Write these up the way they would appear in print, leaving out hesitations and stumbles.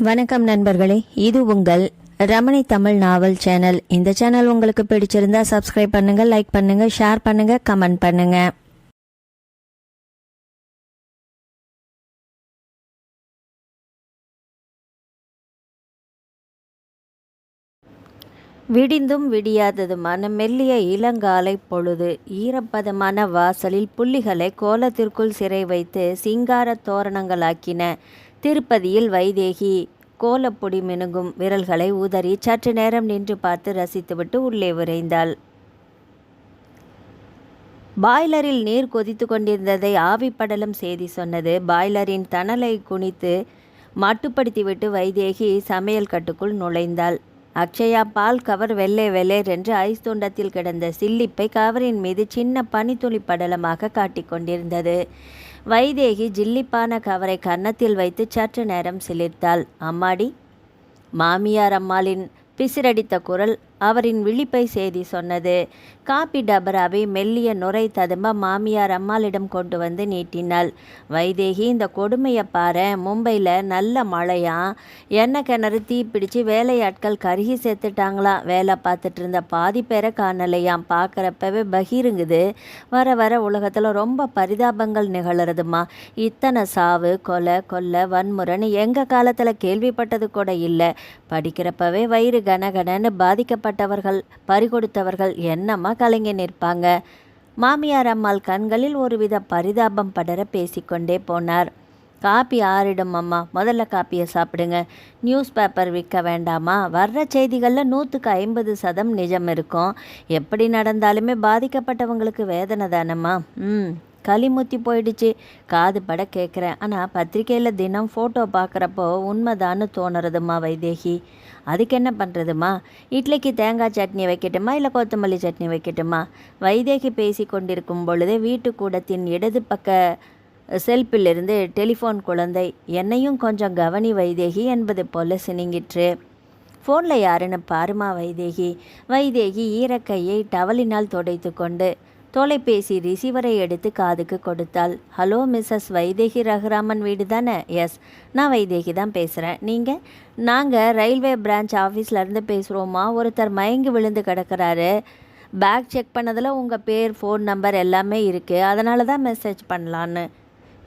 வணக்கம் நண்பர்களே, இது உங்கள் ரமணி தமிழ் நாவல் சேனல். இந்த சேனல் உங்களுக்கு பிடிச்சிருந்தா சப்ஸ்கிரைப் பண்ணுங்க, லைக் பண்ணுங்க, ஷேர் பண்ணுங்க, கமெண்ட் பண்ணுங்க. விடிந்தும் விடியாததுமான மெல்லிய இளங்காலை பொழுது ஈரப்பதமான வாசலில் புள்ளிகளை கோலத்திற்குள் சிறை வைத்து சிங்கார தோரணங்களாக்கின. திருப்பதியில் வைதேகி கோலப்பொடி மினுங்கும் விரல்களை உதறி சற்று நேரம் நின்று பார்த்து ரசித்துவிட்டு உள்ளே விரைந்தாள். பாய்லரில் நீர் கொதித்து கொண்டிருந்ததை ஆவிப்படலம் செய்தி சொன்னது. பாய்லரின் தணலை குனித்து மட்டுப்படுத்திவிட்டு வைதேகி சமையல் கட்டுக்குள் நுழைந்தாள். அக்ஷயா பால் கவர் வெள்ளை வெள்ளேரென்று ஐஸ் துண்டத்தில் கிடந்த சில்லிப்பை கவரின் மீது சின்ன பனித்துளி படலமாக காட்டிக்கொண்டிருந்தது. வைதேகி ஜில்லிப்பான கவரை கன்னத்தில் வைத்து சற்று நேரம் சிலிர்த்தாள். அம்மாடி! மாமியார் அம்மாளின் பிசிரடித்த குரல் அவரின் விழிப்பை செய்தி சொன்னது. காப்பி டபராவை மெல்லிய நுரை ததும்ப மாமியார் அம்மாளிடம் கொண்டு வந்து நீட்டினாள். வைதேகி, இந்த கொடுமையை பாரு, மும்பையில் நல்ல மழையா, எண்ணெய் கிணறு தீ பிடிச்சி வேலையாட்கள் கருகி சேர்த்துட்டாங்களாம். வேலை பார்த்துட்டு இருந்த பாதி பேரை காணலையாம். பார்க்குறப்பவே பகீருங்குது. வர வர உலகத்தில் ரொம்ப பரிதாபங்கள் நிகழறதுமா. இத்தனை சாவு, கொலை, கொள்ளை, வன்முறைன்னு எங்கள் காலத்தில் கேள்விப்பட்டது கூட இல்லை. படிக்கிறப்பவே வயிறு கனகனன்னு பாதிக்கப்பட்டவர்கள், பறிகொடுத்தவர்கள் என்னம்மா கலங்கி நிற்பாங்க. மாமியார் அம்மாள் கண்களில் ஒருவித பரிதாபம் படர பேசிக்கொண்டே போனார். காப்பி ஆறிடும் அம்மா, முதல்ல காப்பியை சாப்பிடுங்க. நியூஸ் பேப்பர் விற்க வேண்டாமா? வர்ற செய்திகளில் 150% நிஜம் இருக்கும். எப்படி நடந்தாலுமே பாதிக்கப்பட்டவங்களுக்கு வேதனை தானம்மா. களிமுத்தி போயிடுச்சு. காது பட கேட்குறேன். ஆனால் பத்திரிக்கையில் தினம் ஃபோட்டோ பார்க்குறப்போ உண்மைதான்னு தோணுறதுமா வைதேகி. அதுக்கு என்ன பண்ணுறதுமா? இட்லிக்கு தேங்காய் சட்னி வைக்கட்டுமா, இல்லை கொத்தமல்லி சட்னி வைக்கட்டுமா? வைதேகி பேசி கொண்டிருக்கும் பொழுதே வீட்டுக்கூடத்தின் இடது பக்க செல்ஃபிலிருந்து டெலிஃபோன் குழந்தை, என்னையும் கொஞ்சம் கவனி வைதேகி என்பது போல சினிங்கிற்று. ஃபோனில் யாருன்னு பாருமா வைதேகி. வைதேகி ஈரக்கையை டவலினால் துடைத்து கொண்டு தொலைபேசி ரிசீவரை எடுத்து காதுக்கு கொடுத்தாள். ஹலோ மிஸ்ஸஸ் வைதேகி ரகுராமன் வீடு தானே? எஸ், நான் வைதேகி தான் பேசுகிறேன். நீங்கள்? நாங்கள் ரயில்வே பிரான்ச் ஆஃபீஸ்லேருந்து பேசுகிறோமா. ஒருத்தர் மயங்கி விழுந்து கிடக்கிறாரு. பேக் செக் பண்ணதில் உங்கள் பேர், ஃபோன் நம்பர் எல்லாமே இருக்குது. அதனால தான் மெசேஜ் பண்ணலான்னு.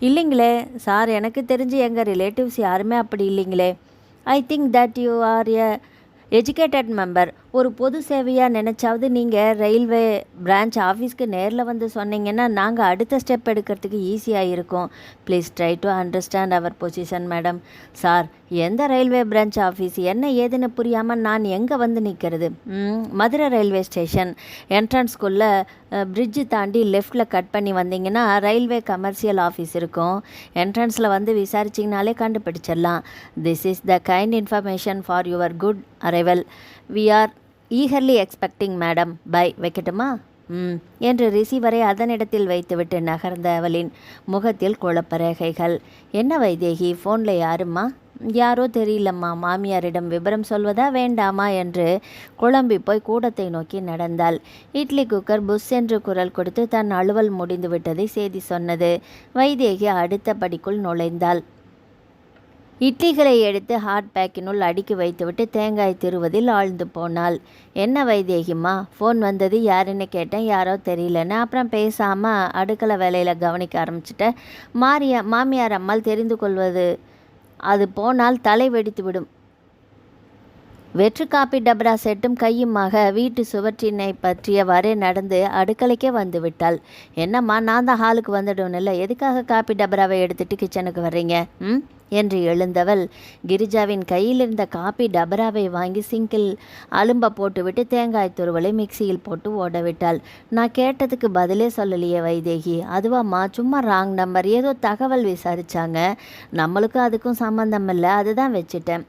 இல்லைங்களே சார், எனக்கு தெரிஞ்சு எங்கள் ரிலேட்டிவ்ஸ் யாருமே அப்படி இல்லைங்களே. I think that you are a educated member. ஒரு பொது சேவையாக நினச்சாவது நீங்கள் ரயில்வே பிரான்ச் ஆஃபீஸ்க்கு நேரில் வந்து சொன்னீங்கன்னா நாங்கள் அடுத்த ஸ்டெப் எடுக்கிறதுக்கு ஈஸியாக இருக்கும். ப்ளீஸ் ட்ரை டு அண்டர்ஸ்டாண்ட் அவர் பொசிஷன் மேடம். சார், எந்த ரயில்வே பிரான்ச் ஆஃபீஸ், என்ன ஏதுன்னு புரியாமல் நான் எங்கே வந்து நிற்கிறது? மதுரை ரயில்வே ஸ்டேஷன் என்ட்ரன்ஸ்குள்ளே பிரிட்ஜு தாண்டி லெஃப்டில் கட் பண்ணி வந்தீங்கன்னா ரயில்வே கமர்ஷியல் ஆஃபீஸ் இருக்கும். என்ட்ரன்ஸில் வந்து விசாரிச்சிங்கனாலே கண்டுபிடிச்சிடலாம். This is the kind information for your good arrival. We are eagerly expecting madam. Bye. வைக்கட்டுமா? என்று ரிசீவரை அதனிடத்தில் வைத்துவிட்டு நகர்ந்த அவளின் முகத்தில் குழப்பரேகைகள். என்ன வைதேகி, ஃபோனில் யாரும்மா? யாரோ தெரியலம்மா. மாமியாரிடம் விபரம் சொல்வதா வேண்டாமா என்று குழம்பி போய் கூடத்தை நோக்கி நடந்தாள். இட்லி குக்கர் புஷ் என்று குரல் கொடுத்து தன் அலுவல் முடிந்து விட்டதை செய்தி சொன்னது. வைதேகி அடுத்த படிக்குள் நுழைந்தாள். இட்லிகளை எடுத்து ஹாட் பேக்கினுள் அடுக்கி வைத்துவிட்டு தேங்காய் திருவதில் ஆழ்ந்து போனாள். என்ன வைதேகிம்மா, ஃபோன் வந்தது, யாருன்னு கேட்டேன். யாரோ தெரியலன்னு. அப்புறம் பேசாமல் அடுக்களை வேலையில் கவனிக்க ஆரம்பிச்சிட்டேன். மாமியார் அம்மாள் தெரிந்து கொள்வது அது போனால் தலை வெடித்து விடும். வெற்று காப்பி டபரா செட்டும் கையுமாக வீட்டு சுவற்றினை பற்றியவாறே நடந்து அடுக்கலைக்கே வந்து விட்டாள். என்னம்மா, நான் தான் ஹாலுக்கு வந்துடும் இல்லை, எதுக்காக காப்பி டபராவை எடுத்துகிட்டு கிச்சனுக்கு வர்றீங்க? என்று எழுந்தவள் கிரிஜாவின் கையில் இருந்த காப்பி டபராவை வாங்கி சிங்கில் அலும்ப போட்டுவிட்டு தேங்காய் துருவலை மிக்சியில் போட்டு ஓடவிட்டாள். நான் கேட்டதுக்கு பதிலே சொல்லலையே வைதேகி. அதுவாம்மா, சும்மா ராங் நம்பர், ஏதோ தகவல் விசாரித்தாங்க. நம்மளுக்கும் அதுக்கும் சம்மந்தம் இல்லை, அதுதான் வச்சுட்டேன்.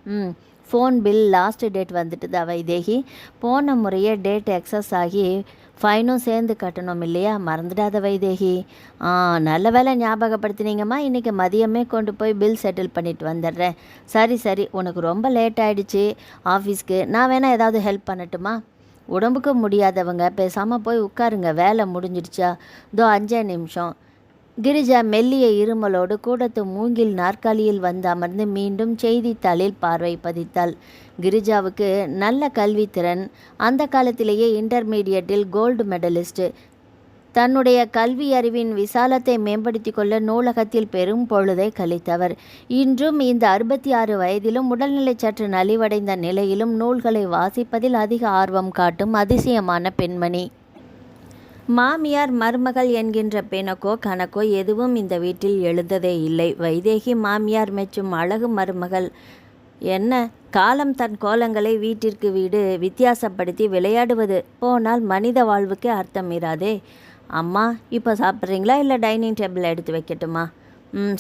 ஃபோன் பில் லாஸ்ட் டேட் வந்துட்டு தான் வைதேகி. போன முறையே டேட் எக்ஸஸ் ஆகி ஃபைனும் சேர்ந்து கட்டணும் இல்லையா? மறந்துடாத வைதேகி. நல்ல வேலை ஞாபகப்படுத்தினீங்கம்மா. இன்றைக்கி மதியமே கொண்டு போய் பில் செட்டில் பண்ணிட்டு வந்துடுறேன். சரி, உனக்கு ரொம்ப லேட் ஆகிடுச்சு ஆஃபீஸ்க்கு. நான் வேணால் ஏதாவது ஹெல்ப் பண்ணட்டுமா? உடம்புக்கு முடியாதவங்க பேசாமல் போய் உட்காருங்க, வேலை முடிஞ்சிடுச்சா? 5 நிமிஷம். கிரிஜா மெல்லிய இருமலோடு கூடத்து மூங்கில் நாற்காலியில் வந்து அமர்ந்து மீண்டும் செய்தித்தாளில் பார்வை பதித்தாள். கிரிஜாவுக்கு நல்ல கல்வித்திறன். அந்த காலத்திலேயே இன்டர்மீடியட்டில் கோல்டு மெடலிஸ்ட். தன்னுடைய கல்வி அறிவின் விசாலத்தை மேம்படுத்தி கொள்ள நூலகத்தில் பெரும் பொழுதை கழித்தவர். இன்றும் இந்த 66 வயதிலும் உடல்நிலை சற்று நலிவடைந்த நிலையிலும் நூல்களை வாசிப்பதில் அதிக ஆர்வம் காட்டும் அதிசயமான பெண்மணி. மாமியார் மருமகள் என்கின்ற பெணக்கோ கணக்கோ எதுவும் இந்த வீட்டில் எழுந்ததே இல்லை. வைதேகி மாமியார் மெச்சும் அழகு மருமகள். என்ன காலம் தன் கோலங்களை வீட்டிற்கு வீடு வித்தியாசப்படுத்தி விளையாடுவது போனால் மனித வாழ்வுக்கே அர்த்தம் இராதே. அம்மா, இப்போ சாப்பிட்றீங்களா இல்லை டைனிங் டேபிள் எடுத்து வைக்கட்டுமா?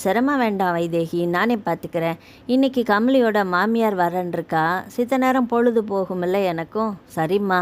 சிரமம் வேண்டாம் வைதேகி, நானே பார்த்துக்கிறேன். இன்றைக்கி கமலியோட மாமியார் வரன்ருக்கா. சித்த நேரம் பொழுது போகுமில்ல எனக்கும். சரிம்மா,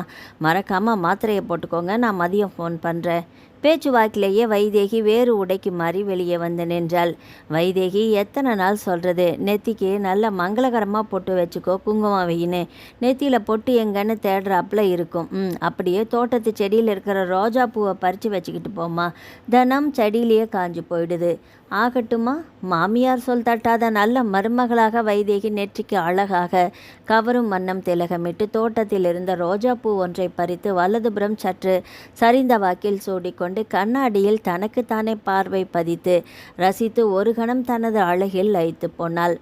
மறக்காமல் மாத்திரையை போட்டுக்கோங்க, நான் மதியம் ஃபோன் பண்ணுறேன். பேச்சுவாக்கிலேயே வைதேகி வேறு உடைக்கு மாறி வெளியே வந்து நின்றாள். வைதேகி, எத்தனை நாள் சொல்கிறது, நெத்திக்கு நல்ல மங்களகரமாக பொட்டு வச்சுக்கோ, குங்குமம் வையின்னு. நெத்தியில் பொட்டு எங்கன்னு தேடுறாப்புல இருக்கும். அப்படியே தோட்டத்து செடியில் இருக்கிற ரோஜா பூவை பறித்து வச்சுக்கிட்டு போமா, தினம் செடியிலேயே காஞ்சு போயிடுது. ஆகட்டுமா. மாமியார் சொல் தட்டாத நல்ல மருமகளாக வைதேகி நெற்றிக்கு அழகாக கவரும் வண்ணம் திலகமிட்டு தோட்டத்தில் இருந்த ரோஜா பூ ஒன்றை பறித்து வலதுபுறம் சற்று சரிந்த வாக்கில் சூடிக்கொண்டு கண்ணாடியில் தனக்குத்தானே பார்வை பதித்து ரசித்து ஒரு கணம் தனது அழகில் லயித்து போனாள்.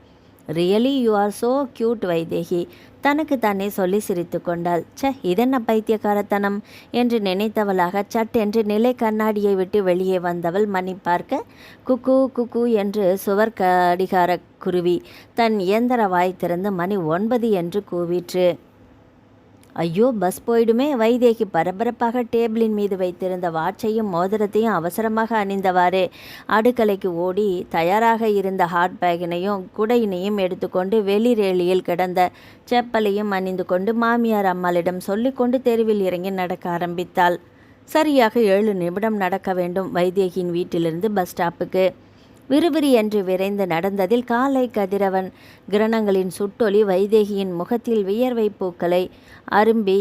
Really you are so cute Vaidehi, தனக்கு தானே சொல்லி சிரித்து கொண்டாள். இதென்ன பைத்தியக்காரத்தனம் என்று நினைத்தவளாக சட்டென்று நிலை கண்ணாடியை விட்டு வெளியே வந்தவள் மணி பார்க்க குக்கு குக்கு என்று சுவர் கடிகார குருவி தன் இயந்திர வாய் திறந்து மணி 9 என்று கூவிற்று. ஐயோ, பஸ் போயிடுமே. வைதேகி பரபரப்பாக டேபிளின் மீது வைத்திருந்த வாட்சையும் மோதிரத்தையும் அவசரமாக அணிந்தவாறே அடுக்கலைக்கு ஓடி தயாராக இருந்த ஹாட் பேக்கினையும் குடையினையும் எடுத்துக்கொண்டு வெளிரேலியில் கிடந்த செப்பலையும் அணிந்து கொண்டு மாமியார் அம்மாளிடம் சொல்லிக்கொண்டு தெருவில் இறங்கி நடக்க ஆரம்பித்தாள். சரியாக 7 நிமிடம் நடக்க வேண்டும் வைதேகியின் வீட்டிலிருந்து பஸ் ஸ்டாப்புக்கு. விறுவிறு என்று விரைந்து நடந்ததில் காலை கதிரவன் கிரணங்களின் சுட்டொலி வைதேகியின் முகத்தில் வியர்வை பூக்களை அரும்பி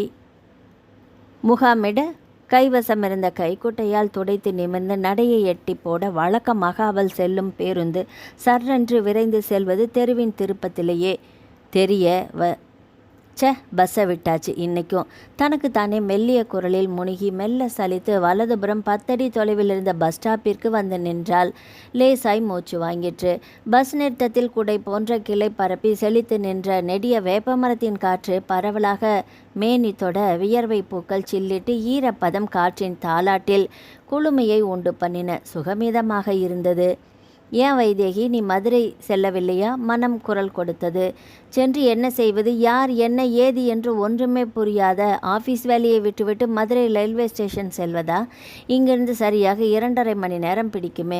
முகாமிட கைவசமிருந்த கைக்குட்டையால் துடைத்து நிமிர்ந்து நடையை எட்டி போட வழக்கமாக அவள் செல்லும் பேருந்து சர்ரென்று விரைந்து செல்வது தெருவின் திருப்பத்திலேயே தெரிய பஸ்ஸை விட்டாச்சு இன்றைக்கும். தனக்கு தானே மெல்லிய குரலில் முணுகி மெல்ல சலித்து வலதுபுறம் 10 அடி தொலைவில் இருந்த பஸ் ஸ்டாப்பிற்கு வந்து நின்றாள். லேசாய் மூச்சு வாங்கிற்று. பஸ் நிறுத்தத்தில் குடை போன்ற கிளை பரப்பி செழித்து நின்ற நெடிய வேப்பமரத்தின் காற்று பரவலாக மேனி தொட வியர்வை பூக்கள் சில்லிட்டு ஈரப்பதம் காற்றின் தாலாட்டில் குளுமையை உண்டு பண்ணின. சுகமிதமாக இருந்தது. ஏன் வைதேகி, நீ மதுரை செல்லவில்லையா? மனம் குரல் கொடுத்தது. சென்று என்ன செய்வது, யார் என்ன ஏது என்று ஒன்றுமே புரியாத ஆஃபீஸ் வேலையை விட்டுவிட்டு மதுரை ரயில்வே ஸ்டேஷன் செல்வதா? இங்கிருந்து சரியாக 2.5 மணி நேரம் பிடிக்குமே.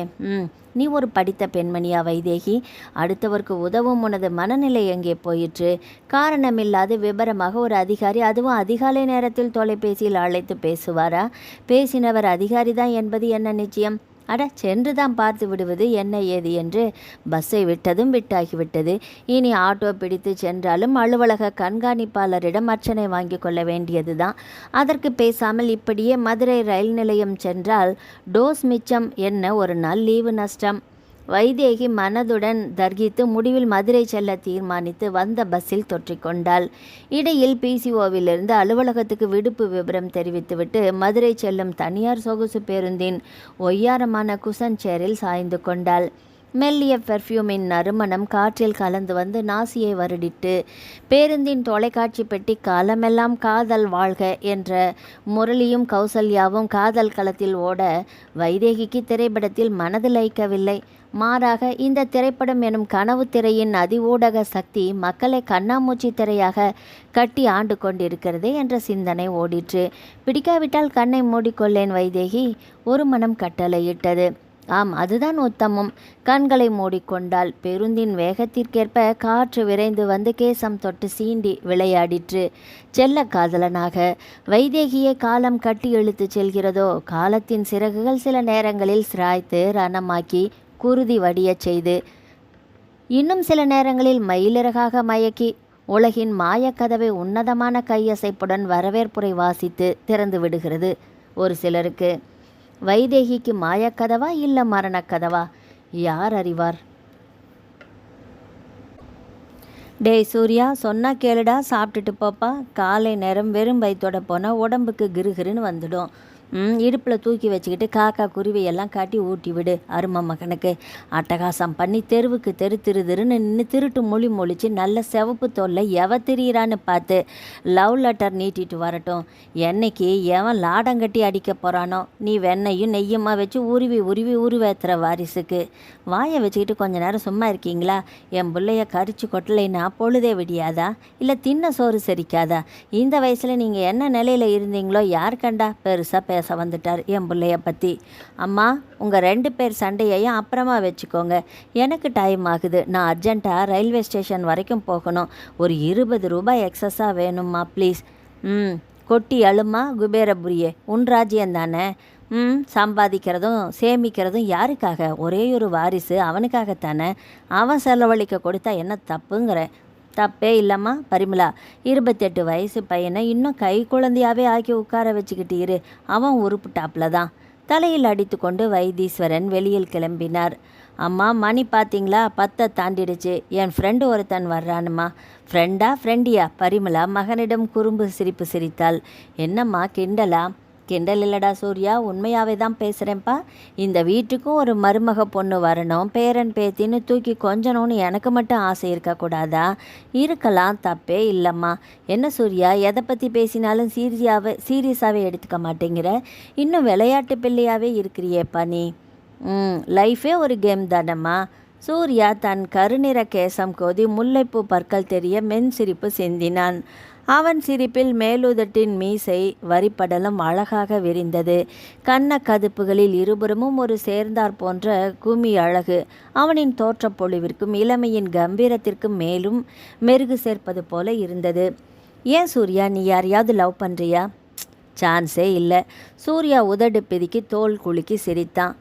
நீ ஒரு படித்த பெண்மணியா வைதேகி? அடுத்தவருக்கு உதவும் உனது மனநிலை எங்கே போயிற்று? காரணமில்லாது விபரமாக ஒரு அதிகாரி, அதுவும் அதிகாலை நேரத்தில் தொலைபேசியில் அழைத்து பேசுவாரா? பேசினவர் அதிகாரிதான் என்பது என்ன நிச்சயம்? சென்று தான் பார்த்து விடுவது என்ன ஏது என்று. பஸ்ஸை விட்டதும் விட்டாகிவிட்டது. இனி ஆட்டோ பிடித்து சென்றாலும் அலுவலக கண்காணிப்பாளரிடம் அர்ச்சனை வாங்கி கொள்ள வேண்டியதுதான். அதற்கு பேசாமல் இப்படியே மதுரை ரயில் நிலையம் சென்றால் டோஸ் மிச்சம். என்ன ஒரு நாள் லீவு நஷ்டம். வைதேகி மனதுடன் தர்கித்து முடிவில் மதுரை செல்ல தீர்மானித்து வந்த பஸ்ஸில் தொற்றிக்கொண்டாள். இடையில் பிசிஓவிலிருந்து அலுவலகத்துக்கு விடுப்பு விபரம் தெரிவித்துவிட்டு மதுரை செல்லும் தனியார் சொகுசு பேருந்தின் ஒய்யாரமான குசன் சேரில் சாய்ந்து கொண்டாள். மெல்லிய பெர்ஃப்யூமின் நறுமணம் காற்றில் கலந்து வந்து நாசியை வருடிட்டு பேருந்தின் தொலைக்காட்சி பெட்டி காலமெல்லாம் காதல் வாழ்க என்ற முரளியும் கௌசல்யாவும் காதல் களத்தில் ஓட வைதேகிக்கு திரைப்படத்தில் மனது லயிக்கவில்லை. மாறாக இந்த திரைப்படம் எனும் கனவு திரையின் ஊடக சக்தி மக்களை கண்ணாமூச்சி திரையாக கட்டி ஆண்டு கொண்டிருக்கிறதே என்ற சிந்தனை ஓடிற்று. பிடிக்காவிட்டால் கண்ணை மூடிக்கொள்ளேன் வைதேகி, ஒரு மனம் கட்டளையிட்டது. ஆம், அதுதான் உத்தமம். கண்களை மூடிக்கொண்டால் பேருந்தின் வேகத்திற்கேற்ப காற்று விரைந்து வந்து கேசம் தொட்டு சீண்டி விளையாடிற்று. செல்ல காதலனாக வைதேகியை காலம் கட்டி இழுத்து செல்கிறதோ? காலத்தின் சிறகுகள் சில நேரங்களில் சிராய்த்து ரணமாக்கி குருதி வடியச் செய்து, இன்னும் சில நேரங்களில் மயிலிறகாக மயக்கி உலகின் மாயக்கதவை உன்னதமான கையசைப்புடன் வரவேற்புரை வாசித்து திறந்து விடுகிறது ஒரு சிலருக்கு. வைதேகிக்கு மாயக்கதவா இல்லை மரணக்கதவா? யார் அறிவார்? டேய் சூர்யா, சொன்னா கேளுடா, சாப்பிட்டுட்டு போப்பா. காலை நேரம் வெறும் வயிற்றோட போனால் உடம்புக்கு கிருகிருன்னு வந்துடும். இடுப்பில் தூக்கி வச்சுக்கிட்டு காக்கா குருவியெல்லாம் காட்டி ஊட்டி விடு அருமை மகனுக்கு. அட்டகாசம் பண்ணி தெருவுக்கு திருன்னு நின்று திருட்டு மொழி மொழிச்சு நல்ல சிவப்பு தோல்ல எவ திரியிறான்னு பார்த்து லவ் லெட்டர் நீட்டிட்டு வரட்டும். என்னைக்கு எவன் லாடங்கட்டி அடிக்க போகிறானோ நீ வெண்ணையும் நெய்யுமா வச்சு உருவி உருவேத்துற வாரிசுக்கு. வாயை வச்சுக்கிட்டு கொஞ்ச நேரம் சும்மா இருக்கீங்களா? என் பிள்ளைய கரிச்சு கொட்டலைன்னா பொழுதே விடியாதா? இல்லை தின்ன சோறு செரிக்காதா? இந்த வயசில் நீங்கள் என்ன நிலையில் இருந்தீங்களோ யார் கண்டா? பெருசாக பேச வந்துட்டார் என் பிள்ளைய பற்றி. அம்மா, உங்கள் 2 பேர் சண்டையையும் அப்புறமா வச்சுக்கோங்க. எனக்கு டைம் ஆகுது. நான் அர்ஜென்ட்டாக ரயில்வே ஸ்டேஷன் வரைக்கும் போகணும். ஒரு 20 ரூபாய் எக்ஸஸாக வேணும்மா ப்ளீஸ். கொட்டி அழுமா குபேரபுரியே, உன் ராஜ்யம் தானே. சம்பாதிக்கிறதும் சேமிக்கிறதும் யாருக்காக? ஒரே ஒரு வாரிசு, அவனுக்காகத்தானே. அவன் செலவழிக்க கொடுத்தா என்ன தப்புங்கிற? தப்பே இல்லைம்மா பரிமளா. 28 வயசு பையனை இன்னும் கை குழந்தையாவே ஆக்கி உட்கார வச்சுக்கிட்டு இரு. அவன் உருப்புட்டாப்புல தான். தலையில் அடித்து கொண்டு வைத்தீஸ்வரன் வெளியில் கிளம்பினார். அம்மா, மணி பார்த்தீங்களா? 10 தாண்டிடுச்சு. என் ஃப்ரெண்டு ஒருத்தன் வர்றானுமா. ஃப்ரெண்டியா? பரிமளா மகனிடம் குறும்பு சிரிப்பு சிரித்தாள். என்னம்மா கிண்டலா? கிண்டல் இல்லடா சூர்யா, உண்மையாகவே தான் பேசுகிறேன்ப்பா. இந்த வீட்டுக்கும் ஒரு மருமக பொண்ணு வரணும், பேரன் பேத்தின்னு தூக்கி கொஞ்சணும்னு எனக்கு மட்டும் ஆசை இருக்கக்கூடாதா? இருக்கலாம், தப்பே இல்லைம்மா. என்ன சூர்யா, எதை பற்றி பேசினாலும் சீரியஸாகவே எடுத்துக்க மாட்டேங்கிற? இன்னும் விளையாட்டு பிள்ளையாகவே இருக்கிறியேப்பா நீ. லைஃபே ஒரு கேம் தானம்மா. சூர்யா தன் கருநிற கேசம் கோதி முல்லைப்பூ பற்கள் தெரிய மென் சிரிப்பு சிந்தினான். அவன் சிரிப்பில் மேலுதட்டின் மீசை வரிப்படலம் அழகாக விரிந்தது. கண்ண கதுப்புகளில் இருபுறமும் ஒரு சேர்ந்தார் போன்ற குமி அழகு அவனின் தோற்றப்பொழிவிற்கும் இளமையின் கம்பீரத்திற்கும் மேலும் மெருகு சேர்ப்பது போல இருந்தது. ஏன் சூர்யா, நீ யாரையாவது லவ் பண்ணுறியா? சான்ஸே இல்லை. சூர்யா உதடு பிதுக்கி தோல் குலுக்கி சிரித்தான்.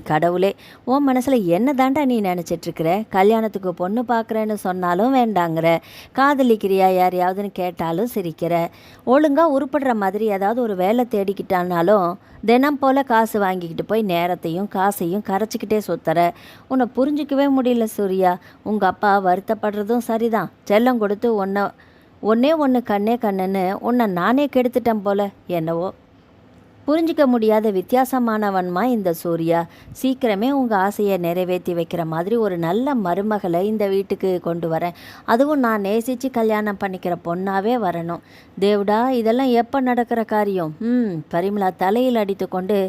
கடவுளே, உன் மனசில் என்ன தாண்டா நீ நினச்சிட்ருக்கிற? கல்யாணத்துக்கு பொண்ணு பார்க்குறேன்னு சொன்னாலும் வேண்டாங்கிற, காதலிக்கிறியா யாரையாவதுன்னு கேட்டாலும் சிரிக்கிற, ஒழுங்காக உருப்படுற மாதிரி ஏதாவது ஒரு வேலை தேடிக்கிட்டானாலும் தினம் போல் காசு வாங்கிக்கிட்டு போய் நேரத்தையும் காசையும் கரைச்சிக்கிட்டே சுத்துற. உன்னை புரிஞ்சிக்கவே முடியல சூர்யா. உங்கள் அப்பா வருத்தப்படுறதும் சரிதான். செல்லம் கொடுத்து ஒன்னே ஒன்று கண்ணுன்னு உன்னை நானே கெடுத்துட்டேன் போல. என்னவோ புரிஞ்சிக்க முடியாத வித்தியாசமானவன்மா இந்த சூர்யா. சீக்கிரமே உங்கள் ஆசையை நிறைவேற்றி வைக்கிற மாதிரி ஒரு நல்ல மருமகளை இந்த வீட்டுக்கு கொண்டு வரேன். அதுவும் நான் நேசித்து கல்யாணம் பண்ணிக்கிற பொண்ணாவே வரணும். தேவடா, இதெல்லாம் எப்போ நடக்கிற காரியம்? பரிமளா தலையில் அடித்து கொண்டு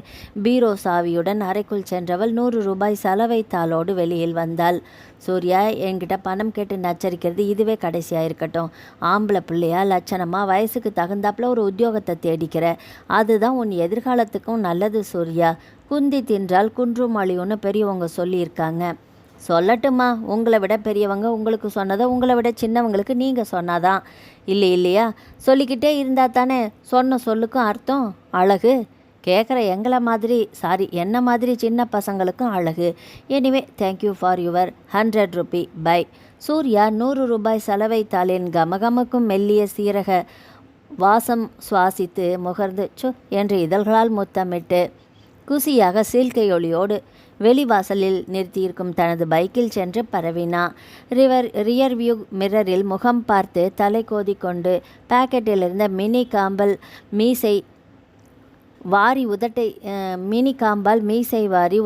பீரோ சாவியுடன் அறைக்குள் சென்றவள் 100 ரூபாய் சலவை தாளோடு வெளியில் வந்தாள். சூர்யா, என்கிட்ட பணம் கேட்டு நச்சரிக்கிறது இதுவே கடைசியாக இருக்கட்டும். ஆம்பளை பிள்ளையா லட்சணமாக வயசுக்கு தகுந்தாப்புல ஒரு உத்தியோகத்தை தேடிக்கிற. அதுதான் உன் எதிர்காலத்துக்கும் நல்லது சூர்யா. குந்தி தின்றால் குன்றும் அழியும்னு பெரியவங்க சொல்லியிருக்காங்க. சொல்லட்டுமா? உங்களை விட பெரியவங்க உங்களுக்கு சொன்னதை உங்களை விட சின்னவங்களுக்கு நீங்கள் சொன்னாதான் இல்லையா? சொல்லிக்கிட்டே இருந்தால் தானே சொன்ன சொல்லுக்கும் அர்த்தம். அழகு கேட்குற என்ன மாதிரி சின்ன பசங்களுக்கும் அழகு. Anyway, thank you for your 100 rupee bye. Surya 100 ரூபாய் சலவை தாளின் கமகமக்கும் மெல்லிய சீரக வாசம் சுவாசித்து முகர்ந்து என்று இதழ்களால் முத்தமிட்டு குசியாக சீல்கையொலியோடு வெளிவாசலில் நிறுத்தியிருக்கும் தனது பைக்கில் சென்று பரவினா. ரியர் வியூ மிரரில் முகம் பார்த்து தலை கோதிக்கொண்டு பாக்கெட்டில் இருந்த மினி காம்பால் மீசை வாரி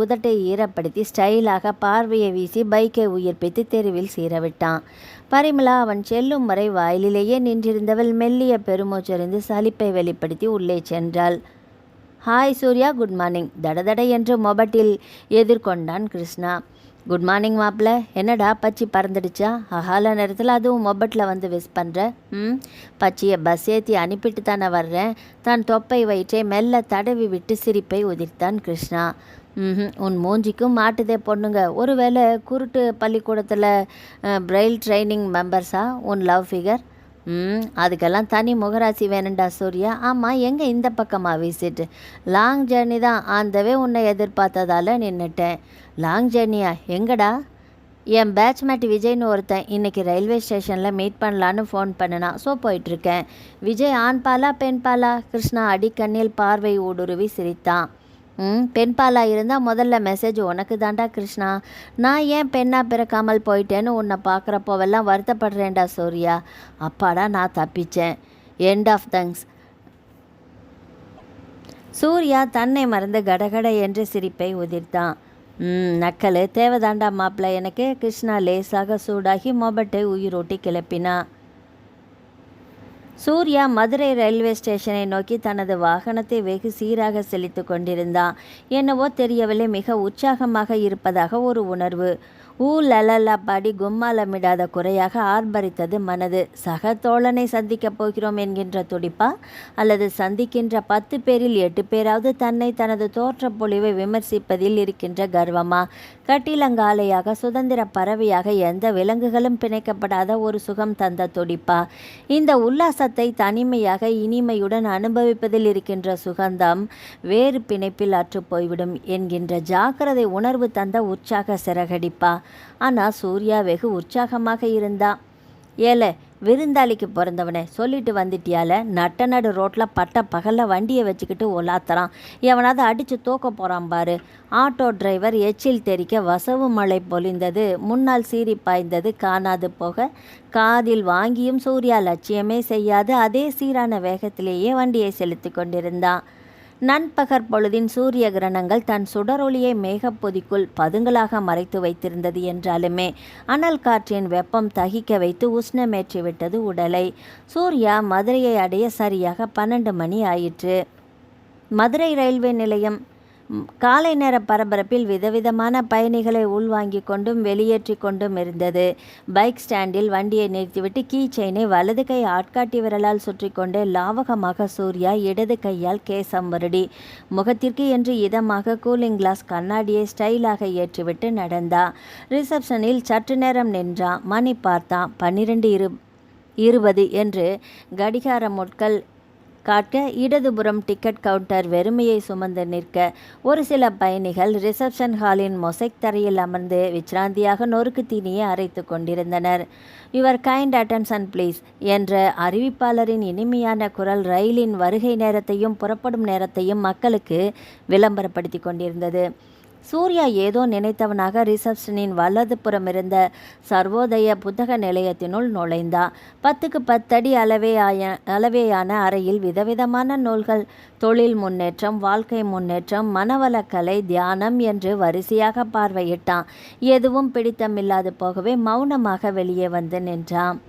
உதட்டை ஈரப்படுத்தி ஸ்டைலாக பார்வையை வீசி பைக்கை உயிர்ப்பித்து தெருவில் சீரவிட்டான். பரிமளா அவன் செல்லும் வரை வாயிலேயே நின்றிருந்தவள் மெல்லிய பெருமூச்சறிந்து சலிப்பை வெளிப்படுத்தி உள்ளே சென்றாள். Hi Surya, good morning. தடதட என்று மொபட்டில் எதிர்கொண்டான் கிருஷ்ணா. குட் மார்னிங் மாப்பிள்ள. என்னடா பச்சி பறந்துடுச்சா? அகால நேரத்தில் அதுவும் மொபட்டில் வந்து விஸ் பண்ணுற? பச்சியை பஸ் ஏற்றி அனுப்பிட்டு தானே வர்றேன். தன் தொப்பை வயிற்றை மெல்ல தடவி விட்டு சிரிப்பை உதிர்த்தான் கிருஷ்ணா. உன் மூஞ்சிக்கும் மாட்டுதே பொண்ணுங்க. ஒருவேளை குருட்டு பள்ளிக்கூடத்தில் பிரெயில் ட்ரைனிங் மெம்பர்ஸா உன் லவ் ஃபிகர்? அதுக்கெல்லாம் தனி முகராசி வேணுண்டா சூர்யா. ஆமாம், எங்கே இந்த பக்கமாக விசிட்டு? லாங் ஜேர்னி தான். ஆந்தவே உன்னை எதிர்பார்த்ததால் நின்றுட்டேன். லாங் ஜேர்னியா? எங்கடா? என் பேட்ச்மேட் விஜய்னு ஒருத்தன் இன்றைக்கி ரயில்வே ஸ்டேஷனில் மீட் பண்ணலான்னு ஃபோன் பண்ணினான். ஸோ போயிட்டுருக்கேன். விஜய் ஆண் பாலா பெண் பாலா? கிருஷ்ணா அடிக்கண்ணில் பார்வை ஊடுருவி சிரித்தான். பெண் பாலாக இருந்தால் முதல்ல மெசேஜ் உனக்கு தாண்டா கிருஷ்ணா. நான் ஏன் பெண்ணாக பிறக்காமல் போயிட்டேன்னு உன்னை பார்க்குறப்போவெல்லாம் வருத்தப்படுறேன்டா சூர்யா. அப்பாடா நான் தப்பிச்சேன். End of thanks. சூர்யா தன்னை மறந்து கடகட என்று சிரிப்பை உதிர்த்தான். நக்கல் தேவைதாண்டா மாப்பிள்ள எனக்கு. கிருஷ்ணா லேசாக சூடாகி மொபட்டை உயிரோட்டி கிளப்பினா. சூர்யா மதுரை ரயில்வே ஸ்டேஷனை நோக்கி தனது வாகனத்தை வெகு சீராக செலுத்தி கொண்டிருந்தான். என்னவோ தெரியவில்லை, மிக உற்சாகமாக இருப்பதாக ஒரு உணர்வு. லலலா பாடி கும்மாலமிடாத குறையாக ஆர்ப்பரித்தது மனது. சக தோழனை சந்திக்கப் போகிறோம் என்கின்ற துடிப்பா, அல்லது சந்திக்கின்ற 10 பேரில் 8 பேராவது தன்னை தனது தோற்ற பொலிவை விமர்சிப்பதில் இருக்கின்ற கர்வமா? கட்டிலங்காலையாக சுதந்திர பறவையாக எந்த விலங்குகளும் பிணைக்கப்படாத ஒரு சுகம் தந்த துடிப்பா? இந்த உல்லாசத்தை தனிமையாக இனிமையுடன் அனுபவிப்பதில் இருக்கின்ற சுகந்தம் வேறு பிணைப்பில் அற்றுப்போய்விடும் என்கின்ற ஜாக்கிரதை உணர்வு தந்த உற்சாக சிறகடிப்பா? ஆனால் சூர்யா வெகு உற்சாகமாக இருந்தா. ஏல விருந்தாளிக்கு பிறந்தவனே, சொல்லிட்டு வந்துட்டியால? நட்ட நடு ரோட்டில் பட்ட பகலில் வண்டியை வச்சுக்கிட்டு ஒலாத்துறான். எவனாவது அடித்து தூக்க போகிறான் பாரு. ஆட்டோ டிரைவர் எச்சில் தெறிக்க வசவு மழை பொழிந்தது. முன்னால் சீறி பாய்ந்தது காணாது போக. காதில் வாங்கியும் சூர்யா லட்சியமே செய்யாது அதே சீரான வேகத்திலேயே வண்டியை செலுத்தி கொண்டிருந்தான். நண்பகற் பொழுதின் சூரிய கிரணங்கள் தன் சுடரொளியை மேகப்பொதிக்குள் பதுங்களாக மறைத்து வைத்திருந்தது என்றாலுமே அனல் காற்றின் வெப்பம் தகிக்க வைத்து உஷ்ணமேற்றி விட்டது உடலை. சூர்யா மதுரையை அடைய சரியாக 12 மணி ஆயிற்று. மதுரை ரயில்வே நிலையம் காலை நேர பரபரப்பில் விதவிதமான பயணிகளை உள்வாங்கி கொண்டும் வெளியேற்றி கொண்டும் இருந்தது. பைக் ஸ்டாண்டில் வண்டியை நிறுத்திவிட்டு கீ செயினை வலது கை ஆட்காட்டி விரலால் சுற்றி கொண்டு லாவகமாக சூர்யா இடது கையால் கேசம் வருடி முகத்திற்கு என்று இதமாக கூலிங் கிளாஸ் கண்ணாடியை ஸ்டைலாக ஏற்றிவிட்டு நடந்தா. ரிசப்ஷனில் சற்று நேரம் நின்றான். மணி பார்த்தான். 12:20 என்று கடிகார முட்கள் காட்ட இடதுபுறம் டிக்கெட் கவுண்டர் வெறுமையை சுமந்து நிற்க ஒரு சில பயணிகள் ரிசப்ஷன் ஹாலின் மொசைக் தரையில் அமர்ந்து விச்ராந்தியாக நொறுக்கு தீனியை அரைத்து கொண்டிருந்தனர். யுவர் கைண்ட் அட்டென்ஷன் ப்ளீஸ் என்ற அறிவிப்பாளரின் இனிமையான குரல் ரயிலின் வருகை நேரத்தையும் புறப்படும் நேரத்தையும் மக்களுக்கு விளம்பரப்படுத்தி கொண்டிருந்தது. சூர்யா ஏதோ நினைத்தவனாக ரிசப்ஷனின் வலது புறம் இருந்த சர்வோதய புத்தக நிலையத்தினுள் நுழைந்தா. 10க்கு 10 அடி அளவேயான அறையில் விதவிதமான நூல்கள், தொழில் முன்னேற்றம், வாழ்க்கை முன்னேற்றம், மனவளக்கலை, தியானம் என்று வரிசையாக பார்வையிட்டான். எதுவும் பிடித்தமில்லாது போகவே மௌனமாக வெளியே வந்து நின்றான்.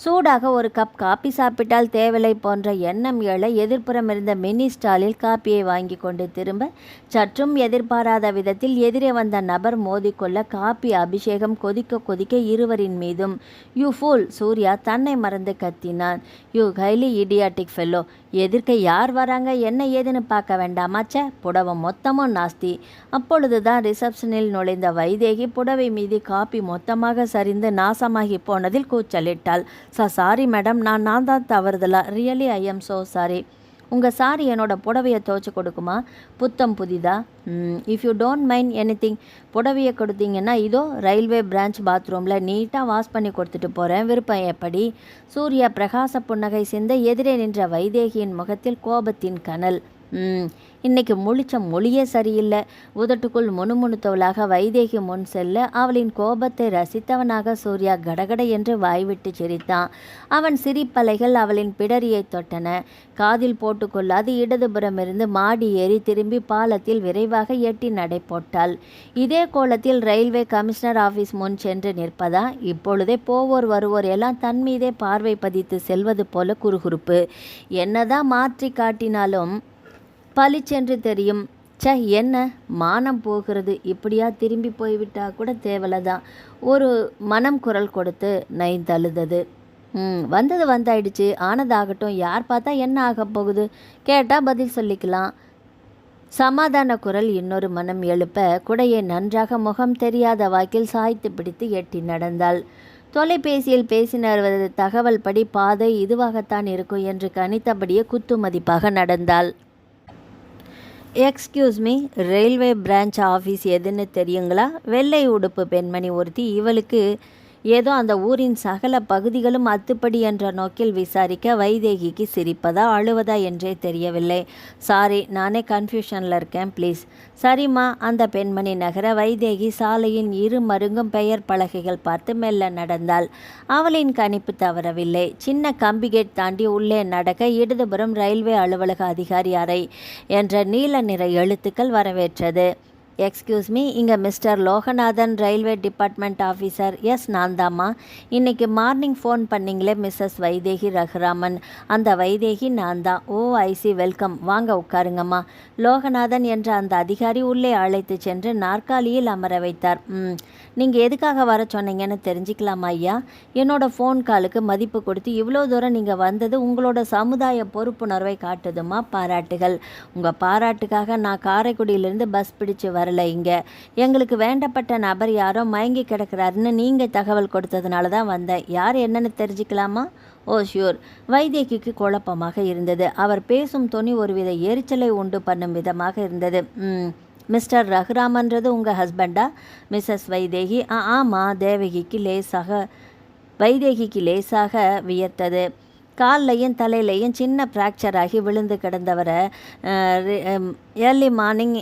சூடாக ஒரு கப் காப்பி சாப்பிட்டால் தேவலை போன்ற எண்ணம் எழ எதிர்ப்புறம் இருந்த மினி ஸ்டாலில் காப்பியை வாங்கி கொண்டு திரும்ப சற்றும் எதிர்பாராத விதத்தில் எதிரே வந்த நபர் மோதிக்கொள்ள காப்பி அபிஷேகம் கொதிக்க கொதிக்க இருவரின் மீதும். You pool! சூர்யா தன்னை மறந்து கத்தினான். You highly idiotic fellow! எதிர்க்க யார் வராங்க என்ன ஏதுன்னு பார்க்க வேண்டாமாச்சே, புடவை மொத்தமும் நாஸ்தி. அப்பொழுதுதான் ரிசப்ஷனில் நுழைந்த வைதேகி புடவை மீது காப்பி மொத்தமாக சரிந்து நாசமாகி போனதில் கூச்சலிட்டாள். சாரி மேடம், நான் தான் தவறுதலா. Really I am so sorry. உங்கள் சாரி என்னோட புடவையை துவைச்சி கொடுக்குமா? புத்தம் புதிதா? If you don't mind anything, புடவையை கொடுத்தீங்கன்னா இதோ ரயில்வே பிரான்ச் பாத்ரூமில் நீட்டாக வாஷ் பண்ணி கொடுத்துட்டு போகிறேன். விருப்பம் எப்படி? சூர்யா பிரகாச புன்னகை சிந்த எதிரே நின்ற வைதேகியின் முகத்தில் கோபத்தின் கனல். இன்னைக்கு முழிச்ச மொழியே சரியில்லை. உதட்டுக்குள் முணுமுணுத்தவளாக வைதேகி முன் செல்ல அவளின் கோபத்தை ரசித்தவனாக சூர்யா கடகட என்று வாய்விட்டு சிரித்தான். அவன் சிரிப்பலைகள் அவளின் பிடரியை தொட்டன. காதில் போட்டுக்கொள்ளாது இடதுபுறமிருந்து மாடி ஏறி திரும்பி பாலத்தில் விரைவாக எட்டி நடை போட்டாள். இதே கோலத்தில் ரயில்வே கமிஷனர் ஆஃபீஸ் முன் சென்று நிற்பதா? இப்பொழுதே போவோர் வருவோர் எல்லாம் தன் மீதே பார்வை பதித்து செல்வது போல குறுகுறுப்பு. என்னதான் மாற்றி காட்டினாலும் பளிச்சென்று தெரியும். என்ன மானம் போகிறது, இப்படியா திரும்பி போய்விட்டா கூட தேவலைதான். ஒரு மனம் குரல் கொடுத்து நைந்தழுதது. வந்தது வந்தாயிடுச்சு, ஆனதாகட்டும், யார் பார்த்தா என்ன ஆக போகுது, கேட்டால் பதில் சொல்லிக்கலாம். சமாதான குரல் இன்னொரு மனம் எழுப்ப குடையை நன்றாக முகம் தெரியாத வாக்கில் சாய்த்து பிடித்து எட்டி நடந்தாள். தொலைபேசியில் பேசினர் தகவல் படி பாதை இதுவாகத்தான் இருக்கும் என்று கணித்தபடியே குத்து மதிப்பாக நடந்தாள். Excuse me, railway branch office எதுன்னு தெரியுங்களா? வெள்ளை உடுப்பு பெண்மணி ஒருத்தி இவளுக்கு ஏதோ அந்த ஊரின் சகல பகுதிகளும் அத்துப்படி என்ற நோக்கில் விசாரிக்க வைதேகிக்கு சிரிப்பதா அழுவதா என்றே தெரியவில்லை. சாரி, நானே கன்ஃபியூஷனில் இருக்கேன், ப்ளீஸ். சரிம்மா. அந்த பெண்மணி நகர வைதேகி சாலையின் இரு மருங்கும் பெயர் பலகைகள் பார்த்து மெல்ல நடந்தாள். அவளின் கணிப்பு தவறவில்லை. சின்ன கம்பி கேட் தாண்டி உள்ளே நடக்க இடதுபுறம் ரயில்வே அலுவலக அதிகாரி அறை என்ற நீல நிற எழுத்துக்கள் வரவேற்றது. எக்ஸ்கியூஸ் மீ, இங்கே Mr Loganathan, railway department officer. Yes, நான் தாம்மா. இன்றைக்கி மார்னிங் ஃபோன் பண்ணிங்களே மிஸ்ஸஸ் வைதேகி ரகுராமன், அந்த வைதேகி நான் தான். ஓ ஐசி, வெல்கம், வாங்க உட்காருங்கம்மா. லோகநாதன் என்ற அந்த அதிகாரி உள்ளே அழைத்து சென்று நாற்காலியில் அமர வைத்தார். நீங்கள் எதுக்காக வர சொன்னீங்கன்னு தெரிஞ்சுக்கலாமா ஐயா? என்னோடய ஃபோன் காலுக்கு மதிப்பு கொடுத்து இவ்வளோ தூரம் நீங்கள் வந்தது உங்களோட சமுதாய பொறுப்புணர்வை காட்டுதுமா, பாராட்டுகள். உங்கள் பாராட்டுக்காக நான் காரைக்குடியிலேருந்து பஸ் பிடிச்சு வரல. இங்கே எங்களுக்கு வேண்டப்பட்ட நபர் யாரோ மயங்கி கிடக்கிறாருன்னு நீங்கள் தகவல் கொடுத்ததுனால தான் வந்தேன். யார் என்னன்னு தெரிஞ்சுக்கலாமா? ஓ ஷியூர். வைதேகிக்கு குழப்பமாக இருந்தது. அவர் பேசும் தொனி ஒருவித எரிச்சலை உண்டு பண்ணும் விதமாக இருந்தது. மிஸ்டர் ரகுராமன்றது உங்கள் ஹஸ்பண்டா? மிஸ்ஸஸ் வைதேகி. ஆமாம். வைதேகிக்கு லேசாக வியர்த்தது. கால்லையும் தலையிலையும் சின்ன ஃப்ராக்சர் ஆகி விழுந்து கிடந்தவரை ஏர்லி மார்னிங்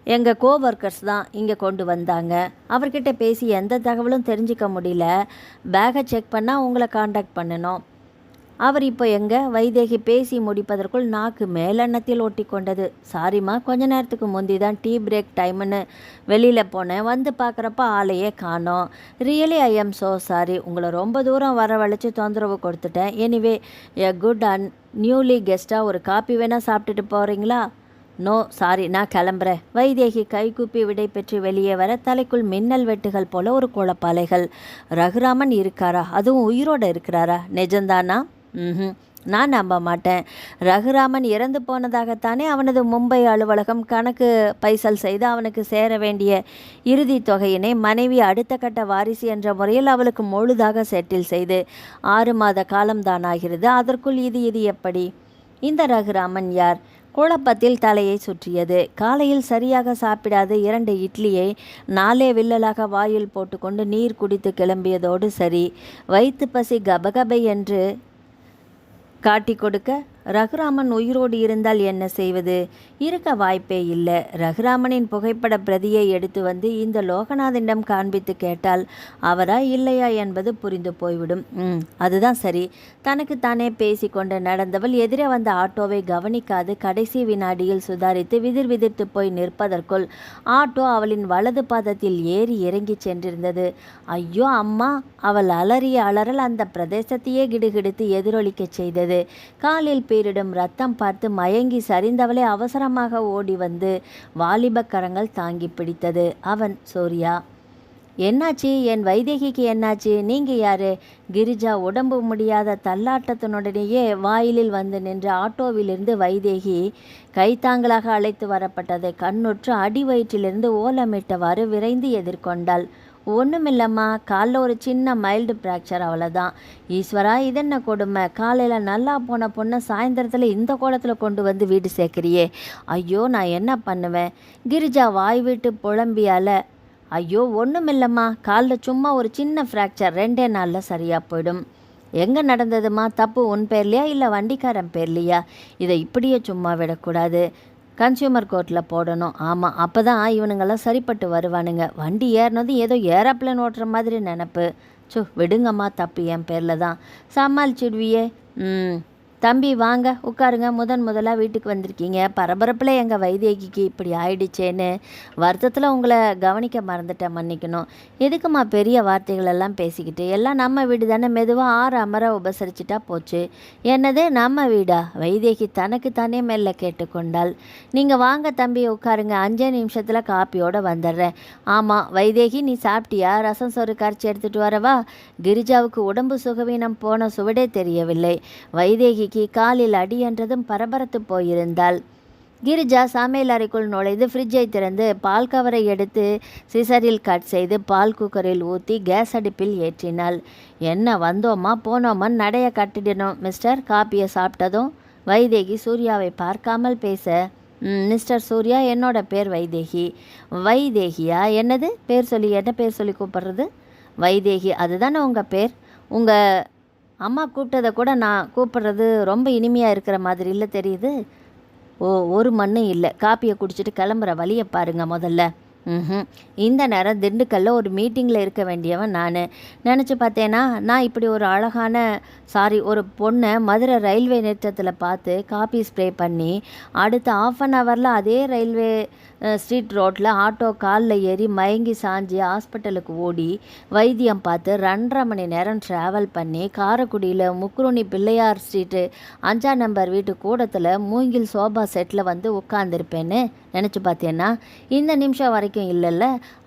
எங்கள் கோவொர்க்கர்ஸ் தான் இங்கே கொண்டு வந்தாங்க. அவர்கிட்ட பேசி எந்த தகவலும் தெரிஞ்சிக்க முடியல. பேகை செக் பண்ணால் உங்களை காண்டாக்ட் பண்ணணும். அவர் இப்போ எங்கே? வைதேகி பேசி முடிப்பதற்குள் நாக்கு மேலெண்ணத்தில் ஒட்டி கொண்டது. சாரிம்மா, கொஞ்ச நேரத்துக்கு முந்தி தான் டீ பிரேக் டைம்னு வெளியில் போனேன். வந்து பார்க்குறப்ப ஆளையே காணோம். Really I am so sorry. உங்களை ரொம்ப தூரம் வரவழைச்சி தொந்தரவு கொடுத்துட்டேன். Anyway, a good and newly கெஸ்ட்டாக ஒரு காப்பி வேணால் சாப்பிட்டுட்டு போகிறீங்களா? நோ சாரி, நான் கிளம்புறேன். வைதேகி கைகூப்பி விடை பெற்று வெளியே வர தலைக்குள் மின்னல் வெட்டுகள் போல ஒரு குழப்பாலைகள். ரகுராமன் இருக்காரா? அதுவும் உயிரோடு இருக்கிறாரா? நிஜந்தானா? நான் நம்ப மாட்டேன். ரகுராமன் இறந்து போனதாகத்தானே அவனது மும்பை அலுவலகம் கணக்கு பைசல் செய்து அவனுக்கு சேர வேண்டிய இறுதி தொகையினை மனைவி அடுத்த கட்ட வாரிசு என்ற முறையில் அவளுக்கு முழுதாக செட்டில் செய்து 6 மாத காலம்தானாகிறது. அதற்குள் இது எப்படி? இந்த ரகுராமன் யார்? குழப்பத்தில் தலையை சுற்றியது. காலையில் சரியாக சாப்பிடாது 2 இட்லியை 4 வில்லலாக வாயில் போட்டுக்கொண்டு நீர் குடித்து கிளம்பியதோடு சரி. வயிற்று பசி கபகபை என்று காட்டி கொடுக்க ரகுராமன் உயிரோடு இருந்தால் என்ன செய்வது? இருக்க வாய்ப்பே இல்லை. ரகுராமனின் புகைப்பட பிரதியை எடுத்து வந்து இந்த லோகநாதனிடம் காண்பித்து கேட்டால் அவரா இல்லையா என்பது புரிந்து போய்விடும். அதுதான் சரி. தனக்கு தானே பேசி கொண்டு நடந்தவள் எதிரே வந்த ஆட்டோவை கவனிக்காது கடைசி வினாடியில் சுதாரித்து விதிர்த்து போய் நிற்பதற்குள் ஆட்டோ அவளின் வலது பாதத்தில் ஏறி இறங்கி சென்றிருந்தது. ஐயோ அம்மா! அவள் அலறிய அலறல் அந்த பிரதேசத்தையே கிடுகிடுத்து எதிரொலிக்க செய்தது. காலில் பேரிடும் ரத்தம் பார்த்து மயங்கி சரிந்தவளை அவசரமாக ஓடி வந்து வாலிப கரங்கள் தாங்கி பிடித்தது. அவன் சூர்யா. என்னாச்சு? என் வைதேகிக்கு என்னாச்சு? நீங்கள் யாரு? கிரிஜா உடம்பு முடியாத தள்ளாட்டத்தினுடனேயே வாயிலில் வந்து நின்ற ஆட்டோவிலிருந்து வைதேகி கைத்தாங்களாக அழைத்து வரப்பட்டதை கண்ணுற்று அடி வயிற்றிலிருந்து ஓலமிட்டவாறு விரைந்து எதிர்கொண்டாள். ஒன்றுமில்லம்மா, காலில் ஒரு சின்ன மைல்டு ஃப்ராக்சர், அவ்வளோதான். ஈஸ்வரா, இது என்ன கொடுமை! காலையில் நல்லா போன பொண்ணை சாயந்தரத்தில் இந்த கோலத்தில் கொண்டு வந்து வீடு சேர்க்குறியே. ஐயோ, நான் என்ன பண்ணுவேன்? கிரிஜா வாய் விட்டு புலம்பியால. ஐயோ ஒன்றுமில்லம்மா, காலில் சும்மா ஒரு சின்ன ஃப்ராக்சர், 2 நாளில் சரியாக போயிடும். எங்கே நடந்ததுமா? தப்பு உன் பேர்லையா இல்லை வண்டிக்காரன் பேர்லையா? இதை இப்படியே சும்மா விடக்கூடாது. கன்சியூமர் கோர்ட்டில் போடணும். ஆமாம், அப்போ தான் இவனுங்கெல்லாம் சரிப்பட்டு வருவானுங்க. வண்டி ஏறினதும் ஏதோ ஏரோப்ளேன் ஓட்டுற மாதிரி நினப்பு. விடுங்கம்மா, தப்பு என் பேரில் தான். சமாளிச்சிடுவியே. தம்பி வாங்க உட்காருங்க. முதலாக வீட்டுக்கு வந்திருக்கீங்க. பரபரப்பில் எங்கள் வைதேகிக்கு இப்படி ஆயிடுச்சேன்னு வருத்தத்தில் உங்களை கவனிக்க மறந்துட்டேன், மன்னிக்கணும். எதுக்குமா பெரிய வார்த்தைகளெல்லாம் பேசிக்கிட்டு? எல்லாம் நம்ம வீடு தானே, மெதுவாக ஆற அமர உபசரிச்சிட்டா போச்சு. என்னது நம்ம வீடா? வைதேகி தனக்கு தானே மெல்ல கேட்டுக்கொண்டாள். நீங்கள் வாங்க தம்பி உட்காருங்க, 5 நிமிஷத்தில் காப்பியோடு வந்துடுறேன். ஆமாம் வைதேகி, நீ சாப்பிட்டியா? ரசம் சோறு கரைச்சி எடுத்துகிட்டு வரவா? கிரிஜாவுக்கு உடம்பு சுகவீனம் போன சுவடே தெரியவில்லை. வைதேகி காலில் அடி என்றதும் பரபரத்து போயிருந்தாள். கிரிஜா சமையல் அறைக்குள் நுழைந்து ஃப்ரிட்ஜை திறந்து பால் கவரை எடுத்து சிசரில் கட் செய்து பால் குக்கரில் ஊற்றி கேஸ் அடுப்பில் ஏற்றினாள். என்ன வந்தோமா போனோமா நடைய கட்டிடணும் மிஸ்டர். காப்பியை சாப்பிட்டதும் வைதேகி சூர்யாவை பார்க்காமல் பேச, மிஸ்டர் சூர்யா, என்னோட பேர் வைதேகி. வைதேகியா? என்னது பேர் சொல்லி? என்ன பேர் சொல்லி கூப்பிட்றது? வைதேகி, அதுதானே உங்கள் பேர்? உங்கள் அம்மா கூப்பிட்டதை கூட நான் கூப்பிட்றது ரொம்ப இனிமையாக இருக்கிற மாதிரி இல்லை தெரியுது. ஓ, ஒரு மண்ணும் இல்லை. காப்பியை குடிச்சிட்டு கிளம்புற வழியை பாருங்க முதல்ல. இந்த நேரம் திண்டுக்கல்ல ஒரு மீட்டிங்கில் இருக்க வேண்டியவன் நான். நினச்சி பார்த்தேன்னா, நான் இப்படி ஒரு அழகான ஒரு பொண்ணை மதுரை ரயில்வே நிறுத்தத்தில் பார்த்து காப்பி ஸ்ப்ரே பண்ணி அடுத்த ½ அன் ஹவரில் அதே ரயில்வே ஸ்ட்ரீட் ரோட்டில் ஆட்டோ காலில் ஏறி மயங்கி சாஞ்சி ஹாஸ்பிட்டலுக்கு ஓடி வைத்தியம் பார்த்து 2.5 மணி நேரம் ட்ராவல் பண்ணி காரைக்குடியில் முக்குருணி பிள்ளையார் ஸ்ட்ரீட்டு 5ஆம் நம்பர் வீட்டு கூடத்தில் மூங்கில் சோபா செட்டில் வந்து உட்காந்துருப்பேன்னு நினச்சி பார்த்தேன்னா, இந்த நிமிஷம் வரைக்கும் இல்லைல்ல,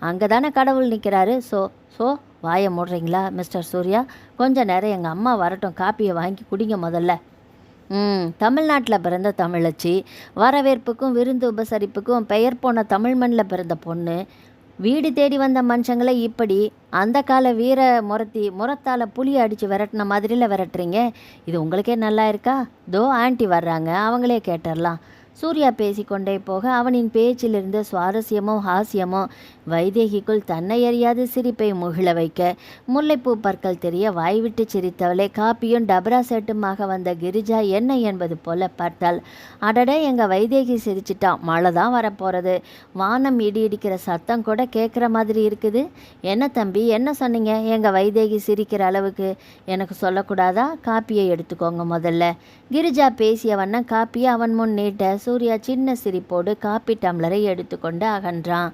அங்கே தானே கடவுள் நிற்கிறாரு. ஸோ வாயை மூடுறீங்களா மிஸ்டர் சூர்யா? கொஞ்ச நேரம் எங்கள் அம்மா வரட்டும், காப்பியை வாங்கி குடிங்க முதல்ல. தமிழ்நாட்டில் பிறந்த தமிழச்சி, வரவேற்புக்கும் விருந்து உபசரிப்புக்கும் பெயர் போன தமிழ் மண்ணில் பிறந்த பொண்ணு, வீடு தேடி வந்த மனுஷங்களை இப்படி அந்த கால வீர முரத்தால் புளி அடித்து விரட்டின மாதிரியில் விரட்டுறீங்க. இது உங்களுக்கே நல்லா இருக்கா? தோ ஆண்டி வர்றாங்க, அவங்களே கேட்டுடலாம். சூர்யா பேசிக்கொண்டே போக அவனின் பேச்சிலிருந்து சுவாரஸ்யமும் ஹாஸ்யமும் வைதேகிக்குள் தன்னை அறியாது சிரிப்பை முகிழ வைக்க, முல்லைப்பூ பற்கள் தெரிய வாய்விட்டு சிரித்தவளை காப்பியும் டபரா செட்டுமாக வந்த கிரிஜா என்ன என்பது போல பார்த்தாள். அடட, எங்கள் வைதேகி சிரிச்சிட்டான், மழை தான் வரப்போகிறது, வானம் இடி இடிக்கிற சத்தம் கூட கேட்குற மாதிரி இருக்குது. என்ன தம்பி, என்ன சொன்னீங்க? எங்கள் வைதேகி சிரிக்கிற அளவுக்கு எனக்கு சொல்லக்கூடாதா? காப்பியை எடுத்துக்கோங்க முதல்ல. கிரிஜா பேசிய வண்ணம் காப்பியை அவன் முன் நீட்ட சூர்யா சின்ன சிரிப்போடு காப்பி டம்ளரை எடுத்துக்கொண்டு அகன்றான்.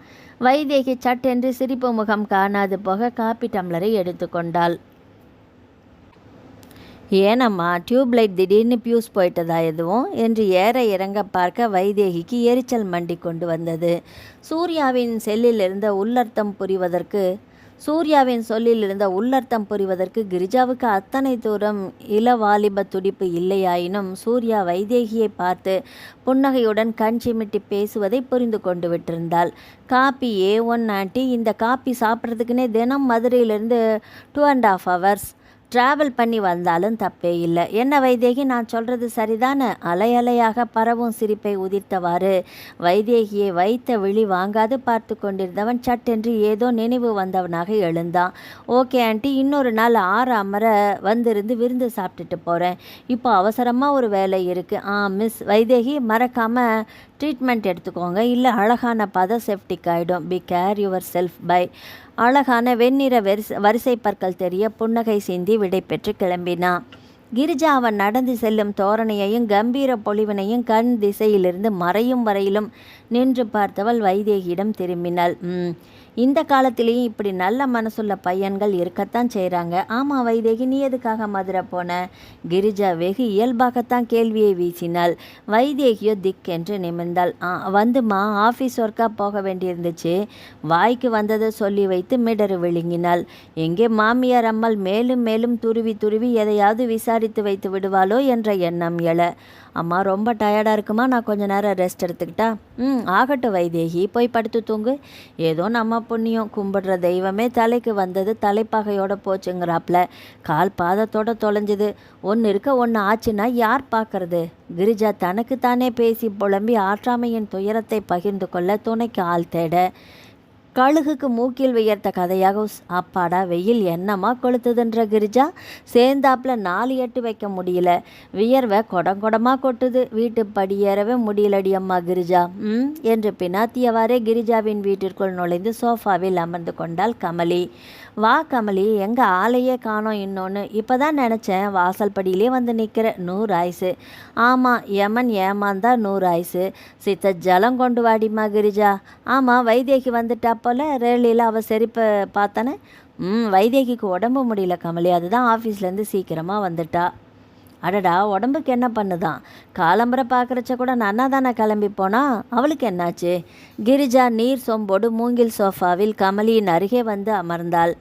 வைதேகி சட்டென்று சிரிப்பு முகம் காணாது போக காப்பி டம்ளரை எடுத்துக்கொண்டாள். ஏனம்மா, டியூப்லைட் திடீர்னு பியூஸ் போயிட்டதா எதுவும் என்று ஏற இறங்க பார்க்க வைதேகிக்கு எரிச்சல் மண்டி கொண்டு வந்தது. சூர்யாவின் சொல்லில் இருந்த உள்ளர்த்தம் புரிவதற்கு கிரிஜாவுக்கு அத்தனை தூரம் இளவாலிப துடிப்பு இல்லையாயினும் சூர்யா வைதேகியை பார்த்து புன்னகையுடன் கண் சிமிட்டி பேசுவதை புரிந்து கொண்டு விட்டிருந்தாள். காப்பி A1 ஆண்டி, இந்த காப்பி சாப்பிட்றதுக்குன்னே தினம் மதுரையிலிருந்து 2.5 hours ட்ராவல் பண்ணி வந்தாலும் தப்பே இல்லை. என்ன வைதேகி, நான் சொல்கிறது சரிதானே? அலையாக பரவும் சிரிப்பை உதிர்த்தவாறு வைதேகியை வைத்த விழி வாங்காது பார்த்து கொண்டிருந்தவன் சட்டென்று ஏதோ நினைவு வந்தவனாக எழுந்தான். ஓகே ஆண்டி, இன்னொரு நாள் 6 அமர வந்திருந்து விருந்து சாப்பிட்டுட்டு போகிறேன். இப்போ அவசரமாக ஒரு வேலை இருக்குது. மிஸ் வைதேகி, மறக்காமல் ட்ரீட்மெண்ட் எடுத்துக்கோங்க, இல்லை அழகான செப்டிக் ஆகிடும். Be care yourself. Bye. அழகான வெண்ணிற வரிசை பற்கள் தெரிய புன்னகை சிந்தி விடை பெற்று கிளம்பினான். கிரிஜா அவன் நடந்து செல்லும் தோரணையையும் கம்பீர பொலிவினையும் கண் திசையிலிருந்து மறையும் வரையிலும் நின்று பார்த்தவள் வைதேகியிடம் திரும்பினாள். இந்த காலத்திலேயும் இப்படி நல்ல மனசுள்ள பையன்கள் இருக்கத்தான் செய்கிறாங்க. ஆமாம் வைதேகி, நீ எதுக்காக மதுரை போன? கிரிஜா வெகு இயல்பாகத்தான் கேள்வியை வீசினாள். வைதேகியோ திக்கென்று நிமிர்ந்தாள். வந்துமா, ஆஃபீஸ் ஒர்க்காக போக வேண்டியிருந்துச்சு. வாய்க்கு வந்ததை சொல்லி வைத்து மிடறு விழுங்கினாள். எங்கே மாமியார் அம்மாள் மேலும் மேலும் துருவி எதையாவது விசாரித்து வைத்து விடுவாளோ என்ற எண்ணம் எழ, அம்மா ரொம்ப டயர்டாக இருக்குமா, நான் கொஞ்ச நேரம் ரெஸ்ட் எடுத்துக்கிட்டா? ஆகட்டும் வைதேகி, போய் படுத்து தூங்கு. ஏதோ நம்ம புண்ணியம், கும்பிடுற தெய்வமே தலைக்கு வந்தது தலைப்பாகையோட போச்சுங்கிறாப்புல. கால் பாதத்தோட தொலைஞ்சுது. ஒன்று இருக்க ஒன்று ஆச்சுன்னா யார் பார்க்கறது? கிரிஜா தனக்கு தானே பேசி புலம்பி ஆற்றாமையின் துயரத்தை பகிர்ந்து கொள்ள துணைக்கு ஆள் தேட, கழுகுக்கு மூக்கில் வியர்த்த கதையாக அப்பாடா வெயில் என்னமா கொளுத்துதுன்ற கிரிஜா சேர்ந்தாப்புல 4 எட்டு வைக்க முடியல. வியர்வை கொடமாக கொட்டுது. வீட்டு படியேறவே முடியலடி அம்மா கிரிஜா என்று பினாத்தியவாறே கிரிஜாவின் வீட்டிற்குள் நுழைந்து சோஃபாவில் அமர்ந்து கொண்டாள் கமலி. வா கமலி, எங்கள் ஆளையே காணோம். இன்னொன்று இப்போ தான் நினச்சேன், வாசல் படியிலே வந்து நிற்கிற. 100 ஆயுசு. ஆமாம், யமன் ஏமாந்தா 100 ஆயுசு. சித்த ஜலம் கொண்டு வாடிமா கிரிஜா. ஆமாம், வைதேகி வந்துட்டா போல். ரேலியில் அவள் செரிப்பை பார்த்தானே. வைதேகிக்கு உடம்பு முடியல கமலி, அதுதான் ஆஃபீஸ்லேருந்து சீக்கிரமாக வந்துட்டா. அடடா, உடம்புக்கு என்ன பண்ணுதான்? காலம்பரை பார்க்குறச்ச கூட நன்னா தானே கிளம்பி போனா, அவளுக்கு என்னாச்சு? கிரிஜா நீர் சொம்போடு மூங்கில் சோஃபாவில் கமலியின் அருகே வந்து அமர்ந்தாள்.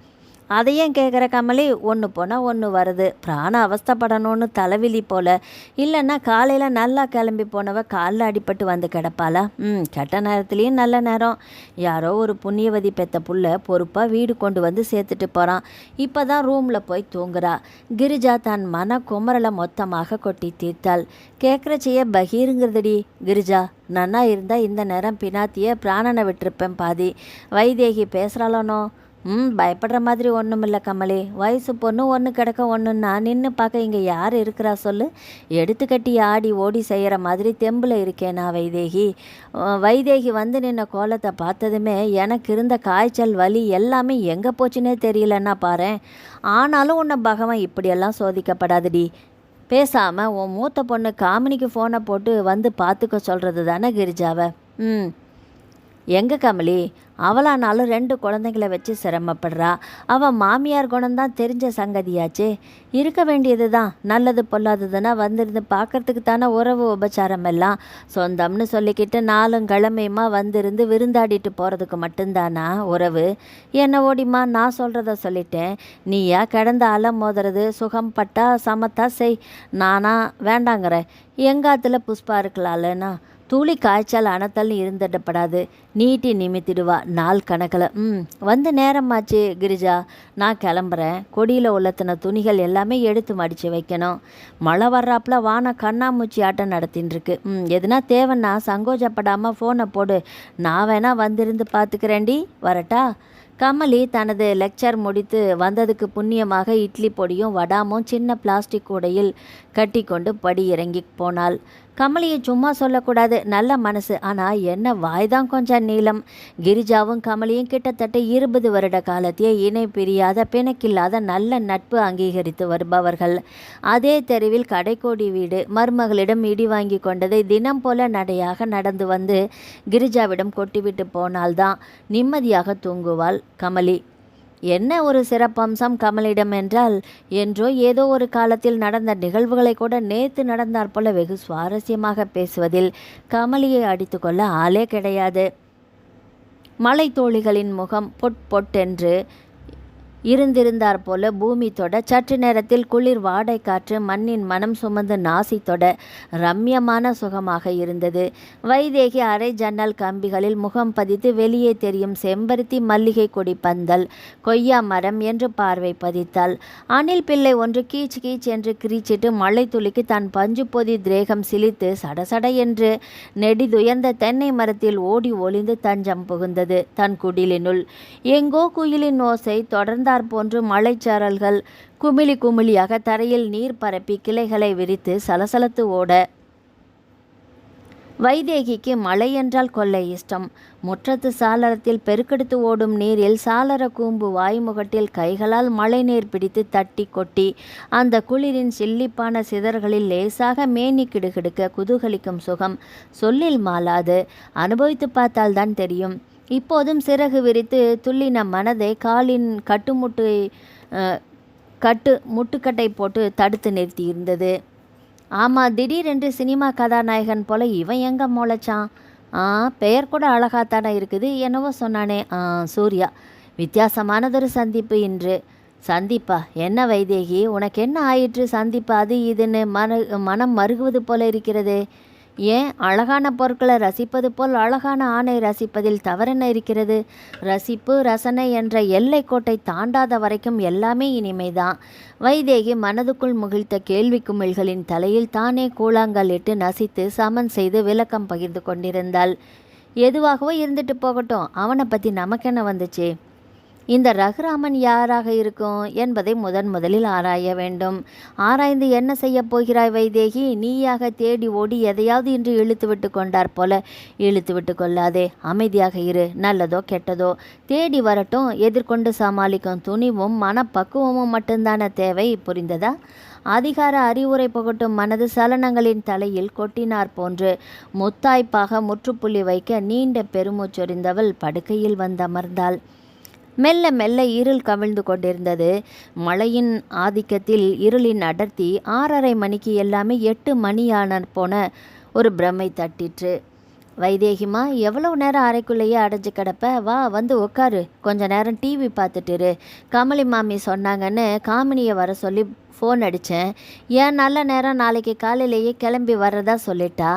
அதையும் கேட்குற கமலி, ஒன்று போனால் ஒன்று வருது. பிராண அவஸ்தப்படணும்னு தலைவிழி போல. இல்லைன்னா காலையில் நல்லா கிளம்பி போனவ காலில் அடிபட்டு வந்து கிடப்பாளா? கெட்ட நேரத்துலேயும் நல்ல நேரம். யாரோ ஒரு புண்ணியவதி பெத்த புள்ள பொறுப்பாக வீடு கொண்டு வந்து சேர்த்துட்டு போகிறான். இப்போ தான் ரூமில் போய் தூங்குறா. கிரிஜா தன் மன குமரலை மொத்தமாக கொட்டி தீர்த்தாள். கேட்குறச்சையே பகீருங்கிறதுடி கிரிஜா. நன்னா இருந்தால் இந்த நேரம் பினாத்திய பிராணனை விட்டுருப்பேன் பாதி. வைதேகி பேசுகிறாளோனோ? பயப்படுற மாதிரி ஒன்றும் இல்லை கமலி. வயசு பொண்ணு ஒன்று கிடக்க ஒன்றுன்னா நின்று பார்க்க இங்கே யார் இருக்கிறா சொல்லு. எடுத்துக்கட்டி ஆடி ஓடி செய்கிற மாதிரி தெம்பில் இருக்கேன் நான் வைதேகி. வைதேகி வந்து நின்ன கோலத்தை பார்த்ததுமே எனக்கு இருந்த காய்ச்சல் வலி எல்லாமே எங்கே போச்சுன்னே தெரியலன்னா பாரேன். ஆனாலும் உன்னை பகவான் இப்படியெல்லாம் சோதிக்கப்படாதுடி. பேசாமல் உன் மூத்த பொண்ணு காமினிக்கு ஃபோனை போட்டு வந்து பார்த்துக்க சொல்கிறது தானே கிரிஜாவை. எங்கே கமலி, அவளானாலும் 2 குழந்தைங்கள வச்சு சிரமப்படுறா. அவள் மாமியார் குணம்தான் தெரிஞ்ச சங்கதியாச்சே. இருக்க வேண்டியது தான். நல்லது பொல்லாததுன்னா வந்திருந்து பார்க்கறதுக்கு தானே உறவு உபச்சாரம் எல்லாம். சொந்தம்னு சொல்லிக்கிட்டு 4 கிழமையுமா வந்திருந்து விருந்தாடிட்டு போகிறதுக்கு மட்டும்தானா உறவு? என்ன ஓடிமா, நான் சொல்கிறத சொல்லிட்டேன். நீயா கிடந்த அலம் மோதுறது சுகம் பட்டா சமத்தா செய். நானா வேண்டாங்கிற. எங்காத்துல புஷ்பா இருக்கலாம்லண்ணா. துளி காய்ச்சல் அனத்தல்னு இருந்துடப்படாது. நீட்டி நிமித்திடுவா நாள் கணக்கில். வந்து நேரமாச்சு கிரிஜா, நான் கிளம்புறேன். கொடியில் உள்ளத்தின துணிகள் எல்லாமே எடுத்து மடித்து வைக்கணும். மழை வர்றாப்புல வானம் கண்ணாமூச்சி ஆட்டம் நடத்தின்னு இருக்கு. எதுனா தேவைன்னா சங்கோஜப்படாமல் ஃபோனை போடு. நான் வேணா வந்திருந்து பார்த்துக்கிறேன்டி. வரட்டா? கமலி தனது லெக்சர் முடித்து வந்ததுக்கு புண்ணியமாக இட்லி பொடியும் வடாமும் சின்ன பிளாஸ்டிக் கூடையில் கட்டி கொண்டு படி இறங்கி போனாள். கமலியை சும்மா சொல்லக்கூடாது, நல்ல மனசு. ஆனால் என்ன வாய்தான் கொஞ்சம் நீளம். கிரிஜாவும் கமலியும் கிட்டத்தட்ட 20 வருட காலத்தையே இணை பிரியாத பிணக்கில்லாத நல்ல நட்பு அங்கீகரித்து வருபவர்கள். அதே தெருவில் கடைக்கோடி வீடு. மருமகளிடம் இடி வாங்கி கொண்டதை தினம் போல நடையாக நடந்து வந்து கிரிஜாவிடம் கொட்டிவிட்டு போனால்தான் நிம்மதியாக தூங்குவாள் கமலி. என்ன ஒரு சிறப்பம்சம் கமலிடம் என்றால், என்றோ ஏதோ ஒரு காலத்தில் நடந்த நிகழ்வுகளை கூட நேற்று நடந்தாற் போல வெகு சுவாரஸ்யமாக பேசுவதில் கமலியை அடித்து கொள்ள ஆளே கிடையாது. மலை தோழிகளின் முகம் பொட் பொட்டென்று இருந்திருந்தார் போல பூமி தொட, சற்று நேரத்தில் குளிர் வாடை காற்று மண்ணின் மனம் சுமந்து நாசி தொட ரம்யமான சுகமாக இருந்தது. வைதேகி அரை ஜன்னல் கம்பிகளில் முகம் பதித்து வெளியே தெரியும் செம்பருத்தி மல்லிகை கொடி பந்தல் கொய்யா மரம் என்று பார்வை பதித்தாள். அணில் பிள்ளை ஒன்று கீச் கீச் என்று கிரீச்சிட்டு மழை துளிக்கு தன் பஞ்சு பொதி திரேகம் சிலித்து சடசட என்று நெடிதுயர்ந்த தென்னை மரத்தில் ஓடி ஒளிந்து தஞ்சம் புகுந்தது தன் குடிலினுள். எங்கோ குயிலின் ஓசை தொடர்ந்த போன்று மழைச்சாரல்கள் குமிழி குமிழியாக தரையில் நீர் பரப்பி கிளைகளை விரித்து சலசலத்து ஓட வைதேகிக்கு மழை என்றால் கொள்ளை இஷ்டம். முற்றத்து சாளரத்தில் பெருக்கெடுத்து ஓடும் நீரில் சாளர கூம்பு வாய்முகட்டில் கைகளால் மழை நீர் பிடித்து தட்டி கொட்டி அந்த குளிரின் சில்லிப்பான சிதறுகளில் லேசாக மேனி கிடுகிடுக்க குதூகலிக்கும் சுகம் சொல்லில் மாளாது. அனுபவித்து பார்த்தால்தான் தெரியும். இப்போதும் சிறகு விரித்து துள்ளின மனதை காலின் முட்டுக்கட்டை போட்டு தடுத்து நிறுத்தி இருந்தது. ஆமாம், திடீரென்று சினிமா கதாநாயகன் போல இவன் எங்கே முளைச்சான்? பெயர் கூட அழகாத்தானே இருக்குது. என்னவோ சொன்னானே, சூர்யா. வித்தியாசமானதொரு சந்திப்பு இன்று. சந்திப்பா? என்ன வைதேகி, உனக்கு என்ன ஆயிற்று? சந்திப்பு அது இதுன்னு மனம் மருகுவது போல இருக்கிறது. ஏன், அழகான பொருட்களை ரசிப்பது போல் அழகான ஆணை ரசிப்பதில் தவறென்ன இருக்கிறது? ரசிப்பு ரசனை என்ற எல்லை கோட்டை தாண்டாத வரைக்கும் எல்லாமே இனிமைதான். வைதேகி மனதுக்குள் முகிழ்த்த கேள்வி குமிழ்களின் தலையில் தானே கூழாங்கல்லிட்டு நசித்து சமன் செய்து விளக்கம் பகிர்ந்து கொண்டிருந்தாள். எதுவாகவோ இருந்துட்டு போகட்டும், அவனை பற்றி நமக்கென்ன வந்துச்சு? இந்த ரகுராமன் யாராக இருக்கும் என்பதை முதலில் ஆராய வேண்டும். ஆராய்ந்து என்ன செய்ய போகிறாய் வைதேகி? நீயாக தேடி ஓடி எதையாவது இன்று இழுத்து விட்டு கொண்டார் போல இழுத்து விட்டு கொள்ளாதே. அமைதியாக இரு. நல்லதோ கெட்டதோ தேடி வரட்டும். எதிர்கொண்டு சமாளிக்கும் துணிவும் மனப்பக்குவமும் மட்டும்தான தேவை. புரிந்ததா? அதிகார அறிவுரை புகட்டும் மனது சலனங்களின் தலையில் கொட்டினார் போன்று முத்தாய்ப்பாக முற்றுப்புள்ளி வைக்க நீண்ட பெருமூச்சொறிந்தவள் படுக்கையில் வந்தமர்ந்தாள். மெல்ல மெல்ல இருள் கவிழ்ந்து கொண்டிருந்தது. மழையின் ஆதிக்கத்தில் இருளின் அடர்த்தி 6:30 மணிக்கு எல்லாமே 8 மணியான போன ஒரு பிரமை தட்டிற்று. வைதேகிமா, எவ்வளவு நேரம் அறைக்குள்ளேயே அடைஞ்சு கிடப்ப? வா, வந்து உட்காரு. கொஞ்ச நேரம் டிவி பார்த்துட்டுரு. கமலி மாமி சொன்னாங்கன்னு காமினியை வர சொல்லி ஃபோன் அடித்தேன். ஏன் நல்ல நேரம் நாளைக்கு காலையிலேயே கிளம்பி வர்றதா சொல்லிட்டா.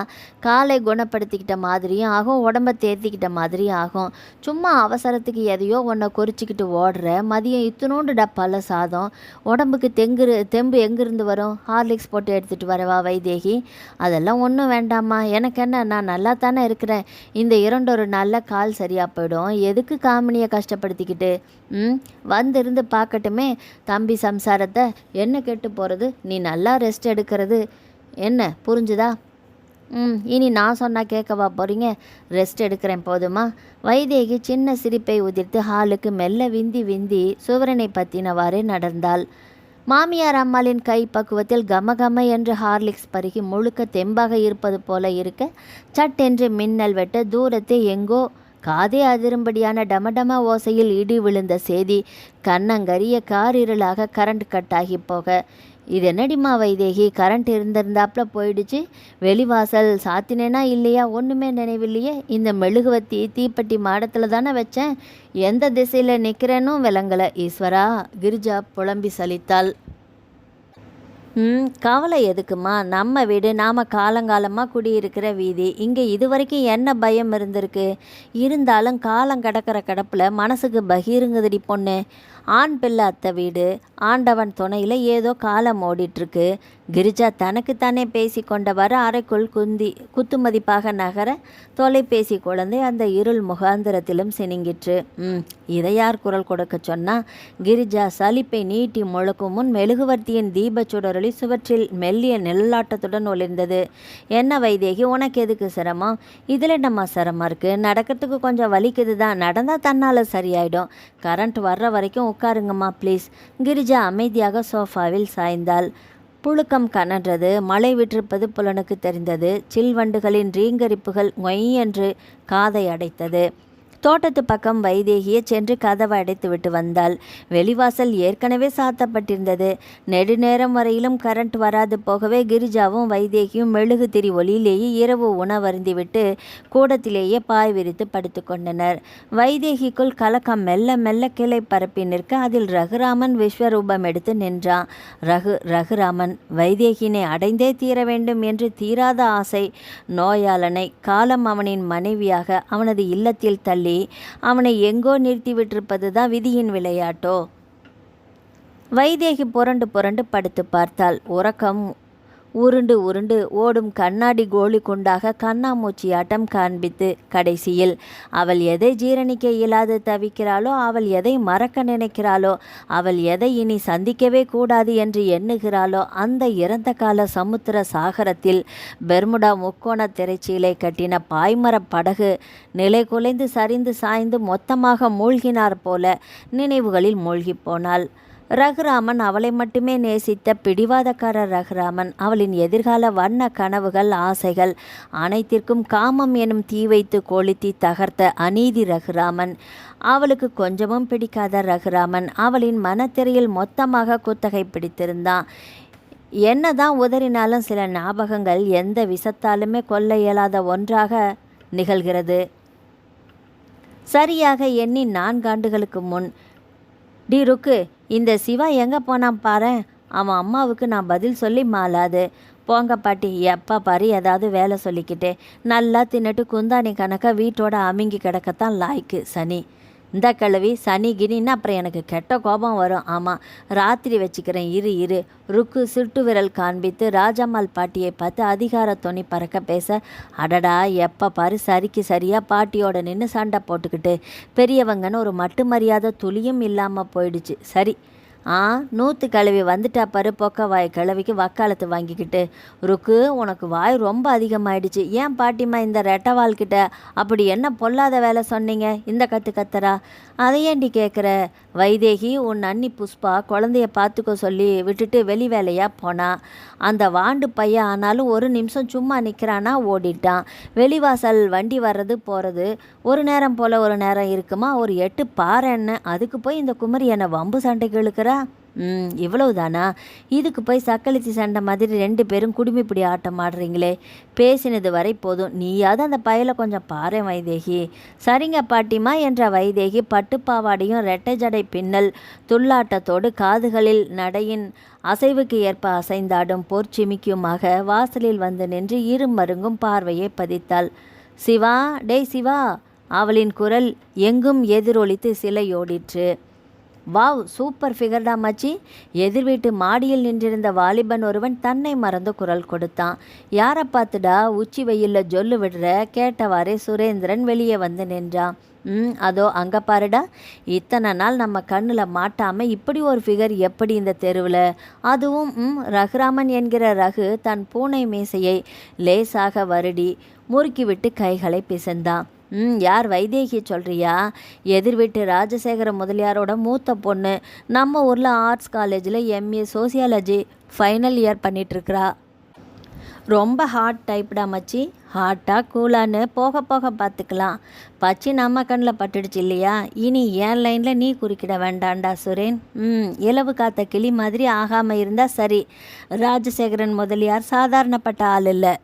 காலை குணப்படுத்திக்கிட்ட மாதிரியும் ஆகும், உடம்ப தேர்த்திக்கிட்ட மாதிரியும் ஆகும். சும்மா அவசரத்துக்கு எதையோ ஒன்றை குறிச்சிக்கிட்டு ஓடுற. மதியம் இத்தினோண்டு டப்பால சாதம். உடம்புக்கு தெம்பு எங்கிருந்து வரும்? ஹார்லிக்ஸ் போட்டு எடுத்துகிட்டு வரவா வைதேகி? அதெல்லாம் ஒன்றும் வேண்டாம்மா. எனக்கு என்ன, நான் நல்லா தானே இருக்கிறேன். இந்த 2 நாளில் கால் சரியாக போயிடும். எதுக்கு காமினியை கஷ்டப்படுத்திக்கிட்டு? வந்திருந்து பார்க்கட்டுமே தம்பி சம்சாரத்தை. என்ன கெட்டு போகிறது? நீ நல்லா ரெஸ்ட் எடுக்கிறது என்ன, புரிஞ்சுதா? இனி நான் சொன்னால் கேட்கவா போகிறீங்க? ரெஸ்ட் எடுக்கிறேன் போதுமா? வைதேகி சின்ன சிரிப்பை உதிர்த்து ஹாலுக்கு மெல்ல விந்தி விந்தி சுவரனை பற்றினவாறே நடந்தாள். மாமியார் அம்மாளின் கை பக்குவத்தில் கமகம என்று ஹார்லிக்ஸ் பருகி முழுக்க தெம்பாக இருப்பது போல இருக்க, சட்டென்று மின்னல் வெட்ட தூரத்தை எங்கோ காதே அதிரும்படியான டமடம ஓசையில் இடி விழுந்த செய்தி கண்ணங்கரிய காரிருளாக கரண்ட் கட்டாகி போக, இது என்னடிமா வைதேகி, கரண்ட் இருந்திருந்தாப்புல போயிடுச்சு. வெளிவாசல் சாத்தினேனா இல்லையா ஒன்றுமே நினைவில்லையே. இந்த மெழுகுவத்தி தீப்பெட்டி மாடத்தில் தானே வச்சேன். எந்த திசையில் நிற்கிறேனும் விளங்கலை. ஈஸ்வரா, கிரிஜா புலம்பி சலித்தாள். கவலை எதுக்குமா? நம்ம வீடு, நாம் காலங்காலமாக குடியிருக்கிற வீதி. இங்கே இது வரைக்கும் என்ன பயம் இருந்திருக்கு? இருந்தாலும் காலம் கடக்கிற கடப்பில் மனசுக்கு பகீருங்குதடி பொண்ணு. ஆண் பிள்ளை அத்தை வீடு, ஆண்டவன் துணையில் ஏதோ காலம் ஓடிட்டுருக்கு. கிரிஜா தனக்குத்தானே பேசி கொண்டவாறு அறைக்குள் குத்துமதிப்பாக நகர தொலைபேசி குழந்தை அந்த இருள் முகாந்திரத்திலும் சினிங்கிற்று. இதை யார் குரல் கொடுக்க சொன்னா? கிரிஜா சலிப்பை நீட்டி முழக்கும் முன் மெழுகுவர்த்தியின் தீபச்சுடரொளி சுவற்றில் மெல்லிய நிழலாட்டத்துடன் ஒளிர்ந்தது. என்ன வைதேகி, உனக்கு எதுக்கு சிரமம்? இதில் என்னம்மா சிரமம் இருக்குது? நடக்கிறதுக்கு கொஞ்சம் வலிக்குது தான், நடந்தால் தன்னால் சரியாயிடும். கரண்ட் வர்ற வரைக்கும் உட்காருங்கம்மா ப்ளீஸ். கிரிஜா அமைதியாக சோஃபாவில் சாய்ந்தாள். புழுக்கம் கனன்றது. மழை விட்டிருப்பது புலனுக்கு தெரிந்தது. சில்வண்டுகளின் ரீங்கரிப்புகள் மொய் என்று காதை அடைத்தது. தோட்டத்து பக்கம் வைதேகியை சென்று கதவை அடைத்து விட்டு வந்தாள். வெளிவாசல் ஏற்கனவே சாத்தப்பட்டிருந்தது. நெடுநேரம் வரையிலும் கரண்ட் வராது போகவே கிரிஜாவும் வைதேகியும் மெழுகு திரி ஒளியிலேயே இரவு உணவருந்திவிட்டு கூடத்திலேயே பாய் விரித்து படுத்து கொண்டனர். வைதேகிக்குள் கலக்கம் மெல்ல மெல்ல கிளை பரப்பி நிற்க அதில் ரகுராமன் விஸ்வரூபம் எடுத்து நின்றான். ரகுராமன் வைதேகினை அடைந்தே தீர வேண்டும் என்று தீராத ஆசை நோயாளனை காலம் அவனின் மனைவியாக அவனது இல்லத்தில் தள்ளி அவனை எங்கோ நிறுத்திவிட்டிருப்பது தான் விதியின் விளையாட்டோ? வைதேகி புரண்டு புரண்டு படுத்து பார்த்தாள். உறக்கம் உருண்டு உருண்டு ஓடும் கண்ணாடி கோழி குண்டாக கண்ணாமூச்சியாட்டம் காண்பித்து கடைசியில் அவள் எதை ஜீரணிக்க இயலாது தவிக்கிறாளோ, அவள் எதை மறக்க நினைக்கிறாளோ, அவள் எதை இனி சந்திக்கவே கூடாது என்று எண்ணுகிறாளோ, அந்த இறந்த கால சமுத்திர சாகரத்தில் பெர்முடா முக்கோண திரைச்சீலை கட்டின பாய்மரப் படகு நிலை குலைந்து சரிந்து சாய்ந்து மொத்தமாக மூழ்கினார் போல நினைவுகளில் மூழ்கி போனாள். ரகுராமன் அவளை மட்டுமே நேசித்த பிடிவாதக்காரர் ரகுராமன். அவளின் எதிர்கால வண்ண கனவுகள் ஆசைகள் அனைத்திற்கும் காமம் எனும் தீ வைத்து கொளுத்தி தகர்த்த அநீதி ரகுராமன். அவளுக்கு கொஞ்சமும் பிடிக்காத ரகுராமன் அவளின் மனத்திரையில் மொத்தமாக குத்தகை பிடித்திருந்தான். என்னதான் உதறினாலும் சில ஞாபகங்கள் எந்த விஷத்தாலுமே கொல்ல இயலாத ஒன்றாக நிகழ்கிறது. சரியாக எண்ணி 4 ஆண்டுகளுக்கு முன், டி ருக்கு, இந்த சிவா எங்கே போனான் பாரேன். அவன் அம்மாவுக்கு நான் பதில் சொல்லி மாலாது. போங்க பாட்டி, எப்போ பாரு ஏதாவது வேலை சொல்லிக்கிட்டே. நல்லா தின்னுட்டு குந்தாணி கணக்காக வீட்டோட அமுங்கி கிடக்கத்தான் லாய்க்கு சனி. இந்த கிழவி சனி கினின்னு அப்புறம் எனக்கு கெட்ட கோபம் வரும். ஆமாம், ராத்திரி வச்சுக்கிறேன், இரு. ருக்கு சுட்டு விரல் காண்பித்து ராஜம்மாள் பாட்டியை பார்த்து அதிகார துணி பறக்க பேச, அடடா எப்போ பாரு சரிக்கு சரியாக பாட்டியோட நின்று சண்டை போட்டுக்கிட்டு பெரியவங்கன்னு ஒரு மட்டு மரியாதை துளியும் இல்லாமல் போயிடுச்சு. சரி, நூற்று கிழவி வந்துட்டா பாரு, பொக்க வாய் கிழவிக்கு வக்காலத்து வாங்கிக்கிட்டு. ருக்கு, உனக்கு வாய் ரொம்ப அதிகமாயிடுச்சு. ஏன் பாட்டிம்மா இந்த ரெட்டவாள்கிட்ட அப்படி என்ன பொல்லாத வேலை சொன்னீங்க? இந்த கத்துறா. அதை ஏண்டி கேட்குற? வைதேகி, உன் அண்ணி புஷ்பா குழந்தைய பார்த்துக்க சொல்லி விட்டுட்டு வெளி வேலையாக போனா. அந்த வாண்டு பையன் ஆனாலும் ஒரு நிமிஷம் சும்மா நிற்கிறானா ஓடிட்டான். வெளிவாசல் வண்டி வர்றது போகிறது ஒரு நேரம் போல் ஒரு நேரம் இருக்குமா? ஒரு 8 பாறைன்னு அதுக்கு போய் இந்த குமரி என்னை வம்பு சண்டைக்கு இழுக்கிறா. இவ்வளவுதானா? இதுக்கு போய் சக்களத்தி சண்டை மாதிரி 2 பேரும் குடுமிப்பிடி ஆட்டம் ஆடுறீங்களே. பேசினது வரை போதும். நீயாவது அந்த பயலை கொஞ்சம் பாரேன் வைதேகி. சரிங்க பாட்டிமா என்ற வைதேகி பட்டுப்பாவாடையும் ரெட்டை ஜடை பின்னல் துள்ளாட்டத்தோடு காதுகளில் நடையின் அசைவுக்கு ஏற்ப அசைந்தாடும் பொற்சிமிக்குமாக வாசலில் வந்து நின்று இரு மருங்கும் பார்வையை பதித்தாள். சிவா, டேய் சிவா! அவளின் குரல் எங்கும் எதிரொலித்து சிலையோடிற்று. வாவ், சூப்பர் ஃபிகர்டா மச்சி! எதிர் வீட்டு மாடியில் நின்றிருந்த வாலிபன் ஒருவன் தன்னை மறந்து குரல் கொடுத்தான். யாரை பார்த்துடா உச்சி வெயிலில் ஜொல்லு விடுற? கேட்டவாறே சுரேந்திரன் வெளியே வந்து நின்றான். அதோ அங்கே பாருடா. இத்தனை நாள் நம்ம கண்ணில் மாட்டாமல் இப்படி ஒரு ஃபிகர் எப்படி இந்த தெருவில்? அதுவும் ரகுராமன் என்கிற ரகு தன் பூனை மீசையை லேசாக வருடி முறுக்கிவிட்டு கைகளை பிசைந்தான். யார் வைதேகி சொல்கிறியா? எதிர் வீட்டு ராஜசேகர முதலியாரோட மூத்த பொண்ணு. நம்ம ஊரில் ஆர்ட்ஸ் காலேஜில் எம்ஏ சோசியாலஜி ஃபைனல் இயர் பண்ணிகிட்ருக்கிறா. ரொம்ப ஹாட் டைப்டா மச்சி. ஹாட்டா கூலான்னு போக போக பார்த்துக்கலாம். பச்சி நம்ம கண்ணில் பட்டுடுச்சு இல்லையா? இனி ஏன் லைனில் நீ குறுக்கிட வேண்டாண்டா சுரேன். இலவு காத்த கிளி மாதிரி ஆகாமல் இருந்தால் சரி. ராஜசேகரன் முதலியார் சாதாரணப்பட்ட ஆள் இல்லை.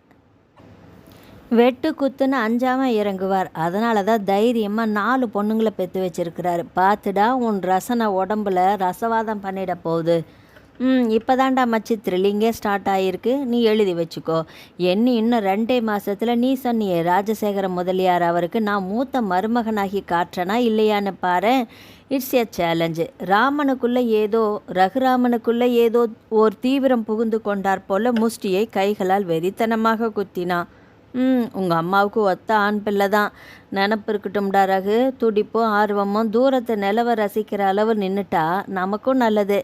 வெட்டு குத்துன்னு அஞ்சாமல் இறங்குவார். அதனால தான் தைரியமாக 4 பொண்ணுங்களை பெற்று வச்சிருக்கிறாரு. பார்த்துடா, உன் ரசனை உடம்புல ரசவாதம் பண்ணிட போகுது. இப்போ தாண்டா மச்சி த்ரில்லிங்கே ஸ்டார்ட் ஆகிருக்கு. நீ எழுதி வச்சுக்கோ. இன்னும் 2 மாதத்தில் நீ சொன்னியே ராஜசேகர முதலியார் அவருக்கு நான் மூத்த மருமகனாகி காட்டுறனா இல்லையான்னு பாரு. It's a challenge. ராமனுக்குள்ளே ஏதோ ரகுராமனுக்குள்ளே ஏதோ ஓர் தீவிரம் புகுந்து கொண்டார் போல முஷ்டியை கைகளால் வெறித்தனமாக குத்தினான். உங்கள் அம்மாவுக்கு ஒத்த ஆண் பிள்ளை தான். நினப்பு இருக்கட்டும்டா ரகு. துடிப்பும் ஆர்வமும் தூரத்தை நிலவை ரசிக்கிற அளவு நின்றுட்டா நமக்கும் நல்லது,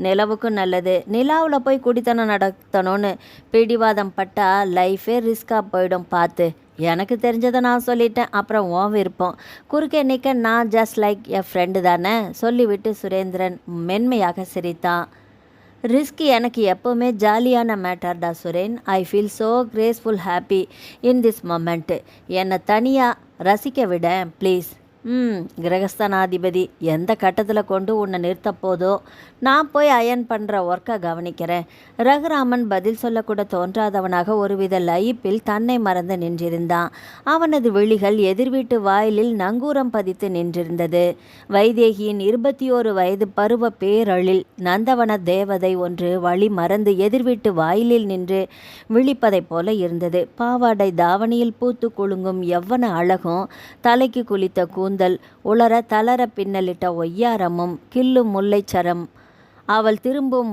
நிலவுக்கும் நல்லது. நிலாவில் போய் குடித்தனம் நடத்தணும்னு பிடிவாதம் பட்டா லைஃபே ரிஸ்காக போயிடும். பார்த்து, எனக்கு தெரிஞ்சதை நான் சொல்லிட்டேன். அப்புறம் உன் விருப்பம். குறுக்கே நிற்க நான் ஜஸ்ட் லைக் எ ஃப்ரெண்டு தானே சொல்லிவிட்டு சுரேந்திரன் மென்மையாக சிரித்தான். ரிஸ்க் எனக்கு எப்போவுமே ஜாலியான மேட்டர்டா Suren. I feel so graceful happy in this moment. என்னை தனியாக ரசிக்க விட ப்ளீஸ். கிரகஸ்தனாதிபதி எந்த கட்டத்தில் கொண்டு உன்னை நிறுத்த போதோ நான் போய் அயன் பண்ணுற ஒர்க்கை கவனிக்கிறேன். ரகுராமன் பதில் சொல்லக்கூட தோன்றாதவனாக ஒருவித லயிப்பில் தன்னை மறந்து நின்றிருந்தான். அவனது விழிகள் எதிர்வீட்டு வாயிலில் நங்கூரம் பதித்து நின்றிருந்தது. வைதேகியின் 21 வயது பருவ பேரழில் நந்தவன தேவதை ஒன்று வழி மறந்து எதிர்வீட்டு வாயிலில் நின்று விழிப்பதைப் போல இருந்தது. பாவாடை தாவணியில் பூத்து குலுங்கும் எவ்வன அழகும், தலைக்கு குளித்த கூந்தல் உலர தளர பின்னலிட்ட ஒய்யாரமும் கில்லும் முல்லைச்சரம் அவள் திரும்பும்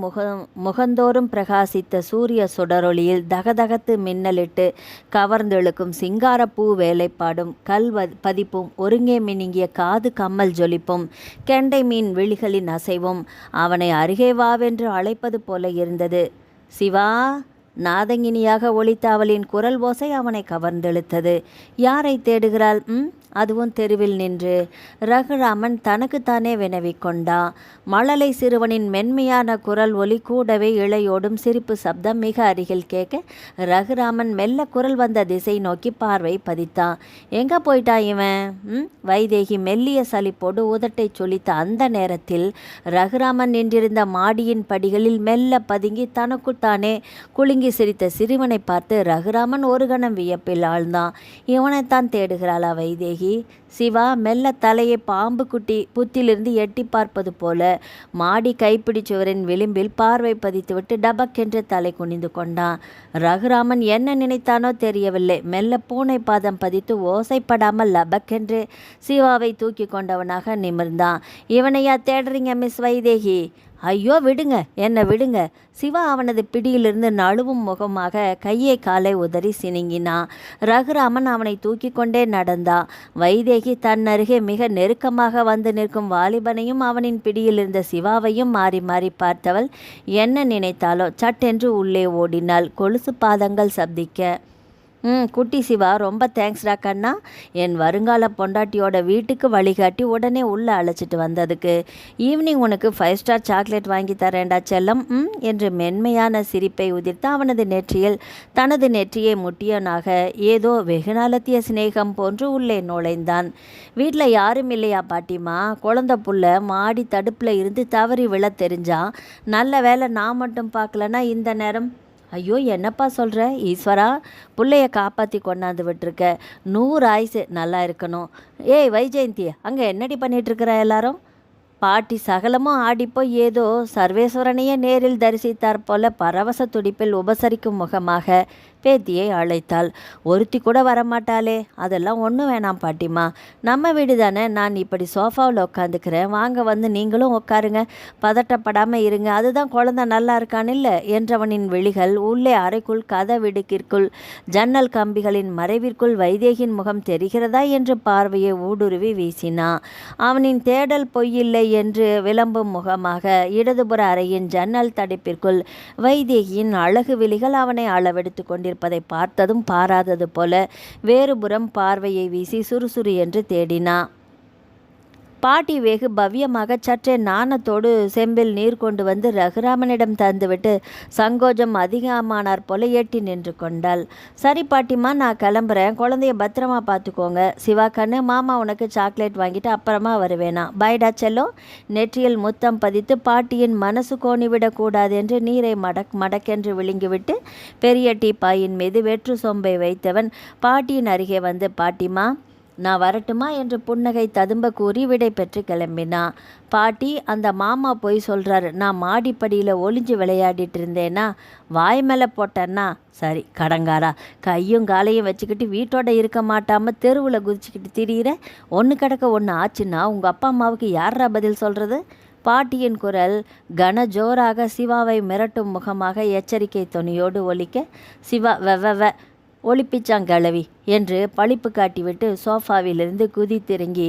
முகந்தோறும் பிரகாசித்த சூரிய சுடரொளியில் தகதகத்து மின்னலிட்டு கவர்ந்தெழுக்கும் சிங்காரப்பூ வேலைப்பாடும் கல் பதிப்பும் ஒருங்கே மினுங்கிய காது கம்மல் ஜொலிப்பும் கெண்டை மீன் விழிகளின் அசைவும் அவனை அருகே வாவென்று அழைப்பது போல இருந்தது. சிவா! நாதங்கினியாக ஒலித்த அவளின் குரல் ஓசை அவனை கவர்ந்தெழுத்தது. யாரை தேடுகிறாள்? அதுவும் தெருவில் நின்று. ரகுராமன் தனக்குத்தானே வினவிக் கொண்டான். மழலை சிறுவனின் மென்மையான குரல் ஒலி கூடவே இழையோடும் சிரிப்பு சப்தம் மிக அருகில் கேட்க ரகுராமன் மெல்ல குரல் வந்த திசை நோக்கி பார்வை பதித்தான். எங்கே போயிட்டா இவன்? வைதேகி மெல்லிய சலிப்போடு உதட்டை சொலித்த அந்த நேரத்தில் ரகுராமன் நின்றிருந்த மாடியின் படிகளில் மெல்ல பதுங்கி தனக்குத்தானே குலுங்கி சிரித்த சிறுவனை பார்த்து ரகுராமன் ஒரு கணம் வியப்பில் ஆழ்ந்தான். இவனைத்தான் தேடுகிறாளா வைதேகி? சிவா மெல்ல தலையை பாம்பு குட்டி புத்திலிருந்து எட்டி பார்ப்பது போல மாடி கைப்பிடி சுவரின் விளிம்பில் பார்வை பதித்துவிட்டு டபக்கென்று தலை குனிந்து கொண்டான். ரகுராமன் என்ன நினைத்தானோ தெரியவில்லை. மெல்ல பூனை பாதம் பதித்து ஓசைப்படாமல் லபக்கென்று சிவாவை தூக்கி கொண்டவனாக நிமிர்ந்தான். இவனையா தேடுறீங்க மிஸ் வைதேகி? ஐயோ விடுங்க, என்னை விடுங்க. சிவா அவனது பிடியிலிருந்து நழுவும் முகமாக கையை காலை உதறி சினுங்கினான். ரகுராமன் அவனை தூக்கி கொண்டே நடந்தான். வைதேகி தன் அருகே மிக நெருக்கமாக வந்து நிற்கும் வாலிபனையும் அவனின் பிடியில் இருந்த சிவாவையும் மாறி மாறி பார்த்தவள் என்ன நினைத்தாலோ சட்டென்று உள்ளே ஓடினாள். கொலுசு பாதங்கள் சப்திக்க குட்டி சிவா, ரொம்ப தேங்க்ஸ்டா கண்ணா. என் வருங்கால பொண்டாட்டியோட வீட்டுக்கு வழிகாட்டி உடனே உள்ளே அழைச்சிட்டு வந்ததுக்கு. ஈவினிங் உனக்கு 5 ஸ்டார் சாக்லேட் வாங்கி தரேன்டா செல்லம் என்று மென்மையான சிரிப்பை உதிர்த்து அவனது நெற்றியில் தனது நெற்றியை முட்டியனாக ஏதோ வெகுநாளத்திய சிநேகம் போன்று உள்ளே நுழைந்தான். வீட்டில் யாரும் இல்லையா பாட்டிமா? குழந்த புள்ள மாடி தடுப்பில் இருந்து தவறி விழ தெரிஞ்சான். நல்ல வேலை நான் மட்டும் பார்க்கலன்னா இந்த நேரம். ஐயோ, என்னப்பா சொல்கிற? ஈஸ்வரா, பிள்ளைய காப்பாற்றி கொண்டாந்து விட்டுருக்க. 100 ஆயுசு நல்லா இருக்கணும். ஏய் வைஜெயந்தி, அங்கே என்னடி பண்ணிகிட்ருக்கிற எல்லாரும்? பாட்டி சகலமும் ஆடிப்போய் ஏதோ சர்வேஸ்வரனையே நேரில் தரிசித்தார் போல பரவச துடிப்பில் உபசரிக்கும் முகமாக பேத்தியை அழைத்தாள். ஒருத்தி கூட வரமாட்டாளே. அதெல்லாம் ஒன்றும் வேணாம் பாட்டிமா, நம்ம வீடு தானே. நான் இப்படி சோஃபாவில் உட்காந்துக்கிறேன், வாங்க வந்து நீங்களும் உட்காருங்க, பதட்டப்படாமல் இருங்க, அதுதான் குழந்தை நல்லா இருக்கான்னு இல்லை என்றவனின் விழிகள் உள்ளே அறைக்குள் கதவிடுக்கிற்குள் ஜன்னல் கம்பிகளின் மறைவிற்குள் வைதேகியின் முகம் தெரிகிறதா என்று பார்வையை ஊடுருவி வீசினா. அவனின் தேடல் பொய்யில்லை என்று விளம்பும் முகமாக இடதுபுற அறையின் ஜன்னல் தடிப்பிற்குள் வைதேகியின் அழகு விழிகள் அவனை அளவெடுத்து கொண்டிருப்பதை பார்த்ததும் பாராதது போல வேறுபுறம் பார்வையை வீசி சுறுசுறு என்று தேடினா. பாட்டி வெகு பவ்யமாக சற்றே நாணத்தோடு செம்பில் நீர் கொண்டு வந்து ரகுராமனிடம் தந்துவிட்டு சங்கோஜம் அதிகமானார் போல எட்டி நின்று கொண்டாள். சரி பாட்டிமா, நான் கிளம்புறேன், குழந்தைய பத்திரமா பார்த்துக்கோங்க. சிவா கண்ணு, மாமா உனக்கு சாக்லேட் வாங்கிட்டு அப்புறமா வருவேனா? பாய்டா செல்லோ. நெற்றியில் முத்தம் பதித்து பாட்டியின் மனசு கோணிவிடக்கூடாது என்று நீரை மடக்கென்று விழுங்கிவிட்டு பெரிய டீப்பாயின் மீது வெற்று சொம்பை வைத்தவன் பாட்டியின் அருகே வந்து, பாட்டிமா நான் வரட்டுமா என்று புன்னகை ததும்ப கூறி விடை பெற்று கிளம்பினா. பாட்டி, அந்த மாமா போய் சொல்கிறாரு, நான் மாடிப்படியில் ஒளிஞ்சு விளையாடிட்டு இருந்தேன்னா வாய் மேலே போட்டேன்னா. சரி கடங்காரா, கையும் காலையும் வச்சுக்கிட்டு வீட்டோட இருக்க மாட்டாமல் தெருவில் குதிச்சுக்கிட்டு திரியிற. ஒன்று கிடக்க ஒன்று ஆச்சுன்னா உங்கள் அப்பா அம்மாவுக்கு யாரா பதில் சொல்கிறது? பாட்டியின் குரல் கன ஜோராக சிவாவை மிரட்டும் முகமாக எச்சரிக்கை துணியோடு ஒலிக்க, சிவா வெவ ஒளிப்பிச்சாங்கிழவி என்று பழிப்பு காட்டிவிட்டு சோஃபாவிலிருந்து குதித்திறங்கி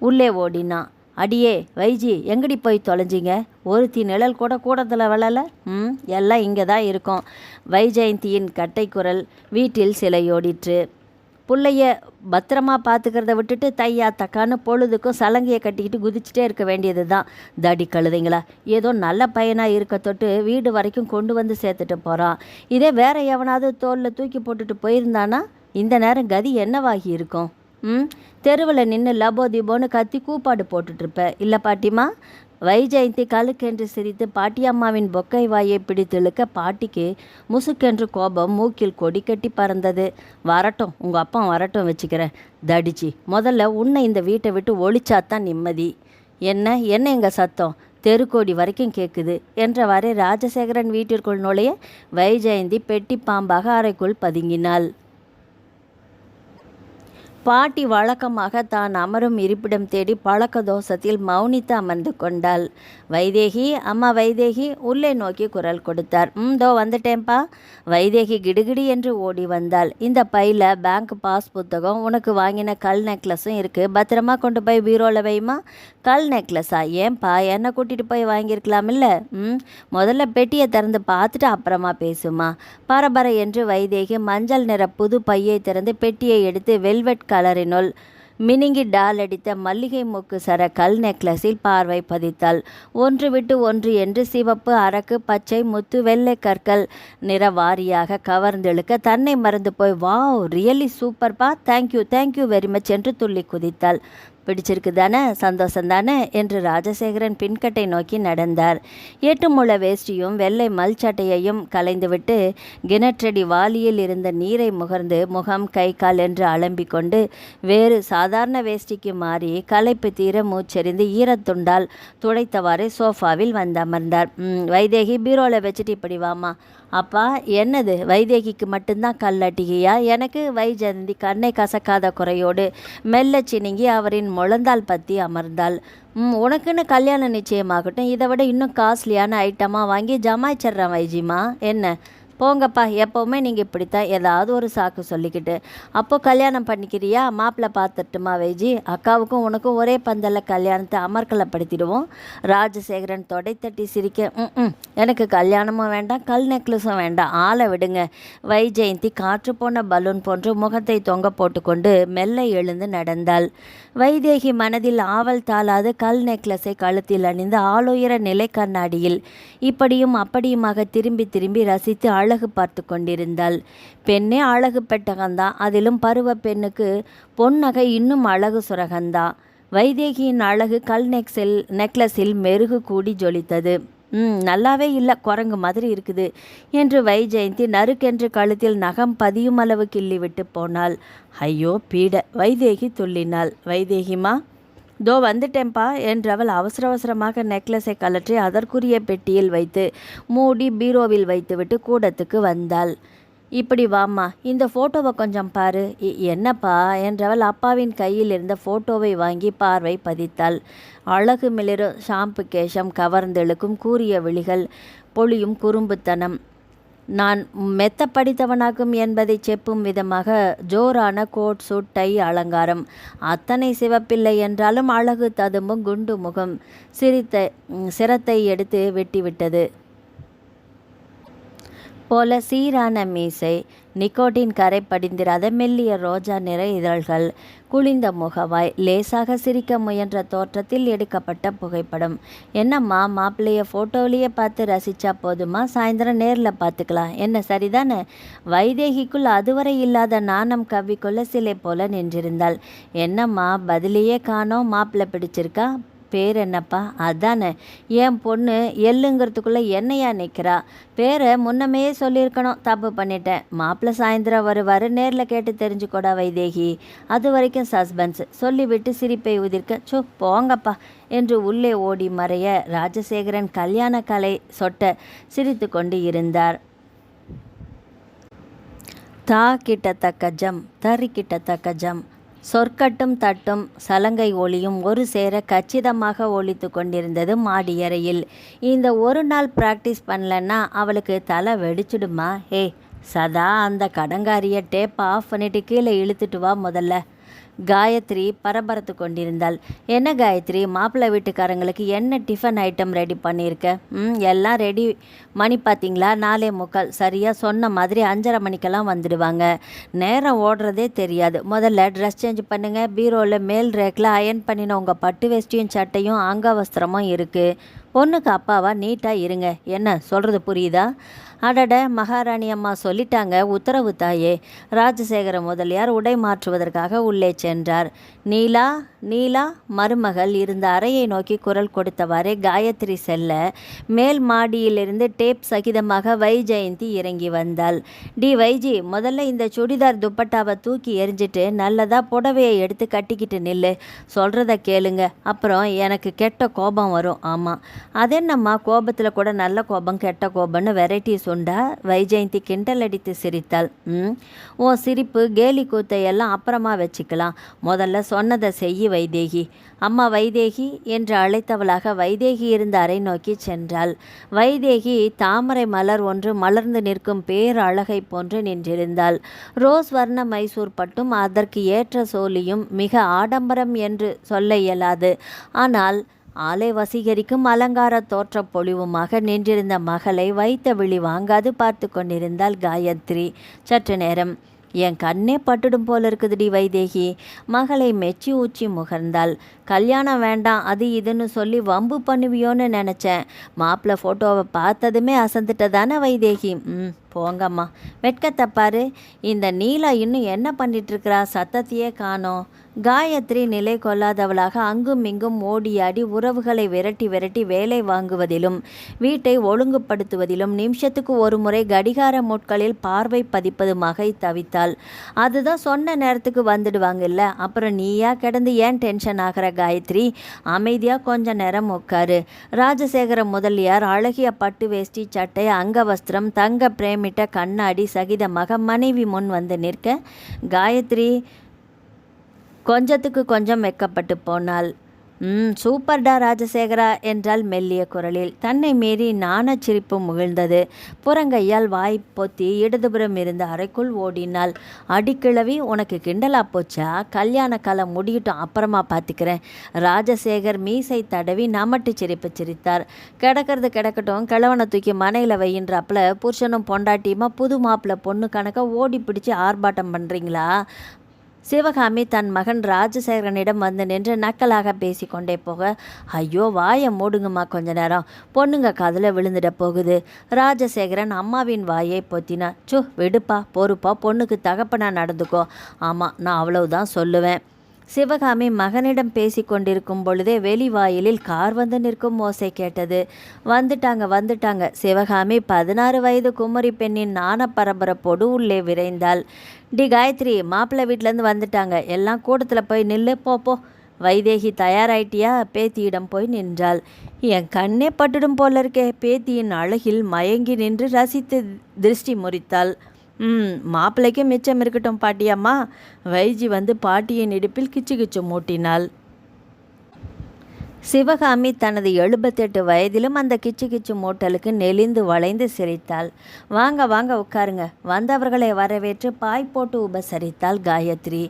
உள்ளே ஓடினான். அடியே வைஜி, எங்கடி போய் தொலைஞ்சிங்க? ஒருத்தி நிழல் கூட கூடத்தில் வளலை. எல்லாம் இங்கே தான் இருக்கும். வைஜெயந்தியின் கட்டை குரல் வீட்டில் சிலையோடிற்று. பிள்ளைய பத்திரமா பார்த்துக்கிறத விட்டுட்டு தையா தக்கான்னு பொழுதுக்கும் சலங்கையை கட்டிக்கிட்டு குதிச்சுட்டே இருக்க வேண்டியது தான். தடி கழுதைங்களா, ஏதோ நல்ல பையனாக இருக்க தொட்டு வீடு வரைக்கும் கொண்டு வந்து சேர்த்துட்டு போகிறான். இதே வேற எவனாவது தோளில் தூக்கி போட்டுட்டு போயிருந்தானா இந்த நேரம் கதி என்னவாகி இருக்கும்? தெருவில் நின்று லபோ தீபோன்னு கத்தி கூப்பாடு போட்டுட்ருப்ப இல்லை பாட்டிமா? வைஜெயந்தி கழுக்கென்று சிரித்து பாட்டியம்மாவின் பொக்கை வாயை பிடித்திழுக்க பாட்டிக்கு முசுக்கென்று கோபம் மூக்கில் கொடி கட்டி பறந்தது. வரட்டும், உங்கள் அப்பா வரட்டும் வச்சுக்கிறேன். தடிச்சி, முதல்ல உன்னை இந்த வீட்டை விட்டு ஒழிச்சாத்தான் நிம்மதி. என்ன எங்கள் சத்தம் தெருக்கோடி வரைக்கும் கேட்குது என்றவாறே ராஜசேகரன் வீட்டிற்குள் நுழைய வைஜெயந்தி பெட்டி பாம்பாக அறைக்குள் பதுங்கினாள். பாட்டி வழக்கமாக தான் அமரும் இருப்பிடம் தேடி பழக்க தோஷத்தில் மௌனித்து அமர்ந்து கொண்டாள். வைதேகி, அம்மா வைதேகி உள்ளே நோக்கி குரல் கொடுத்தார். தோ வந்துட்டேன்ப்பா. வைதேகி கிடுகிடி என்று ஓடி வந்தாள். இந்த பையில் பேங்க் பாஸ் புத்தகம், உனக்கு வாங்கின கல் நெக்லஸும் இருக்குது, பத்திரமா கொண்டு போய் பீரோவில் வைமா. கல் நெக்லஸா? ஏன்பா, என்னை கூட்டிகிட்டு போய் வாங்கியிருக்கலாமில்ல? முதல்ல பெட்டியை திறந்து பார்த்துட்டு அப்புறமா பேசுமா. பரபர என்று வைதேகி மஞ்சள் நிற புது பையை திறந்து பெட்டியை எடுத்து வெல்வெட் கலரினுள் மினுங்கி டால் அடித்த மல்லிகை மூக்கு சர கல் நெக்லஸில் பார்வை பதித்தாள். ஒன்று விட்டு ஒன்று என்று சிவப்பு, அரக்கு, பச்சை, முத்து, வெள்ளை கற்கள் நிற வாரியாக கவர்ந்தெழுக்க தன்னை மறந்து போய், வாவ் ரியலி சூப்பர்ப்பா, தேங்க்யூ வெரி மச் என்று துள்ளி குதித்தாள். பிடிச்சிருக்கு தானே, சந்தோஷம் தானே என்று ராஜசேகரன் பின்கட்டை நோக்கி நடந்தார். 8 முழ வேஷ்டியும் வெள்ளை மல் சட்டையையும் கலைந்துவிட்டு கிணற்றடி வாளியில் இருந்த நீரை முகர்ந்து முகம் கை கால் என்று அலம்பிக் கொண்டு வேறு சாதாரண வேஷ்டிக்கு மாறி களைப்பு தீர மூச்செறிந்து ஈரத்துண்டால் துடைத்தவாறு சோஃபாவில் வந்து அமர்ந்தார். வைதேகி, பீரோவில் வச்சுட்டு இப்படி வாமா. அப்பா, என்னது வைதேகிக்கு மட்டும்தான் கல்லட்டிகையா? எனக்கு? வைஜெயந்தி கண்ணை கசக்காத குறையோடு மெல்ல சினுங்கி அவரின் முழந்தால் பற்றி அமர்ந்தாள். உனக்குன்னு கல்யாணம் நிச்சயமாகட்டும், இதை விட இன்னும் காஸ்ட்லியான ஐட்டமாக வாங்கி ஜமாய்ச்சிட்றேன் வைஜிமா. என்ன போங்கப்பா, எப்போவுமே நீங்கள் இப்படித்தான் ஏதாவது ஒரு சாக்கு சொல்லிக்கிட்டு. அப்போ கல்யாணம் பண்ணிக்கிறியா? மாப்பிள்ளை பார்த்துட்டுமா வைஜி? அக்காவுக்கும் உனக்கும் ஒரே பந்தலில் கல்யாணத்தை அமர்க்கலப்படுத்திடுவோம். ராஜசேகரன் தொடைத்தட்டி சிரிக்க, எனக்கு கல்யாணமும் வேண்டாம், கல் நெக்லஸும் வேண்டாம், ஆளை விடுங்க. வைஜெயந்தி காற்று போன பலூன் போன்று முகத்தை தொங்க போட்டுக்கொண்டு மெல்ல எழுந்து நடந்தாள். வைதேகி மனதில் ஆவல் தாளாது கல் நெக்லஸை கழுத்தில் அணிந்து ஆளுயர நிலை கண்ணாடியில் இப்படியும் அப்படியுமாக திரும்பி திரும்பி ரசித்து அழகு பார்த்து கொண்டிருந்தாள். பெண்ணே அழகு பெட்டகந்தான், அதிலும் பருவ பெண்ணுக்கு பொன்னகை இன்னும் அழகு சுரகந்தான். வைதேகியின் அழகு கல் நெக்லஸில் மெருகு கூடி ஜொலித்தது. நல்லாவே இல்லை, குரங்கு மாதிரி இருக்குது என்று வைஜெயந்தி நறுக்கென்று கழுத்தில் நகம் பதியும் அளவு கிள்ளி விட்டு போனாள். ஐயோ பீட! வைதேகி துள்ளினாள். வைதேகிமா, தோ வந்துட்டேன்பா என்றவள் அவசர அவசரமாக நெக்லஸை கலற்றி அதற்குரிய பெட்டியில் வைத்து மூடி பீரோவில் வைத்துவிட்டு கூடத்துக்கு வந்தாள். இப்படி வாம்மா, இந்த ஃபோட்டோவை கொஞ்சம் பாரு. என்னப்பா என்றவள் அப்பாவின் கையில் இருந்த ஃபோட்டோவை வாங்கி பார்வை பதித்தாள். அழகு மிளிரும் ஷாம்பு கேஷம், கவர்ந்தெழுக்கும் கூரிய விழிகள், பொழியும் குறும்புத்தனம், நான் மெத்த படித்தவனாகும் என்பதை செப்பும் விதமாக ஜோரான கோட் சூட் டை அலங்காரம், அத்தனை சிவப்பில்லை என்றாலும் அழகு ததும்பும் குண்டு முகம் சிரத்தை எடுத்து வெட்டிவிட்டது போல சீரான மீசை, நிக்கோட்டின் கரை படிந்திராத மெல்லிய ரோஜா நிற இதழ்கள், குளிந்த முகவாய், லேசாக சிரிக்க முயன்ற தோற்றத்தில் எடுக்கப்பட்ட புகைப்படம். என்னம்மா, மாப்பிள்ளைய ஃபோட்டோவிலேயே பார்த்து ரசித்தா போதுமா? சாயந்தரம் நேரில் பார்த்துக்கலாம், என்ன சரிதானே? வைதேகிக்குள் அதுவரை இல்லாத நாணம் கவ்விக்கொள்ள சிலை போல நின்றிருந்தாள். என்னம்மா பதிலையே காணோம்? மாப்பிள்ளை பிடிச்சிருக்கா? பேர் என்னப்பா? அதானே, என் பொண்ணு எள்ளுங்கிறதுக்குள்ளே என்னையா நிற்கிறா? பேரை முன்னமே சொல்லியிருக்கணும், தப்பு பண்ணிட்டேன். மாப்பிள்ளை சாயந்தரம் வருவார், நேரில் கேட்டு தெரிஞ்சுக்கூடா வைதேகி. அது வரைக்கும் சஸ்பென்ஸ் சொல்லிவிட்டு சிரிப்பை உதிர்க்க, போங்கப்பா என்று உள்ளே ஓடி மறைய ராஜசேகரன் கல்யாண கலை சொட்ட சிரித்து கொண்டு இருந்தார். தா கிட்டத்தக்க ஜம், தறி கிட்டத்தக்க ஜம், சொற்கட்டும் தட்டும் சலங்கை ஒளியும் ஒரு சேர கச்சிதமாக ஒலித்து கொண்டிருந்தது மாடியறையில். இந்த ஒரு நாள் ப்ராக்டிஸ் பண்ணலன்னா அவளுக்கு தலை வெடிச்சிடுமா? சதா அந்த கடங்காரியை டேப்பை ஆஃப் பண்ணிட்டு கீழே இழுத்துட்டு வா முதல்ல. காயத்ரி பரபரத்து கொண்டிருந்தாள். என்ன காயத்ரி, மாப்பிள்ளை வீட்டுக்காரங்களுக்கு என்ன டிஃபன் ஐட்டம் ரெடி பண்ணியிருக்க? எல்லாம் ரெடி. மணி பார்த்தீங்களா? 4:45. சரியாக சொன்ன மாதிரி 5:30 மணிக்கெல்லாம் வந்துடுவாங்க. நேரம் ஓடுறதே தெரியாது. முதல்ல ட்ரெஸ் சேஞ்ச் பண்ணுங்கள். பீரோவில் மேல் ரேக்கில் அயன் பண்ணின உங்கள் பட்டு வேஷ்டியும் சட்டையும் அங்கவஸ்திரமும் இருக்குது. பொண்ணுக்கு அப்பாவா நீட்டாக இருங்க. என்ன சொல்கிறது புரியுதா? அடட, மகாராணி அம்மா சொல்லிட்டாங்க, உத்தரவு தாயே. ராஜசேகர முதலியார் உடை மாற்றுவதற்காக உள்ளே சென்றார். நீலா நீலா மருமகள் இருந்த அறையை நோக்கி குரல் கொடுத்தவாறே காயத்ரி செல்ல மேல் மாடியிலிருந்து டேப் சகிதமாக வைஜெயந்தி இறங்கி வந்தாள். வைஜி, முதல்ல இந்த சுடிதார் துப்பட்டாவை தூக்கி எரிஞ்சிட்டு நல்லதா புடவையை எடுத்து கட்டிக்கிட்டு நில்லு. சொல்கிறத கேளுங்க, அப்புறம் எனக்கு கெட்ட கோபம் வரும். ஆமாம், அதென்னம்மா, கோபத்தில் கூட நல்ல கோபம் கெட்ட கோபம்னு வெரைட்டிஸ் உண்டா? வைஜெயந்தி கிண்டல் அடித்து சிரித்தாள். உன் சிரிப்பு கேலி கூத்தையெல்லாம் அப்புறமா வச்சுக்கலாம், முதல்ல சொன்னதை செய்ய வைதேகி. அம்மா வைதேகி என்று அழைத்தவளாக வைதேகி இருந்த அறை நோக்கி சென்றாள். வைதேகி தாமரை மலர் ஒன்று மலர்ந்து நிற்கும் பேரழகை போன்று நின்றிருந்தாள். ரோஸ் வர்ண மைசூர் பட்டும் அதற்கு ஏற்ற சோலியும் மிக ஆடம்பரம் என்று சொல்ல இயலாது. ஆனால் ஆலை வசீகரிக்கும் அலங்கார தோற்ற பொலிவுமாக நின்றிருந்த மகளை வைத்த விழி வாங்காது பார்த்து கொண்டிருந்தாள் காயத்ரி. சற்று நேரம், என் கண்ணே பட்டுடும் போல இருக்குதுடி வைதேகி. மகளை மெச்சி ஊச்சி முகர்ந்தாள். கல்யாணம் வேண்டாம் அது இதுன்னு சொல்லி வம்பு பண்ணுவியோன்னு நினச்சேன். மாப்பிள்ளை ஃபோட்டோவை பார்த்ததுமே அசந்துட்டதானே வைதேகி? போங்கம்மா, வெட்கத்தப்பாரு. இந்த நீலா இன்னும் என்ன பண்ணிட்டுருக்கிறா? சத்தத்தையே காணோம். காயத்ரி நிலை கொள்ளாதவளாக அங்கும் இங்கும் ஓடியாடி உறவுகளை விரட்டி விரட்டி வேலை வாங்குவதிலும் வீட்டை ஒழுங்குபடுத்துவதிலும் நிமிஷத்துக்கு ஒரு முறை கடிகார முட்களில் பார்வை பதிப்பதுமாக தவித்தாள். அதுதான் சொன்ன நேரத்துக்கு வந்துடுவாங்கல்ல, அப்புறம் நீயா கிடந்து ஏன் டென்ஷன் ஆகிற காயத்ரி? அமைதியாக கொஞ்ச நேரம் உட்காரு. ராஜசேகர முதலியார் அழகிய பட்டு வேஷ்டி சட்டை அங்கவஸ்திரம் தங்க பிரேமிட்ட கண்ணாடி சகிதமாக மனைவி முன் வந்து நிற்க காயத்ரி கொஞ்சத்துக்கு கொஞ்சம் வெக்கப்பட்டு போனாள். சூப்பர்டா ராஜசேகரா என்றால் மெல்லிய குரலில். தன்னை மீறி நாணச் சிரிப்பு முகிழ்ந்தது. புறங்கையால் வாய் பொத்தி இடதுபுறம் இருந்த அறைக்குள் ஓடினாள். அடிக்கிழவி, உனக்கு கிண்டலா போச்சா? கல்யாண காலம் முடியட்டும், அப்புறமா பார்த்துக்கிறேன். ராஜசேகர் மீசை தடவி நமட்டு சிரிப்பு சிரித்தார். கிடக்கிறது கிடக்கட்டும், கிழவனை தூக்கி மனையில் வையின்றாப்புல புருஷனும் பொண்டாட்டியுமா புது மாப்பிள்ளை பொண்ணு கணக்க ஓடி பிடிச்சி ஆர்ப்பாட்டம் பண்ணுறீங்களா? சிவகாமி தன் மகன் ராஜசேகரனிடம் வந்து நின்று நக்கலாக பேசி கொண்டே போக, ஐயோ வாயை மூடுங்கம்மா, கொஞ்ச நேரம் பொண்ணுங்க காதில் விழுந்துட போகுது. ராஜசேகரன் அம்மாவின் வாயை பொத்தினார். விடுப்பா, பொறுப்பா, பொண்ணுக்கு தகப்பனா நடந்துக்கோ. ஆமாம், நான் அவ்வளவுதான் சொல்லுவேன். சிவகாமி மகனிடம் பேசி கொண்டிருக்கும் பொழுதே வெளிவாயிலில் கார் வந்து நிற்கும் ஓசை கேட்டது. வந்துட்டாங்க. சிவகாமி 16 வயது குமரி பெண்ணின் நாண பரபரப்போடு உள்ளே விரைந்தாள். டி காயத்ரி, மாப்பிள்ளை வீட்டிலேருந்து வந்துட்டாங்க, எல்லாம் கூட்டத்தில் போய் நில்லு, போ. வைதேகி தயாராயிட்டியா? பேத்தியிடம் போய் நின்றாள். என் கண்ணே பட்டுடும் போல இருக்கே. பேத்தியின் அழகில் மயங்கி நின்று ரசித்து திருஷ்டி முறித்தாள். மாப்பிள்ளைக்கு மிச்சம் இருக்கட்டும் பாட்டியம்மா. வைஜி வந்து பாட்டியின் இடுப்பில் கிச்சு மூட்டினாள். சிவகாமி தனது 78 வயதிலும் அந்த கிச்சு மூட்டலுக்கு நெளிந்து வளைந்து சிரித்தாள். வாங்க உட்காருங்க. வந்தவர்களை வரவேற்று பாய் போட்டு உபசரித்தாள் காயத்ரி.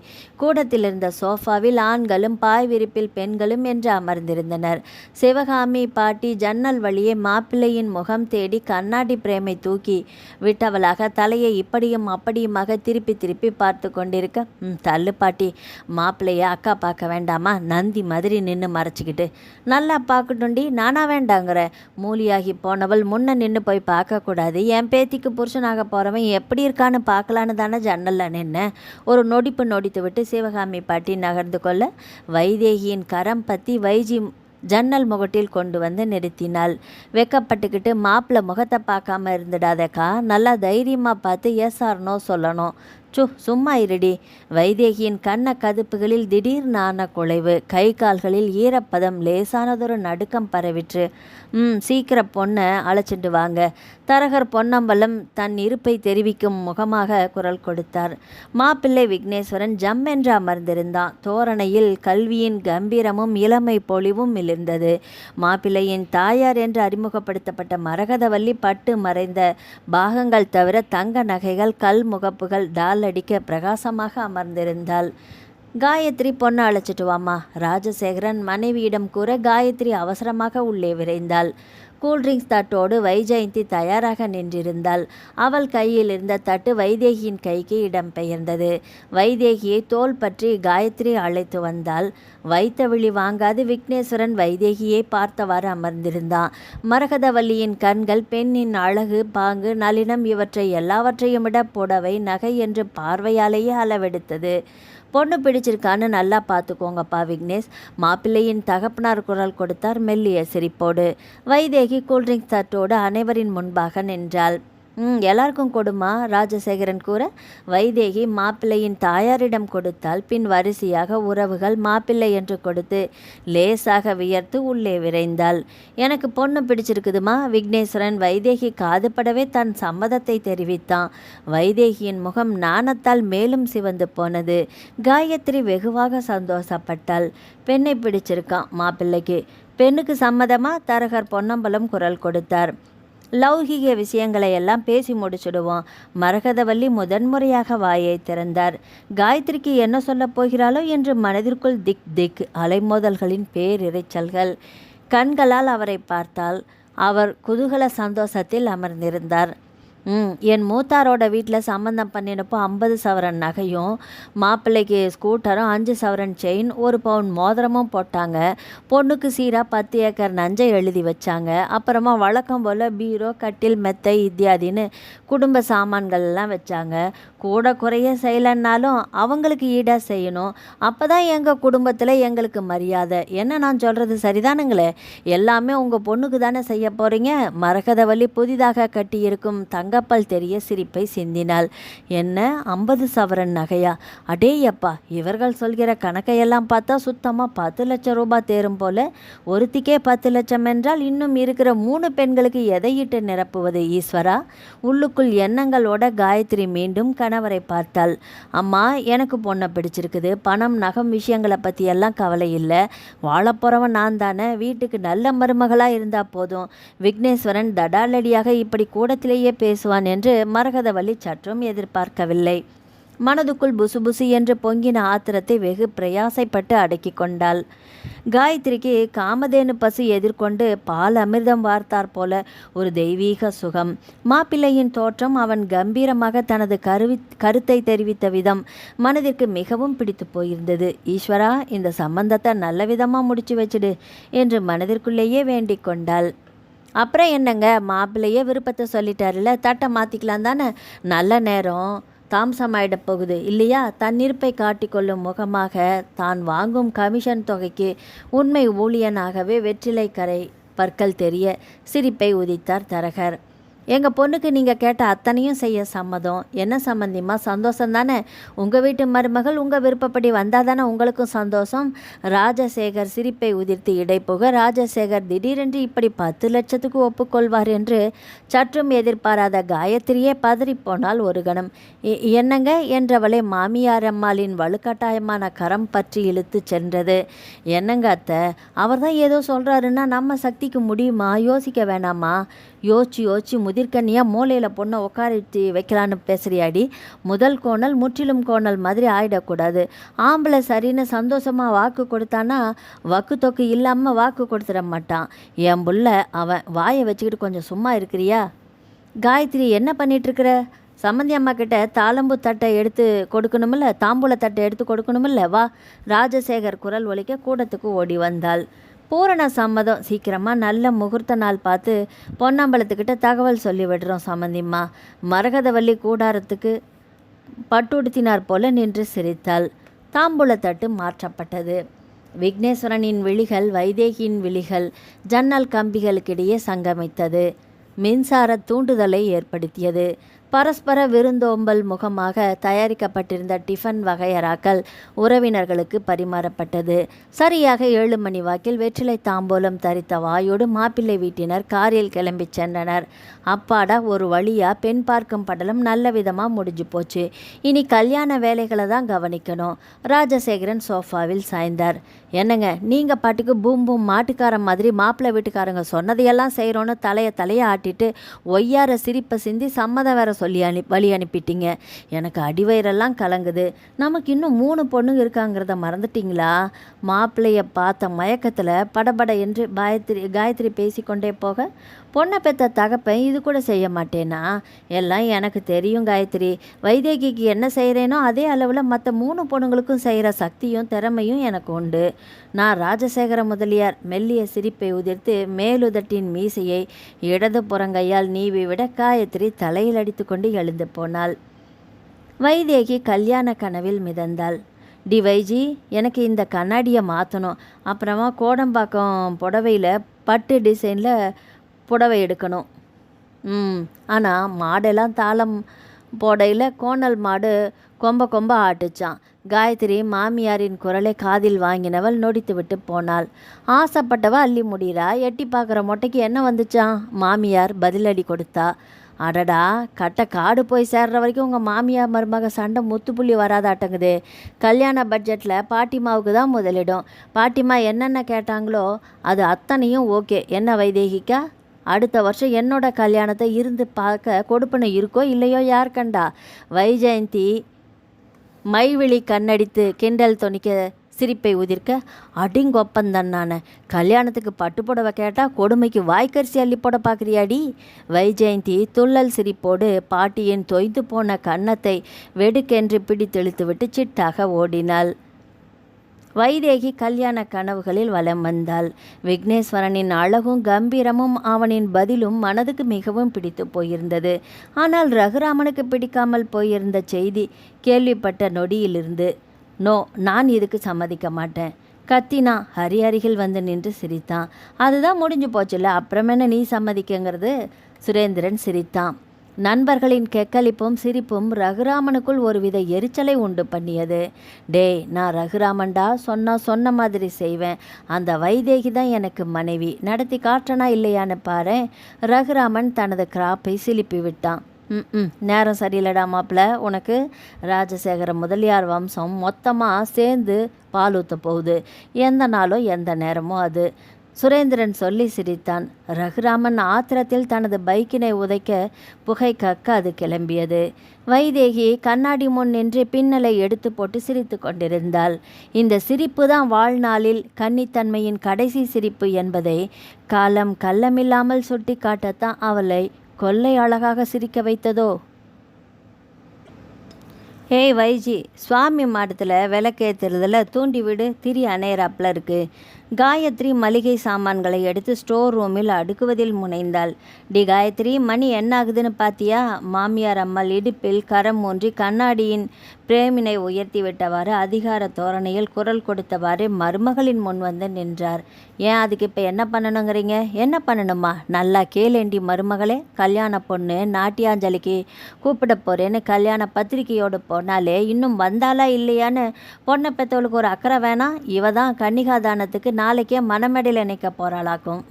கூடத்தில் இருந்த சோஃபாவில் ஆண்களும் பாய் விரிப்பில் பெண்களும் என்று அமர்ந்திருந்தனர். சிவகாமி பாட்டி ஜன்னல் வழியே மாப்பிள்ளையின் முகம் தேடி கண்ணாடி பிரேமை தூக்கி விட்டவளாக தலையை இப்படியும் அப்படியுமாக திருப்பி பார்த்து கொண்டிருக்க, தள்ளு பாட்டி, மாப்பிள்ளைய அக்கா பார்க்க வேண்டாமா? நந்தி மாதிரி நின்று மறைச்சிக்கிட்டு. நல்லா பார்க்கட்டுண்டி, நானா வேண்டாங்கிற? மூலியாகி போனவள் முன்ன நின்று போய் பார்க்கக்கூடாது? என் பேத்திக்கு புருஷனாக போகிறவன் எப்படி இருக்கான்னு பார்க்கலான்னு தானே ஜன்னலில் நின்று ஒரு நொடித்து விட்டு சிவகாமி பாட்டி நகர்ந்து கொள்ள வைதேகியின் கரம் பற்றி வைஜி ஜன்னல் முகட்டில் கொண்டு வந்து நிறுத்தினாள். வெக்கப்பட்டுக்கிட்டு, மாப்பிள்ளை முகத்தை பார்க்காம இருந்துடாதக்கா, நல்லா தைரியமாக பார்த்து எஸ் ஆர் நோ சொல்லணும். சும்மா இருடி. வைதேகியின் கண்ண கதுப்புகளில் திடீர் நாண குலைவு, கை கால்களில் ஈரப்பதம், லேசானதொரு நடுக்கம் பரவிற்று. சீக்கிரம் பொண்ணை அழைச்சிட்டு வாங்க. தரகர் பொன்னம்பலம் தன் இருப்பை தெரிவிக்கும் முகமாக குரல் கொடுத்தார். மாப்பிள்ளை விக்னேஸ்வரன் ஜம் என்று அமர்ந்திருந்தான். தோரணையில் கல்வியின் கம்பீரமும் இளமை பொலிவும் மிளிர்ந்தது. மாப்பிள்ளையின் தாயார் என்று அறிமுகப்படுத்தப்பட்ட மரகதவல்லி பட்டு மறைந்த பாகங்கள் தவிர தங்க நகைகள், கல் முகப்புகள் டால் அடிக்க பிரகாசமாக அமர்ந்திருந்தாள். காயத்ரி பொண்ணை அழைச்சிட்டு வாமா. ராஜசேகரன் மனைவியிடம் கூற காயத்ரி அவசரமாக உள்ளே விரைந்தாள். கூல்ட்ரிங்க்ஸ் தட்டோடு வைஜெயந்தி தயாராக நின்றிருந்தாள். அவள் கையில் இருந்த தட்டு வைதேகியின் கைக்கு இடம்பெயர்ந்தது. வைதேகியை தோள் பற்றி காயத்ரி அழைத்து வந்தாள். வைத்த விழி வாங்காது விக்னேஸ்வரன் வைதேகியை பார்த்தவாறு அமர்ந்திருந்தான். மரகதவல்லியின் கண்கள் பெண்ணின் அழகு, பாங்கு, நளினம் இவற்றை எல்லாவற்றையும் விட புடவை, நகை என்று பார்வையாலேயே அளவெடுத்தது. பொண்ணு பிடிச்சிருக்கான்னு நல்லா பார்த்துக்கோங்கப்பா விக்னேஷ். மாப்பிள்ளையின் தகப்பனார் குரல் கொடுத்தார் மெல்லிய சிரிப்போடு. வைதேகி கூல்ட்ரிங்க்ஸ் தட்டோடு அனைவரின் முன்பாக நின்றாள். எல்லாருக்கும் கொடுமா, ராஜசேகரன் கூற வைதேகி மாப்பிள்ளையின் தாயாரிடம் கொடுத்தால் பின் வரிசையாக உறவுகள் மாப்பிள்ளை என்று கொடுத்து லேசாக வியர்த்து உள்ளே விரைந்தாள். எனக்கு பொண்ணு பிடிச்சிருக்குதுமா. விக்னேஸ்வரன் வைதேகி காதுபடவே தன் சம்மதத்தை தெரிவித்தான். வைதேகியின் முகம் நாணத்தால் மேலும் சிவந்து போனது. காயத்ரி வெகுவாக சந்தோஷப்பட்டாள். பெண்ணை பிடிச்சிருக்கான் மாப்பிள்ளைக்கு. பெண்ணுக்கு சம்மதமா? தரகர் பொன்னம்பலம் குரல் கொடுத்தார். லௌகிக விஷயங்களை எல்லாம் பேசி முடிச்சுடுவோம். மரகதவல்லி முதன்முறையாக வாயை திறந்தார். காயத்ரிக்கு என்ன சொல்லப் போகிறாளோ என்று மனதிற்குள் திக் அலைமோதல்களின் பேரிரைச்சல்கள். கண்களால் அவரை பார்த்தால் அவர் குதூகல சந்தோஷத்தில் அமர்ந்திருந்தார். என் மூத்தாரோட வீட்டில் சம்மந்தம் பண்ணினப்போ 50 சவரன் நகையும், மாப்பிள்ளைக்கு ஸ்கூட்டரும், 5 சவரன் செயின், 1 பவுன் மோதிரமும் போட்டாங்க. பொண்ணுக்கு சீராக 10 ஏக்கர் நஞ்சை எழுதி வச்சாங்க. அப்புறமா வழக்கம் போல் பீரோ, கட்டில், மெத்தை இத்தியாதின்னு குடும்ப சாமான்கள்லாம் வச்சாங்க. கூட குறைய செய்யலைன்னாலும் அவங்களுக்கு ஈடாக செய்யணும். அப்போ தான் எங்கள் குடும்பத்தில் எங்களுக்கு மரியாதை. என்ன நான் சொல்கிறது சரிதானுங்களே? எல்லாமே உங்கள் பொண்ணுக்கு தானே செய்ய போகிறீங்க. மரகதவல்லி புதிதாக கட்டியிருக்கும் தங்கப்பல் தெரிய சிரிப்பை சிந்தினாள். என்ன 50 சவரன் நகையா? அடேயப்பா, இவர்கள் சொல்கிற கணக்கையெல்லாம் பார்த்தா சுத்தமாக 10 லட்சம் ரூபாய் தேரும் போல. ஒருத்திக்கே 10 லட்சம் என்றால் இன்னும் இருக்கிற 3 பெண்களுக்கு எதையிட்டு நிரப்புவது ஈஸ்வரா? உள்ளுக்குள் எண்ணங்களோட காயத்ரி மீண்டும் கணவரை பார்த்தாள். அம்மா, எனக்கு பொண்ணை பிடிச்சிருக்குது. பணம் நகம் விஷயங்களை பற்றியெல்லாம் கவலை இல்லை. வாழப்போகிறவன் நான் தானே. வீட்டுக்கு நல்ல மருமகளாக இருந்தால் போதும். விக்னேஸ்வரன் தடாலடியாக இப்படி கூடத்திலேயே பேசுவான் என்று மரகதவள்ளி சற்றும் எதிர்பார்க்கவில்லை. மனதுக்குள் புசு புசு என்று பொங்கின ஆத்திரத்தை வெகு பிரயாசைப்பட்டு அடக்கி கொண்டாள். காயத்ரிக்கு காமதேனு பசு எதிர்கொண்டு பால் அமிர்தம் வார்த்தார் போல ஒரு தெய்வீக சுகம். மாப்பிள்ளையின் தோற்றம், அவன் கம்பீரமாக தனது கருத்தை தெரிவித்த விதம் மனதிற்கு மிகவும் பிடித்து போயிருந்தது. ஈஸ்வரா, இந்த சம்பந்தத்தை நல்ல விதமாக முடிச்சு வச்சுடு என்று மனதிற்குள்ளேயே வேண்டிக் கொண்டாள். அப்புறம் என்னங்க, மாப்பிள்ளையே விருப்பத்தை சொல்லிட்டாருல, தட்டை மாற்றிக்கலாம் தானே. நல்ல நேரம் தாமசமாயிட போகுது இல்லையா? தன்னிருப்பை காட்டிக்கொள்ளும் முகமாக தான் வாங்கும் கமிஷன் தொகைக்கு உண்மை ஊழியனாகவே வெற்றிலை கரை பற்கள் தெரிய சிரிப்பை உதித்தார் தரகர். எங்கள் பொண்ணுக்கு நீங்கள் கேட்ட அத்தனையும் செய்ய சம்மதம். என்ன சம்மந்திம்மா, சந்தோஷம் தானே? உங்கள் வீட்டு மருமகள் உங்கள் விருப்பப்படி வந்தால் தானே உங்களுக்கும் சந்தோஷம். ராஜசேகர் சிரிப்பை உதிர்த்து இடைப்புக, ராஜசேகர் திடீரென்று இப்படி 10 லட்சத்துக்கு ஒப்புக்கொள்வார் என்று சற்றும் எதிர்பாராத காயத்ரியே பதறிப்போனால் ஒரு கணம். என்னங்க என்றவளை மாமியார் அம்மாளின் வலுக்கட்டாயமான கரம் பற்றி இழுத்து சென்றது. என்னங்க அத்தை, அவர் தான் ஏதோ சொல்கிறாருன்னா நம்ம சக்திக்கு முடியுமா? யோசிக்க வேணாமா? யோசிச்சு முதிர்கண்ணியாக மூலையில் பொண்ணை உட்காரிட்டு வைக்கலான்னு பேசுறியாடி? முதல் கோணல் முற்றிலும் கோணல் மாதிரி ஆகிடக்கூடாது. ஆம்பளை சரின்னு சந்தோஷமாக வாக்கு கொடுத்தானா வக்கு தொக்கு இல்லாமல் வாக்கு கொடுத்துட மாட்டான். என் புள்ள அவன். வாயை வச்சுக்கிட்டு கொஞ்சம் சும்மா இருக்கிறியா? காயத்ரி, என்ன பண்ணிகிட்ருக்கிற? சம்மந்தி அம்மா கிட்ட தாளம்பு தட்டை எடுத்து கொடுக்கணுமில்ல, தாம்பூல தட்டை எடுத்து கொடுக்கணுமில்ல, வா. ராஜசேகர் குரல் ஒலிக்க கூடத்துக்கு ஓடி வந்தாள். பூரண சம்மதம். சீக்கிரமாக நல்ல முகூர்த்த நாள் பார்த்து பொன்னம்பலத்துக்கிட்ட தகவல் சொல்லி விடுறோம் சம்மந்திம்மா. மரகதவள்ளி கூடாரத்துக்கு பட்டுடுத்தினார் போல நின்று சிரித்தாள். தாம்பூலத்தட்டு மாற்றப்பட்டது. விக்னேஸ்வரனின் விழிகள் வைதேகியின் விழிகள் ஜன்னல் கம்பிகளுக்கிடையே சங்கமித்தது. மின்சார தூண்டுதலை ஏற்படுத்தியது. பரஸ்பர விருந்தோம்பல் முகமாக தயாரிக்கப்பட்டிருந்த டிஃபன் வகையறாக்கள் உறவினர்களுக்கு பரிமாறப்பட்டது. சரியாக 7 மணி வாக்கில் வெற்றிலை தாம்பூலம் தரித்த வாயோடு மாப்பிள்ளை வீட்டினர் காரில் கிளம்பி சென்றனர். அப்பாடா, ஒரு வழியா பெண் பார்க்கும் படலம் நல்ல விதமாக முடிஞ்சு போச்சு. இனி கல்யாண வேலைகளை தான் கவனிக்கணும். ராஜசேகரன் சோஃபாவில் சாய்ந்தார். என்னங்க, நீங்கள் பாட்டுக்கு பூம் பூம் மாட்டுக்காரன் மாதிரி மாப்பிள்ளை வீட்டுக்காரங்க சொன்னதையெல்லாம் செய்கிறோன்னு தலையை ஆட்டிட்டு ஒய்யார சிரிப்பை சிந்தி சம்மதம் வேற சொல்லி வழி அனுப்பிட்டீங்க. எனக்கு அடிவயிறெல்லாம் கலங்குது. நமக்கு இன்னும் 3 பொண்ணுங்க இருக்காங்கிறத மறந்துட்டீங்களா? மாப்பிள்ளையை பார்த்த மயக்கத்தில் படபட என்று காயத்ரி பேசிக்கொண்டே போக, பொண்ணை பெற்ற தகப்பன் இது கூட செய்ய மாட்டேனா? எல்லாம் எனக்கு தெரியும் காயத்ரி. வைதேகிக்கு என்ன செய்கிறேனோ அதே அளவில் மற்ற 3 பொண்ணுங்களுக்கும் செய்கிற சக்தியும் திறமையும் எனக்கு உண்டு. நான் ராஜசேகர முதலியார். மெல்லிய சிரிப்பை உதிர்த்து மேலுதட்டின் மீசையை இடது புறங்கையால் நீவி விட காயத்ரி தலையில் அடித்து கொண்டு எழுந்து போனாள். வைதேகி கல்யாண கனவில் மிதந்தாள். டி வைஜி, எனக்கு இந்த கண்ணாடியை மாற்றணும். அப்புறமா கோடம்பாக்கம் புடவையில் பட்டு டிசைனில் புடவை எடுக்கணும். ஆனால் மாடெல்லாம் தாளம் போடையில் கோணல் மாடு கொம்ப ஆட்டுச்சான். காயத்ரி மாமியாரின் குரலை காதில் வாங்கினவள் நொடித்து விட்டு போனாள். ஆசைப்பட்டவ அள்ளி முடிகிறா. எட்டி பார்க்குற மொட்டைக்கு என்ன வந்துச்சான்? மாமியார் பதிலடி கொடுத்தா. அடடா, காடு போய் சேர்ற வரைக்கும் உங்கள் மாமியார் மருமக சண்டை முத்துப்புள்ளி வராதாட்டங்குது. கல்யாண பட்ஜெட்டில் பாட்டிமாவுக்கு தான் முதலிடம். பாட்டிமா என்னென்ன கேட்டாங்களோ அது அத்தனையும் ஓகே. என்ன வைதேகிக்கா, அடுத்த வருஷம் என்னோட கல்யாணத்தை இருந்து பார்க்க கொடுப்பனை இருக்கோ இல்லையோ யார் கண்டா? வைஜெயந்தி மைவிழி கண்ணடித்து கிண்டல் தொனிக்க சிரிப்பை உதிர்க்க, அடிங்கொப்பந்தான் நான். கல்யாணத்துக்கு பட்டுப்புடவை கேட்டால் கொடுமைக்கு வாய்க்கரிசி அள்ளி போட பார்க்குறியாடி? வைஜெயந்தி துள்ளல் சிரிப்போடு பாட்டியின் தொய்ந்து போன கன்னத்தை வெடுக்கென்று பிடித்தெழுத்துவிட்டு சிட்டாக ஓடினாள். வைதேகி கல்யாண கனவுகளில் வலம் வந்தாள். விக்னேஸ்வரனின் அழகும் கம்பீரமும் அவனின் பதிலும் மனதுக்கு மிகவும் பிடித்து போயிருந்தது. ஆனால் ரகுராமனுக்கு பிடிக்காமல் போயிருந்த செய்தி கேள்விப்பட்ட நொடியிலிருந்து நோ, நான் இதுக்கு சம்மதிக்க மாட்டேன் கத்தினா. ஹரி அருகில் வந்து நின்று சிரித்தான். அதுதான் முடிஞ்சு போச்சுல்ல, அப்புறமென்ன நீ சம்மதிக்கங்கிறது? சுரேந்திரன் சிரித்தான். நண்பர்களின் கெக்களிப்பும் சிரிப்பும் ரகுராமனுக்குள் ஒருவித எரிச்சலை உண்டு பண்ணியது. டேய், நான் ரகுராமன்டா, சொன்ன மாதிரி செய்வேன். அந்த வைதேகி தான் எனக்கு மனைவி. நடத்தி காற்றனா இல்லையான்னு பாரு. ரகுராமன் தனது கிராப்பை சிலிப்பி விட்டான். நேரம் சரியில்லடா மாப்பிள்ள, உனக்கு ராஜசேகர முதலியார் வம்சம் மொத்தமாக சேர்ந்து பால் ஊற்ற போகுது. எந்த நாளோ எந்த நேரமோ அது. சுரேந்திரன் சொல்லி சிரித்தான். ரகுராமன் ஆத்திரத்தில் தனது பைக்கினை உதைக்க புகை கக்க அது கிளம்பியது. வைதேகி கண்ணாடி முன் நின்று பின்னலை எடுத்து போட்டு சிரித்து கொண்டிருந்தாள். இந்த சிரிப்பு தான் வாழ்நாளில் கன்னித்தன்மையின் கடைசி சிரிப்பு என்பதை காலம் கள்ளமில்லாமல் சுட்டி காட்டத்தான் அவளை கொள்ளை அழகாக சிரிக்க வைத்ததோ? ஏய் வைஜி, சுவாமி மாடத்தில் விளக்கேற்றுறதில் தூண்டி விடு, திரி அணையறாப்பில் இருக்குது. காயத்ரி மளிகை சாமான்களை எடுத்து ஸ்டோர் ரூமில் அடுக்குவதில் முனைந்தாள். டி காயத்ரி, மணி என்ன ஆகுதுன்னு பார்த்தியா? மாமியார் அம்மாள் இடுப்பில் கரம் ஊன்றி கண்ணாடியின் பிரேமினை உயர்த்தி விட்டவாறு அதிகார தோரணையில் குரல் கொடுத்தவாறு மருமகளின் முன் வந்து நின்றார். ஏன், அதுக்கு இப்போ என்ன பண்ணணுங்கிறீங்க? என்ன பண்ணணுமா? நல்லா கேளேண்டி மருமகளே. கல்யாண பொண்ணு நாட்டியாஞ்சலிக்கு கூப்பிட போகிறேன்னு கல்யாண பத்திரிகையோடு போனாலே இன்னும் வந்தாலா இல்லையான்னு பொண்ணை பெற்றவளுக்கு ஒரு அக்கறை வேணாம்? இவ தான் கன்னிகாதானத்துக்கு நாளைக்கே மணமேடையில் நிற்க போகிறாளாக்கும்.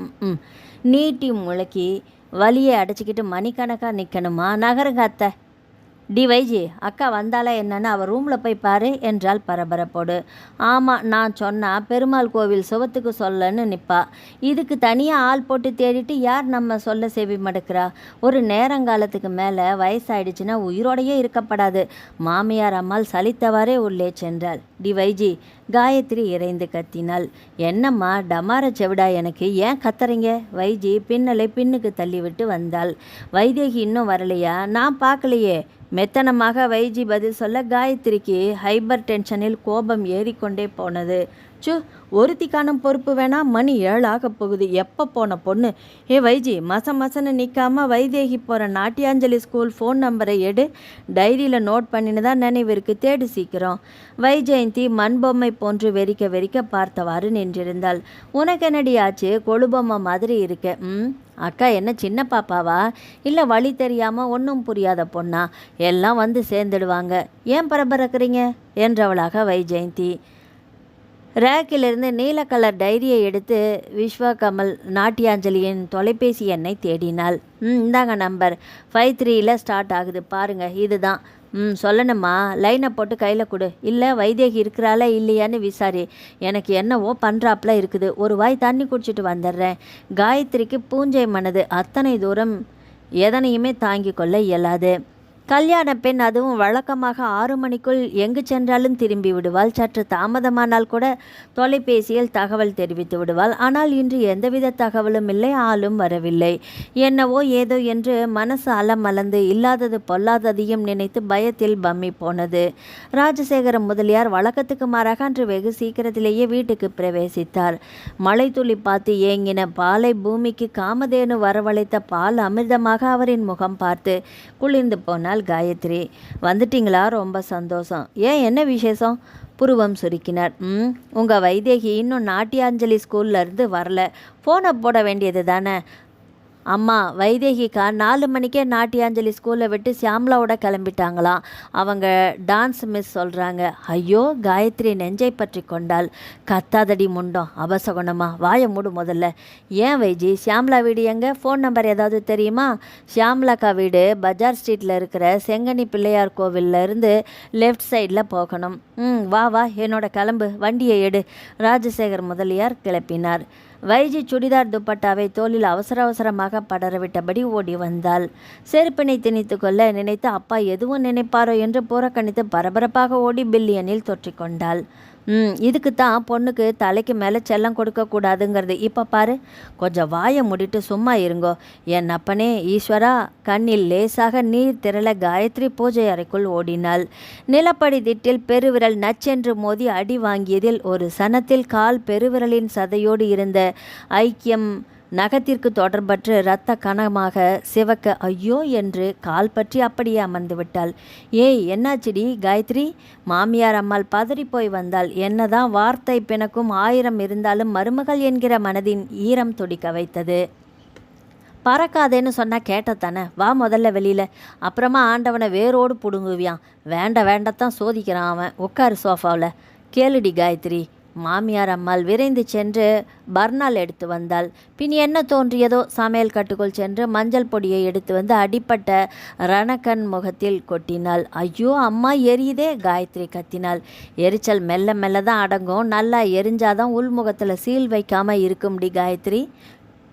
நீட்டி முழக்கி வலியை அடைச்சிக்கிட்டு மணிக்கணக்காக நிற்கணுமா? நகருங்க அத்தை. டி வைஜி, அக்கா வந்தாலா என்னன்னு அவள் ரூமில் போய் பாரு என்றால் பரபரப்போடு. ஆமாம், நான் சொன்னால் பெருமாள் கோவில் சுவத்துக்கு சொல்லன்னு நிற்பா. இதுக்கு தனியாக ஆள் போட்டு தேடிட்டு யார் நம்ம சொல்ல செவி மடுக்கிறா? ஒரு நேரங்காலத்துக்கு மேலே வயசாயிடுச்சுன்னா உயிரோடையே இருக்கப்படாது. மாமியார் அம்மாள் சலித்தவாறே உள்ளே சென்றாள். டி வைஜி, காயத்ரி இறைந்து கத்தினாள். என்னம்மா டமார செவிடா, எனக்கு ஏன் கத்துறீங்க? வைஜி பின்னலை பின்னுக்கு தள்ளிவிட்டு வந்தாள். வைதேகி இன்னும் வரலையா? நான் பார்க்கலையே. மெத்தனமாக வைஜி பதில் சொல்ல காயத்ரிக்கு ஹைப்பர் டென்ஷனில் கோபம் ஏறிக்கொண்டே போனது. ஒருத்திக்கான பொறுப்பு வேணா? மணி 7 ஆக போகுது. எப்போ போன பொண்ணு? ஏ வைஜி, மசன்னு நிற்காம வைதேகி போகிற நாட்டியாஞ்சலி ஸ்கூல் ஃபோன் நம்பரை எடு. டைரியில் நோட் பண்ணின்னு தான் நினைவிற்கு, தேடு சீக்கிரம். வைஜெயந்தி மண்பொம்மை போன்று வெறிக்க பார்த்தவாறு நின்றிருந்தாள். உனக்கு என்னடி ஆச்சு? கொழுபொம்மை மாதிரி இருக்க. அக்கா என்ன சின்ன பாப்பாவா? இல்லை வழி தெரியாமல் ஒன்றும் புரியாத பொண்ணா? எல்லாம் வந்து சேர்ந்துடுவாங்க, ஏன் பரபரக்கிறீங்க என்றவளாக வைஜெயந்தி ரேக்கிலிருந்து நீல கலர் டைரியை எடுத்து விஸ்வா கமல் நாட்டியாஞ்சலியின் தொலைபேசி எண்ணை தேடினாள். இந்தாங்க நம்பர் 53 ஸ்டார்ட் ஆகுது பாருங்க, இதுதான். சொல்லணுமா? லைனை போட்டு கையில் கொடு. இல்லை வைதேகி இருக்கிறாளா இல்லையான்னு விசாரி. எனக்கு என்னவோ பண்ணுறாப்புல இருக்குது. ஒரு வாய் தண்ணி குடிச்சிட்டு வந்துடுறேன். காயத்ரிக்கு பூஞ்சை மனது அத்தனை தூரம் எதனையுமே தாங்கி கொள்ள இயலாது. கல்யாண பெண், அதுவும் வழக்கமாக 6 மணிக்குள் எங்கு சென்றாலும் திரும்பி விடுவாள். சற்று தாமதமானால் கூட தொலைபேசியில் தகவல் தெரிவித்து விடுவாள். ஆனால் இன்று எந்தவித தகவலும் இல்லை, ஆளும் வரவில்லை. என்னவோ ஏதோ என்று மனசு அலமலந்து இல்லாதது பொல்லாததையும் நினைத்து பயத்தில் பம்மி போனது. ராஜசேகர முதலியார் வழக்கத்துக்கு மாறாக அன்று வெகு சீக்கிரத்திலேயே வீட்டுக்கு பிரவேசித்தார். மழை துளி பார்த்து ஏங்கின பாலை பூமிக்கு காமதேனு வரவழைத்த பால் அமிர்தமாக அவரின் முகம் பார்த்து குளிர்ந்து போனார் காயத்ரி. வந்துட்டீங்களா? ரொம்ப சந்தோஷம். ஏன், என்ன விசேஷம்? புருவம் சுருக்கினார். உங்கள் வைதேகி இன்னும் நாட்டியாஞ்சலி ஸ்கூல்லேருந்து வரல. ஃபோனை போட வேண்டியது தானே? அம்மா, வைதேகிக்கா 4 மணிக்கே நாட்டியாஞ்சலி ஸ்கூலை விட்டு சியாம்லாவோட கிளம்பிட்டாங்களாம். அவங்க டான்ஸ் மிஸ் சொல்கிறாங்க. ஐயோ! காயத்ரி நெஞ்சை பற்றி கொண்டாள். கத்தாதடி முண்டம், அபசகுணமா? வாயை மூடு முதல்ல. ஏன் வைஜி, சியாம்லா வீடு எங்கே? ஃபோன் நம்பர் ஏதாவது தெரியுமா? சியாம்லாக்கா வீடு பஜார் ஸ்ட்ரீட்டில் இருக்கிற செங்கனி பிள்ளையார் கோவிலில் இருந்து லெஃப்ட் சைடில் போகணும். வா என்னோட கிளம்பு, வண்டியை எடு. ராஜசேகர் முதலியார் கிளப்பினார். வைஜி சுடிதார் துப்பட்டாவை தோளில் அவசரமாக படரவிட்டபடி ஓடி வந்தாள். செருப்பினை திணித்து கொள்ள நினைத்து அப்பா எதுவும் நினைப்பாரோ என்று புறக்கணித்து பரபரப்பாக ஓடி பில்லியனில் தொற்றிக்கொண்டாள். இதுக்கு தான் பொண்ணுக்கு தலைக்கு மேலே செல்லம் கொடுக்கக்கூடாதுங்கிறது. இப்போ பாரு, கொஞ்சம் வாயை மூடிட்டு சும்மா இருங்கோ. என் அப்பனே ஈஸ்வரா. கண்ணில் லேசாக நீர் திரள காயத்ரி பூஜை அறைக்குள் ஓடினாள். நிலப்படி திட்டில் பெருவிரல் நச்சென்று மோதி அடி வாங்கியதில் ஒரு சனத்தில் கால் பெருவிரலின் சதையோடு இருந்த ஐக்கியம் நகத்திற்கு தொடர்பற்று இரத்த கணமாக சிவக்க ஐயோ என்று கால் பற்றி அப்படியே அமர்ந்து விட்டாள். ஏய், என்னாச்சுடி காயத்ரி? மாமியார் அம்மாள் பதறி போய் வந்தாள். என்னதான் வார்த்தை பிணக்கும் 1000 இருந்தாலும் மருமகள் என்கிற மனதின் ஈரம் துடிக்க வைத்தது. பறக்காதேன்னு சொன்னால் கேட்டத்தானே? வா முதல்ல வெளியில், அப்புறமா ஆண்டவனை வேரோடு பிடுங்குவியான். வேண்டத்தான் சோதிக்கிறான் அவன். உட்காரு சோஃபாவில். கேளுடி காயத்ரி, மாமியார் அம்மாள் விரைந்து சென்று பர்னால் எடுத்து வந்தாள். பின் என்ன தோன்றியதோ சமையல் கட்டுக்குள் சென்று மஞ்சள் பொடியை எடுத்து வந்து அடிப்பட்ட ரணக்கன் முகத்தில் கொட்டினாள். ஐயோ அம்மா எரியுதே! காயத்ரி கத்தினாள். எரிச்சல் மெல்ல மெல்ல தான் அடங்கும், நல்லா எரிஞ்சாதான் உள்முகத்தில் சீல் வைக்காமல் இருக்கும்டி காயத்ரி.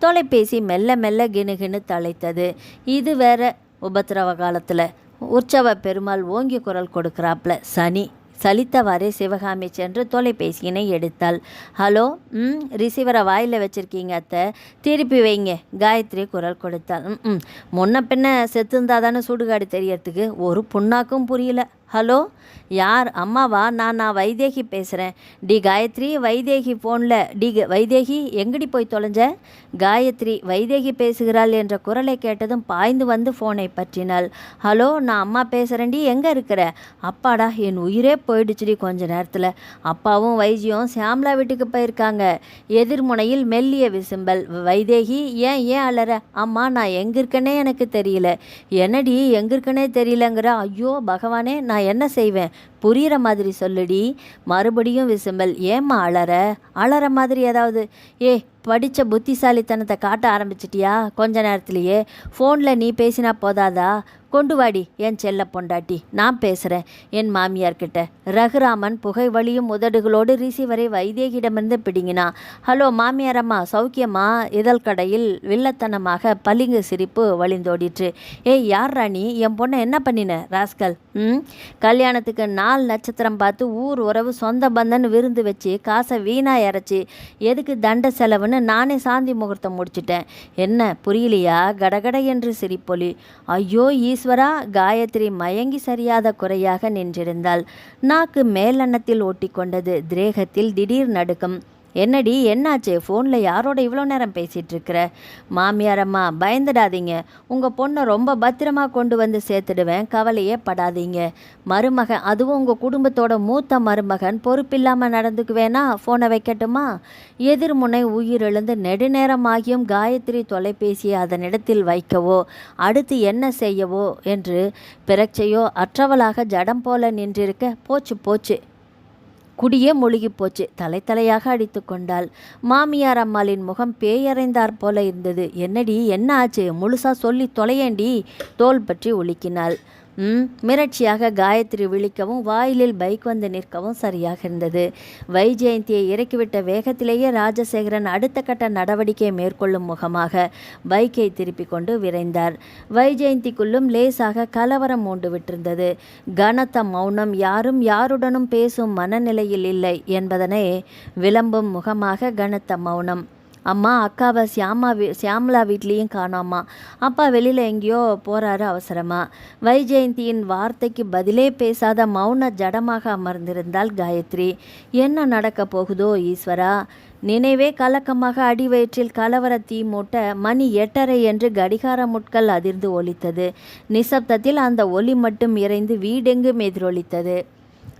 தொலைபேசி மெல்ல மெல்ல கிணுகிணு தலைத்தது. இது வேற உபத்திரவ காலத்தில் உற்சவ பெருமாள் ஓங்கி குரல் கொடுக்குறாப்ல. சலித்தவாறே சிவகாமி சென்று தொலைபேசியினை எடுத்தாள். ஹலோ, ரிசீவரை வாயில் வச்சுருக்கீங்க அத்தை, திருப்பி வைங்க. காயத்ரி குரல் கொடுத்தாள். முன்ன பின்ன செத்துந்தாதானே சுடுகாடு தெரியறதுக்கு ஒரு புண்ணாக்கும் புரியல. ஹலோ, யார்? அம்மாவா? நான் வைதேகி பேசுகிறேன். டி காயத்ரி, வைதேகி ஃபோனில். வைதேகி எங்கடி போய் தொலைஞ்ச? காயத்ரி வைதேகி பேசுகிறாள் என்ற குரலை கேட்டதும் பாய்ந்து வந்து ஃபோனை பற்றினாள். ஹலோ, நான் அம்மா பேசுகிறேன்டி, எங்கே இருக்கிற? அப்பாடா, என் உயிரே போயிடுச்சுடி கொஞ்ச நேரத்தில். அப்பாவும் வைஜியும் சியாம்லா வீட்டுக்கு போயிருக்காங்க. எதிர்முனையில் மெல்லிய விசும்பல். வைதேகி, ஏன் அலற? அம்மா, நான் எங்கே இருக்கனே எனக்கு தெரியல. என்னடி எங்கே இருக்கனே தெரியலங்கிற? ஐயோ பகவானே, நான் என்ன செய்வேன்? புரிகிற மாதிரி சொல்லுடி. மறுபடியும் விசும்பல். ஏம்மா அலற மாதிரி ஏதாவது? படித்த புத்திசாலித்தனத்தை காட்ட ஆரம்பிச்சிட்டியா கொஞ்ச நேரத்துலையே? ஃபோனில் நீ பேசினா போதாதா? கொண்டு வாடி என் செல்ல பொண்டாட்டி, நான் பேசுகிறேன் என் மாமியார்கிட்ட. ரகுராமன் புகை வழியும் உதடுகளோடு ரிசீவரை வைதேகியிடமிருந்து பிடுங்கினான். ஹலோ மாமியாரம்மா, சௌக்கியமா? இதழ் கடையில் வில்லத்தனமாக பளிங்கு சிரிப்பு வழிந்தோடிற்று. யார் ராணி? என் பொண்ணை என்ன பண்ணின ராஸ்கல்? கல்யாணத்துக்கு 4 நட்சத்திரம் பார்த்து ஊர் உறவு சொந்த பந்தன்னு விருந்து வச்சு காசை வீணா இறச்சி எதுக்கு தண்ட செலவுன்னு நானே சாந்தி முகூர்த்தம் முடிச்சிட்டேன். என்ன புரியலையா? கடகட என்று சிரிப்பொலி. ஐயோ ஈஸ்வரா! காயத்ரி மயங்கி சரியாத குறையாக நின்றிருந்தாள். நாக்கு மேலெண்ணத்தில் ஓட்டிக்கொண்டது. திரேகத்தில் திடீர் நடுக்கம். என்னடி, என்னாச்சு? ஃபோனில் யாரோட இவ்வளோ நேரம் பேசிகிட்டு இருக்கிற? மாமியாரம்மா, பயந்துடாதீங்க. உங்கள் பொண்ணை ரொம்ப பத்திரமாக கொண்டு வந்து சேர்த்துடுவேன், கவலையே படாதீங்க. மருமகன், அதுவும் உங்கள் குடும்பத்தோட மூத்த மருமகன் பொறுப்பில்லாமல் நடந்துக்குவேனா? ஃபோனை வைக்கட்டுமா? எதிர்முனை உயிரிழந்து நெடுநேரமாகியும் காயத்ரி தொலைபேசியை அதனிடத்தில் வைக்கவோ அடுத்து என்ன செய்யவோ என்று பிறச்சையோ அற்றவளாக ஜடம் போல நின்றிருக்க, போச்சு குடியே முழுகி போச்சு. தலையாக அடித்து கொண்டாள். மாமியார் அம்மாளின் முகம் பேயறைந்தாற் போல இருந்தது. என்னடி, என்ன ஆச்சு? முழுசா சொல்லி தொலையேண்டி. தோல் பற்றி உலுக்கினாள். மிரட்சியாக காயத்ரி விழிக்கவும் வாயிலில் பைக் வந்து நிற்கவும் சரியாக இருந்தது. வைஜெயந்தியை இறக்கிவிட்ட வேகத்திலேயே ராஜசேகரன் அடுத்த கட்ட நடவடிக்கை மேற்கொள்ளும் முகமாக பைக்கை திருப்பி கொண்டு விரைந்தார். வைஜெயந்திக்குள்ளும் லேசாக கலவரம் மூண்டு விட்டிருந்தது. கனத்த மௌனம், யாரும் யாருடனும் பேசும் மனநிலையில் இல்லை என்பதனை விளம்பும் முகமாக கனத்த மௌனம். அம்மா, அக்காவை சியாமலா வீட்லேயும் காணோம்மா. அப்பா வெளியில் எங்கேயோ போகிறாரு அவசரமாக. வைஜெயந்தியின் வார்த்தைக்கு பதிலே பேசாத மௌன ஜடமாக அமர்ந்திருந்தாள் காயத்ரி. என்ன நடக்க போகுதோ ஈஸ்வரா? நினைவே கலக்கமாக அடிவயிற்றில் கலவர தீ மூட்ட மணி 8:30 என்று கடிகார முட்கள் அதிர்ந்து ஒலித்தது. நிசப்தத்தில் அந்த ஒலி மட்டும் இறைந்து வீடெங்கும் எதிரொலித்தது.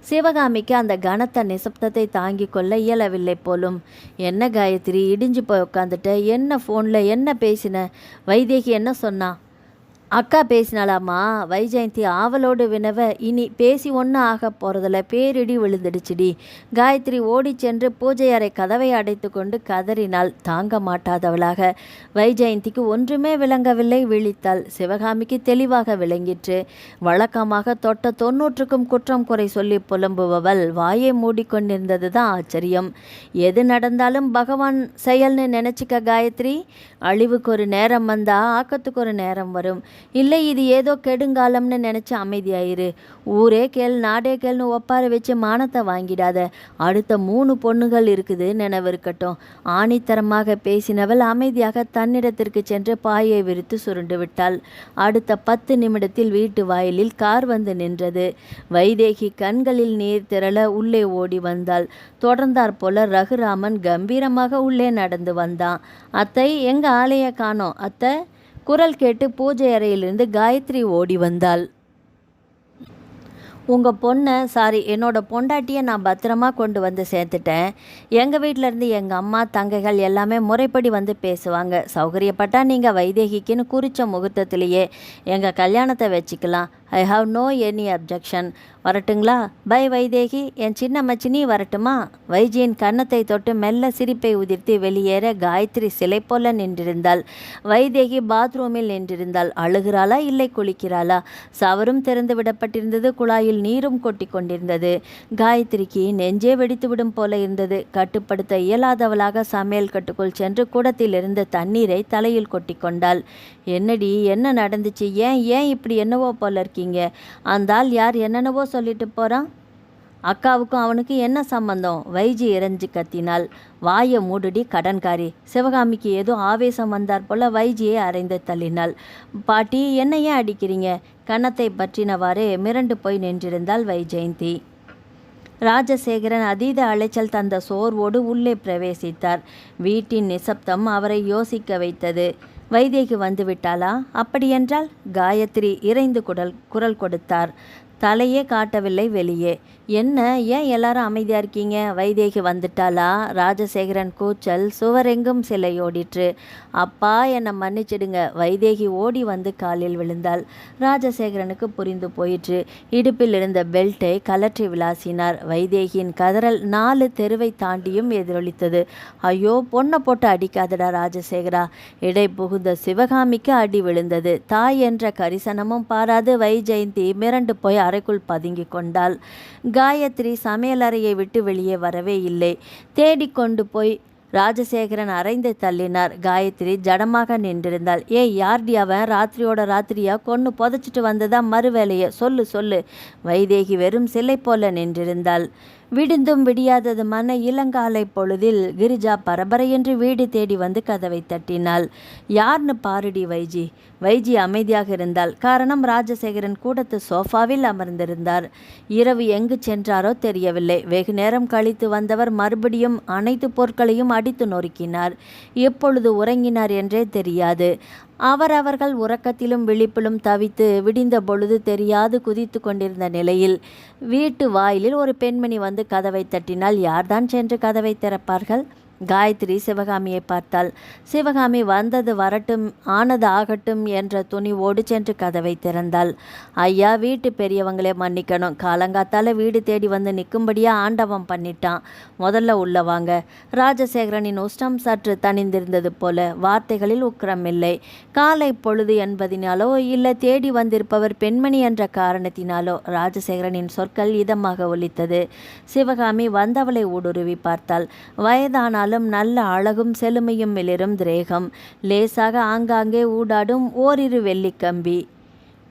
சிவகாமிக்கு அந்த கனத்த நிசப்தத்தை தாங்கி கொள்ள இயலவில்லை போலும். என்ன காயத்ரி, இடிஞ்சு போய் உட்காந்துட்ட? என்ன ஃபோனில் என்ன பேசின? வைதேகி என்ன சொன்னா? அக்கா பேசினாலாமா? வைஜெயந்தி ஆவலோடு வினவ, இனி பேசி ஒன்றும் ஆக போகிறதில்ல, பேரிடி விழுந்துடுச்சுடி. காயத்ரி ஓடி சென்று பூஜை அறை கதவை அடைத்து கொண்டு கதறினாள், தாங்க மாட்டாதவளாக. வைஜெயந்திக்கு ஒன்றுமே விளங்கவில்லை. விழித்தாள். சிவகாமிக்கு தெளிவாக விளங்கிற்று. வழக்கமாக தொட்ட 90க்கும் குற்றம் குறை சொல்லி புலம்புபவள் வாயை மூடிக்கொண்டிருந்தது தான் ஆச்சரியம். எது நடந்தாலும் பகவான் செயல்னு நினச்சிக்க காயத்ரி. அழிவுக்கு ஒரு நேரம் வந்தா ஆக்கத்துக்கு ஒரு நேரம் வரும். இல்லை, இது ஏதோ கெடுங்காலம்னு நினச்சி அமைதியாயிரு. ஊரே கேள் நாடே கேள்னு ஒப்பார வச்சு மானத்தை வாங்கிடாத. அடுத்த 3 பொண்ணுகள் இருக்குது, நினைவு இருக்கட்டும். ஆணித்தரமாக பேசினவள் அமைதியாக தன்னிடத்திற்கு சென்று பாயை விரித்து சுருண்டு விட்டாள். அடுத்த 10 நிமிடத்தில் வீட்டு வாயிலில் கார் வந்து நின்றது. வைதேகி கண்களில் நீர் திரள உள்ளே ஓடி வந்தாள். தொடர்ந்தாற் போல ரகுராமன் கம்பீரமாக உள்ளே நடந்து வந்தான். அத்தை, எங்க ஆளைய காணோம் அத்தை? குரல் கேட்டு பூஜை அறையிலிருந்து காயத்ரி ஓடி வந்தாள். உங்கள் பொண்ணை, என்னோட பொண்டாட்டியை நான் பத்திரமா கொண்டு வந்து சேர்த்துட்டேன். எங்கள் வீட்டிலேருந்து எங்கள் அம்மா தங்கைகள் எல்லாமே முறைப்படி வந்து பேசுவாங்க. சௌகரியப்பட்டால் நீங்கள் வைதேகிக்குன்னு குறித்த முகூர்த்தத்திலேயே எங்கள் கல்யாணத்தை வச்சுக்கலாம். I have no any objection. வரட்டுங்களா? பை வைதேகி. என் சின்ன மச்சினி வரட்டுமா? வைஜியின் கன்னத்தை தொட்டு மெல்ல சிரிப்பை உதிர்த்து வெளியேற காயத்ரி சிலை போல நின்றிருந்தாள். வைதேகி பாத்ரூமில் நின்றிருந்தாள். அழுகிறாளா இல்லை குளிக்கிறாளா? சவரும் திறந்து விடப்பட்டிருந்தது. குழாயில் நீரும் கொட்டி கொண்டிருந்தது. காயத்ரிக்கு நெஞ்சே வெடித்துவிடும் போல இருந்தது. கட்டுப்படுத்த இயலாதவளாக சமையல் கட்டுக்குள் சென்று குடத்தில் இருந்த தண்ணீரை தலையில் கொட்டி கொண்டாள். என்னடி, என்ன நடந்துச்சு? ஏன் இப்படி என்னவோ போல இருக்கீங்க? அந்த ஆள் யார் என்னென்னவோ சொல்லிட்டு போகிறான்? அக்காவுக்கும் அவனுக்கு என்ன சம்பந்தம்? வைஜி இறைஞ்சி கத்தினாள். வாயை மூடுடி கடன்காரி. சிவகாமிக்கு ஏதோ ஆவேசம் வந்தார் போல வைஜியை அரைந்து தள்ளினாள். பாட்டி, என்ன ஏன் அடிக்கிறீங்க? கன்னத்தை பற்றினவாறே மிரண்டு போய் நின்றிருந்தாள் வைஜெயந்தி. ராஜசேகரன் அதீத அலைச்சல் தந்த சோர்வோடு உள்ளே பிரவேசித்தார். வீட்டின் நிசப்தம் அவரை யோசிக்க வைத்தது. வைதேகி வந்து விட்டாளா? அப்படியென்றால்? காயத்ரி இறைந்து குரல் கொடுத்தார். தலையே காட்டவில்லை வெளியே. என்ன, ஏன் எல்லாரும் அமைதியாக இருக்கீங்க? வைதேகி வந்துட்டாளா? ராஜசேகரன் கூச்சல் சுவரெங்கும் சிலையோடிற்று. அப்பா, என்னை மன்னிச்சிடுங்க. வைதேகி ஓடி வந்து காலில் விழுந்தாள். ராஜசேகரனுக்கு புரிந்து போயிற்று. இடுப்பில் இருந்த பெல்ட்டை கலற்றி விளாசினார். வைதேகியின் கதறல் 4 தெருவை தாண்டியும் எதிரொலித்தது. ஐயோ, பொண்ணை போட்டு அடிக்காதடா ராஜசேகரா. இடை புகுந்த சிவகாமிக்கு அடி விழுந்தது. தாய் என்ற கரிசனமும் பாராது வைஜெயந்தி மிரண்டு போய் அறைக்குள் பதுங்கி கொண்டாள். காயத்ரி சமையலறையை விட்டு வெளியே வரவே இல்லை. தேடிக்கொண்டு போய் ராஜசேகரன் அரைந்து தள்ளினார். காயத்ரி ஜடமாக நின்றிருந்தாள். ஏய், யார்டி அவன்? ராத்திரியோட ராத்திரியா கொன்னு புதைச்சிட்டு வந்ததா மறுவேளைய? சொல்லு. வைதேகி வெறும் சிலை போல நின்றிருந்தாள். விடிந்தும் விடியாததுமான இளங்காலை பொழுதில் கிரிஜா பரபரையென்று வீடு தேடி வந்து கதவை தட்டினாள். யார்னு பாருடி வைஜி. வைஜி அமைதியாக இருந்தாள். காரணம், ராஜசேகரன் கூடத்து சோஃபாவில் அமர்ந்திருந்தார். இரவு எங்கு சென்றாரோ தெரியவில்லை. வெகு நேரம் கழித்து வந்தவர் மறுபடியும் அனைத்து பொருட்களையும் அடித்து நொறுக்கினார். எப்பொழுது உறங்கினார் என்றே தெரியாது. அவர்கள் உறக்கத்திலும் விழிப்பிலும் தவித்து விடிந்த பொழுது தெரியாது குதித்து கொண்டிருந்த நிலையில் வீட்டு வாயிலில் ஒரு பெண்மணி வந்து கதவை தட்டினால் யார்தான் சென்று கதவை திறப்பார்கள்? காயத்ரி சிவகாமியை பார்த்தாள். சிவகாமி வந்தது வரட்டும், ஆனது ஆகட்டும் என்ற துணிவோடு சென்று கதவை திறந்தாள். ஐயா, வீட்டு பெரியவங்களே மன்னிக்கணும். காலங்காத்தால வீடு தேடி வந்து நிற்கும்படியா ஆண்டவம் பண்ணிட்டான். முதல்ல உள்ள வாங்க. ராஜசேகரனின் உஷ்டம் சற்று தணிந்திருந்தது போல. வார்த்தைகளில் உக்கிரம் இல்லை. காலை பொழுது என்பதினாலோ இல்லை தேடி வந்திருப்பவர் பெண்மணி என்ற காரணத்தினாலோ ராஜசேகரனின் சொற்கள் இதமாக ஒலித்தது. சிவகாமி வந்தவளை ஊடுருவி பார்த்தாள். வயதானால் நல்ல அழகும் செழுமையும் மிளிரும் திரேகம், லேசாக ஆங்காங்கே ஊடாடும் ஓரிரு வெள்ளிக்கம்பி,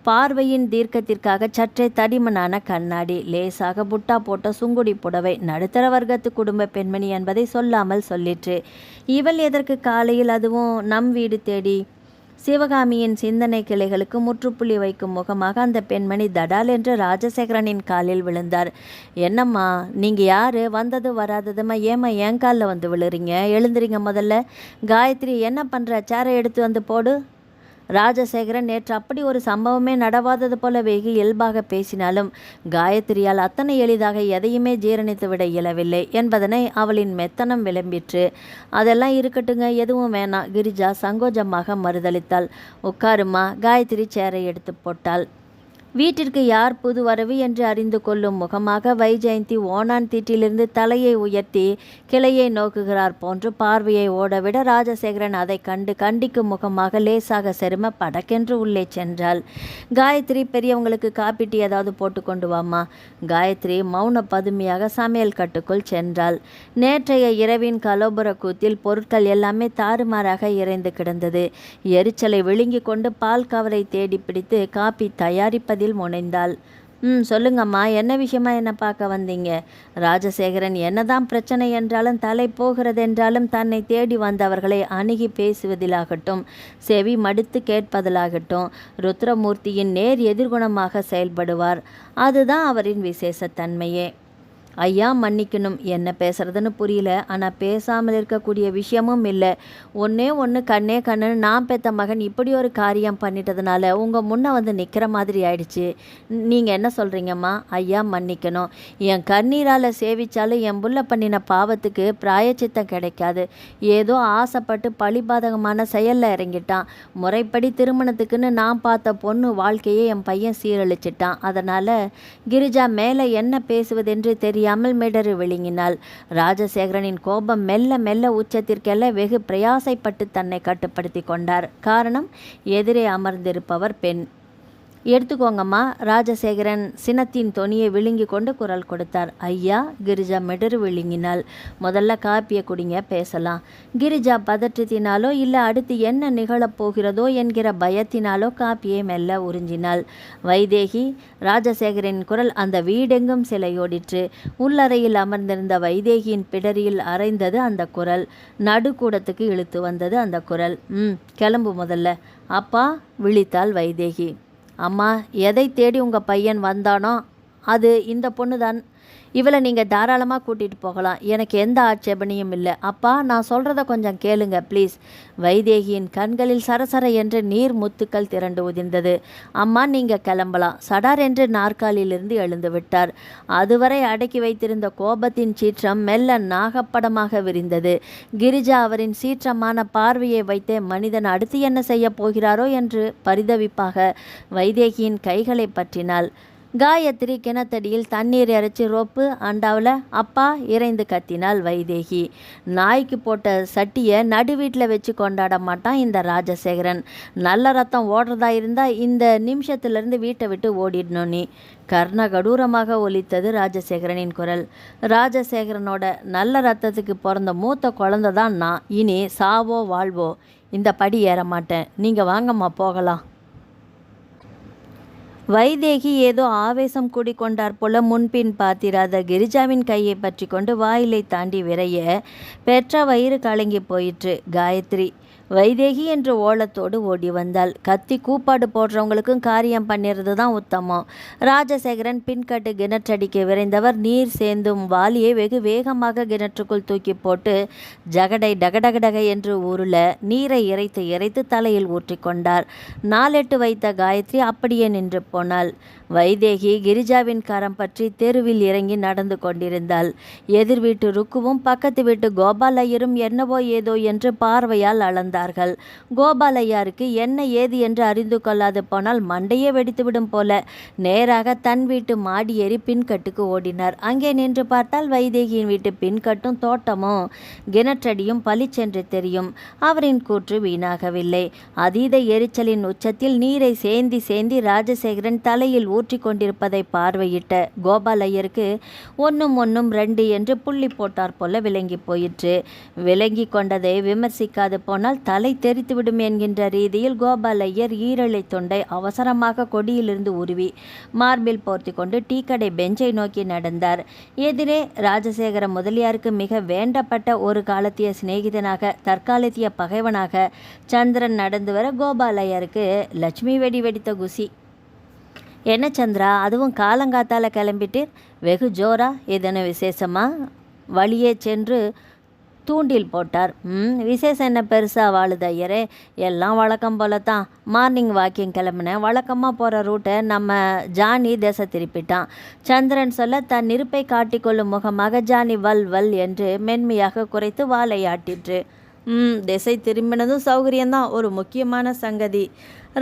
பார்வையின் தீர்க்கத்திற்காக சற்றே தடிமனான கண்ணாடி, லேசாக புட்டா போட்ட சுங்குடி புடவை, நடுத்தர வர்க்கத்து குடும்ப பெண்மணி என்பதை சொல்லாமல் சொல்லிற்று. இவள் எதற்கு காலையில், அதுவும் நம் வீடு தேடி? சிவகாமியின் சிந்தனை கிளைகளுக்கு முற்றுப்புள்ளி வைக்கும் முகமாக அந்த பெண்மணி தடால் என்று ராஜசேகரனின் காலில் விழுந்தார். என்னம்மா, நீங்கள் யார்? வந்தது வராததுமா ஏம்மா என் காலில் வந்து விழுறீங்க? எழுந்துறீங்க முதல்ல. காயத்ரி, என்ன பண்ணுற? சேரை எடுத்து வந்து போடு. ராஜசேகரன் நேற்று அப்படி ஒரு சம்பவமே நடவாதது போல வெகு இயல்பாக பேசினாலும் காயத்ரியால் அத்தனை எளிதாக எதையுமே ஜீரணித்து விட இயலவில்லை என்பதனை அவளின் மெத்தனம் விளம்பிற்று. அதெல்லாம் இருக்கட்டுங்க, எதுவும் வேணாம். கிரிஜா சங்கோஜமாக மறுதளித்தாள். உட்காருமா. காயத்ரி சேரை எடுத்து போட்டாள். வீட்டிற்கு யார் புது வரவு என்று அறிந்து கொள்ளும் முகமாக வைஜெயந்தி ஓனான் தீட்டிலிருந்து தலையை உயர்த்தி கிளையை நோக்குகிறார் போன்று பார்வையை ஓடவிட ராஜசேகரன் அதை கண்டு கண்டிக்கும் முகமாக லேசாக செரும படக்கென்று உள்ளே சென்றாள். காயத்ரி, பெரியவங்களுக்கு காப்பி டீ ஏதாவது போட்டு கொண்டு வாமா. காயத்ரி மௌன பதுமையாக சமையல் கட்டுக்குள் சென்றாள். நேற்றைய இரவின் கலோபுர கூத்தில் பொருட்கள் எல்லாமே தாறுமாறாக இறைந்து கிடந்தது. எரிச்சலை விழுங்கி கொண்டு பால் கவரை தேடி பிடித்து காப்பி தயாரிப்பது முனைந்தாள். சொல்லுங்கம்மா, என்ன விஷயமா என்ன பார்க்க வந்தீங்க? ராஜசேகரன் என்னதான் பிரச்சனை என்றாலும் தலை போகிறதென்றாலும் தன்னை தேடி வந்தவர்களை அணுகி பேசுவதிலாகட்டும், செவி மடுத்து கேட்பதிலாகட்டும் ருத்ரமூர்த்தியின் நேர் எதிர்குணமாக செயல்படுவார். அதுதான் அவரின் விசேஷத்தன்மையே. ஐயா மன்னிக்கணும், என்ன பேசுறதுன்னு புரியல. ஆனால் பேசாமல் இருக்கக்கூடிய விஷயமும் இல்லை. ஒன்றே ஒன்று கண்ணே கண்ணுன்னு நான் பெத்த மகன் இப்படி ஒரு காரியம் பண்ணிட்டதுனால உங்கள் முன்னே வந்து நிற்கிற மாதிரி ஆயிடுச்சு. நீங்கள் என்ன சொல்கிறீங்கம்மா? ஐயா மன்னிக்கணும். என் கண்ணீரால் சேவிச்சாலும் என் புள்ள பண்ணின பாவத்துக்கு பிராயச்சித்தம் கிடைக்காது. ஏதோ ஆசைப்பட்டு பழிபாதகமான செயலில் இறங்கிட்டான். முறைப்படி திருமணத்துக்குன்னு நான் பார்த்த பொண்ணு வாழ்க்கையை என் பையன் சீரழிச்சிட்டான். அதனால் கிரிஜா மேலே என்ன பேசுவதென்று தெரியாமல் மிடறு விழுங்கினாள். ராஜசேகரனின் கோபம் மெல்ல மெல்ல உச்சத்திற்கெல்ல வெகு பிரயாசைப்பட்டு தன்னை கட்டுப்படுத்தி கொண்டார். காரணம், எதிரே அமர்ந்திருப்பவர் பெண். எடுத்துக்கோங்கம்மா. ராஜசேகரன் சினத்தின் தொனியை விழுங்கி கொண்டு குரல் கொடுத்தார். ஐயா. கிரிஜா மிடறு விழுங்கினாள். முதல்ல காப்பியை குடிங்க, பேசலாம். கிரிஜா பதற்றத்தினாலோ இல்லை அடுத்து என்ன நிகழப்போகிறதோ என்கிற பயத்தினாலோ காப்பியை மெல்ல உறிஞ்சினாள். வைதேகி. ராஜசேகரின் குரல் அந்த வீடெங்கும் சிலையோடிற்று. உள்ளறையில் அமர்ந்திருந்த வைதேகியின் பிடரியில் அரைந்தது அந்த குரல். நடுக்கூடத்துக்கு இழுத்து வந்தது அந்த குரல். கிளம்பு முதல்ல. அப்பா. விழித்தாள் வைதேகி. அம்மா, எதை தேடி உங்கள் பையன் வந்தானோ அது இந்த பொண்ணு தான். இவளை நீங்கள் தாராளமாக கூட்டிகிட்டு போகலாம். எனக்கு எந்த ஆட்சேபனையும் இல்லை. அப்பா, நான் சொல்கிறத கொஞ்சம் கேளுங்க ப்ளீஸ். வைதேகியின் கண்களில் சரசர என்று நீர் முத்துக்கள் திரண்டு உதிர்ந்தது. அம்மா, நீங்கள் கிளம்பலாம். சடார் என்று நாற்காலியிலிருந்து எழுந்து விட்டார். அதுவரை அடக்கி வைத்திருந்த கோபத்தின் சீற்றம் மெல்ல நாகப்படமாக விரிந்தது. கிரிஜா அவரின் சீற்றமான பார்வையை வைத்தே மனிதன் அடுத்து என்ன செய்ய போகிறாரோ என்று பரிதவிப்பாக வைதேகியின் கைகளை பற்றினாள். காயத்ரி கிணத்தடியில் தண்ணீர் இறைச்சி ரோப்பு அண்டாவில் அப்பா இறைந்து கத்தினாள் வைதேகி. நாய்க்கு போட்ட சட்டியை நடு வீட்டில் வச்சு கொண்டாட மாட்டான் இந்த ராஜசேகரன். நல்ல ரத்தம் ஓடுறதா இருந்தால் இந்த நிமிஷத்துலேருந்து வீட்டை விட்டு ஓடிடணும் நீ. கர்ணகடூரமாக ஒலித்தது ராஜசேகரனின் குரல். ராஜசேகரனோட நல்ல ரத்தத்துக்கு பிறந்த மூத்த குழந்தை தான் நான். இனி சாவோ வாழ்வோ இந்த படி ஏற மாட்டேன். நீங்கள் வாங்கம்மா போகலாம். வைதேகி ஏதோ ஆவேசம் கூடிக்கொண்டார் போல முன்பின் பார்த்திராத கிரிஜாவின் கையை பற்றி கொண்டு வாயிலை தாண்டி விரைய பெற்ற வயிறு கலங்கி போயிற்று. காயத்ரி. வைதேகி என்று ஓலத்தோடு ஓடி வந்தாள். கத்தி கூப்பாடு போடுறவங்களுக்கும் காரியம் பண்ணிடுறது தான் உத்தமம். ராஜசேகரன் பின்கட்டு கிணற்றடிக்க விரைந்தவர் நீர் சேர்ந்தும் வாலியை வெகு வேகமாக கிணற்றுக்குள் தூக்கி போட்டு ஜகடை டகடகடகை என்று உருள நீரை இறைத்து இறைத்து தலையில் ஊற்றி கொண்டார். 4-8 வைத்த காயத்ரி அப்படியே நின்று போனாள். வைதேகி கிரிஜாவின் கரம் பற்றி தெருவில் இறங்கி நடந்து கொண்டிருந்தாள். எதிர் வீட்டு ருக்குவும் பக்கத்து வீட்டு கோபாலையரும் என்னவோ ஏதோ என்று பார்வையால் அளந்தார்கள். கோபாலையாருக்கு என்ன ஏது என்று அறிந்து கொள்ளாது போனால் மண்டையே வெடித்துவிடும் போல நேராக தன் வீட்டு மாடி ஏறி பின்கட்டுக்கு ஓடினார். அங்கே நின்று பார்த்தால் வைதேகியின் வீட்டு பின்கட்டும் தோட்டமும் கிணற்றடியும் பளிச்சென்று தெரியும். அவரின் கூற்று வீணாகவில்லை. அதீத எரிச்சலின் உச்சத்தில் நீரை சேந்தி சேந்தி ராஜசேகரன் தலையில் ஊற்றி கொண்டிருப்பதை பார்வையிட்ட கோபாலையருக்கு ஒன்றும் 2 என்று புள்ளி போட்டார் போல விளங்கி போயிற்று. விளங்கி கொண்டதை விமர்சிக்காது போனால் தலை தெரித்துவிடும் என்கின்ற ரீதியில் கோபாலையர் ஈரலை தொண்டை அவசரமாக கொடியிலிருந்து உருவி மார்பில் போர்த்தி கொண்டு டீக்கடை பெஞ்சை நோக்கி நடந்தார். எதிரே ராஜசேகர முதலியாருக்கு மிக வேண்டப்பட்ட ஒரு காலத்திய சிநேகிதனாக தற்காலத்திய பகைவனாக சந்திரன் நடந்து வர கோபாலையருக்கு லட்சுமி வெடி வெடித்த குசி. என்ன சந்திரா, அதுவும் காலங்காத்தால் கிளம்பிட்டீர்? வெகு ஜோரா? ஏதேனும் விசேஷமா? வழியே சென்று தூண்டில் போட்டார். விசேஷம் என்ன பெருசாக வாழுது ஐயரே? எல்லாம் வழக்கம் போல தான். மார்னிங் வாக்கிங் கிளம்புனேன். வழக்கமாக போகிற ரூட்டை நம்ம ஜானி திசை திருப்பிட்டான். சந்திரன் சொல்ல தன் நெருப்பை காட்டிக்கொள்ளும் முகமாக ஜானி வல் வல் என்று மென்மையாக குறைத்து வாளை ஆட்டிற்று. திசை திரும்பினதும் சௌகரியம்தான். ஒரு முக்கியமான சங்கதி.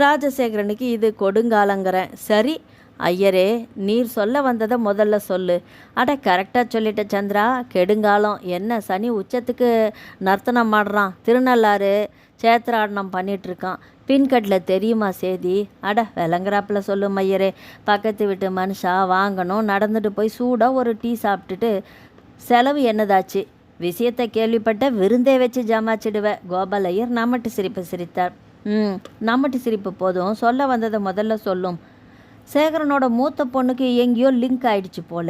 ராஜசேகரனுக்கு இது கொடுங்காலங்கிறேன். சரி ஐயரே, நீர் சொல்ல வந்ததை முதல்ல சொல்லு. அட கரெக்டாக சொல்லிட்ட சந்திரா. கெடுங்காலம் என்ன, சனி உச்சத்துக்கு நர்த்தனம் ஆடுறான். திருநள்ளாறு சேத்திராடனம் பண்ணிகிட்ருக்கான். பின்கட்டில் தெரியுமா சேதி? அட விளங்குறாப்பில் சொல்லும் ஐயரே. பக்கத்து வீட்டு மனுஷா வாங்கணும், நடந்துட்டு போய் சூடாக ஒரு டீ சாப்பிட்டுட்டு செலவு என்னதாச்சு? விஷயத்தை கேள்விப்பட்ட விருந்தே வச்சு ஜமாச்சிடுவேன். கோபாலையர் நம்மட்டு சிரிப்பு சிரித்தார். நம்மட்டு சிரிப்பு போதும், சொல்ல வந்ததை முதல்ல சொல்லும். சேகரனோட மூத்த பொண்ணுக்கு எங்கேயோ லிங்க் ஆயிடுச்சு போல.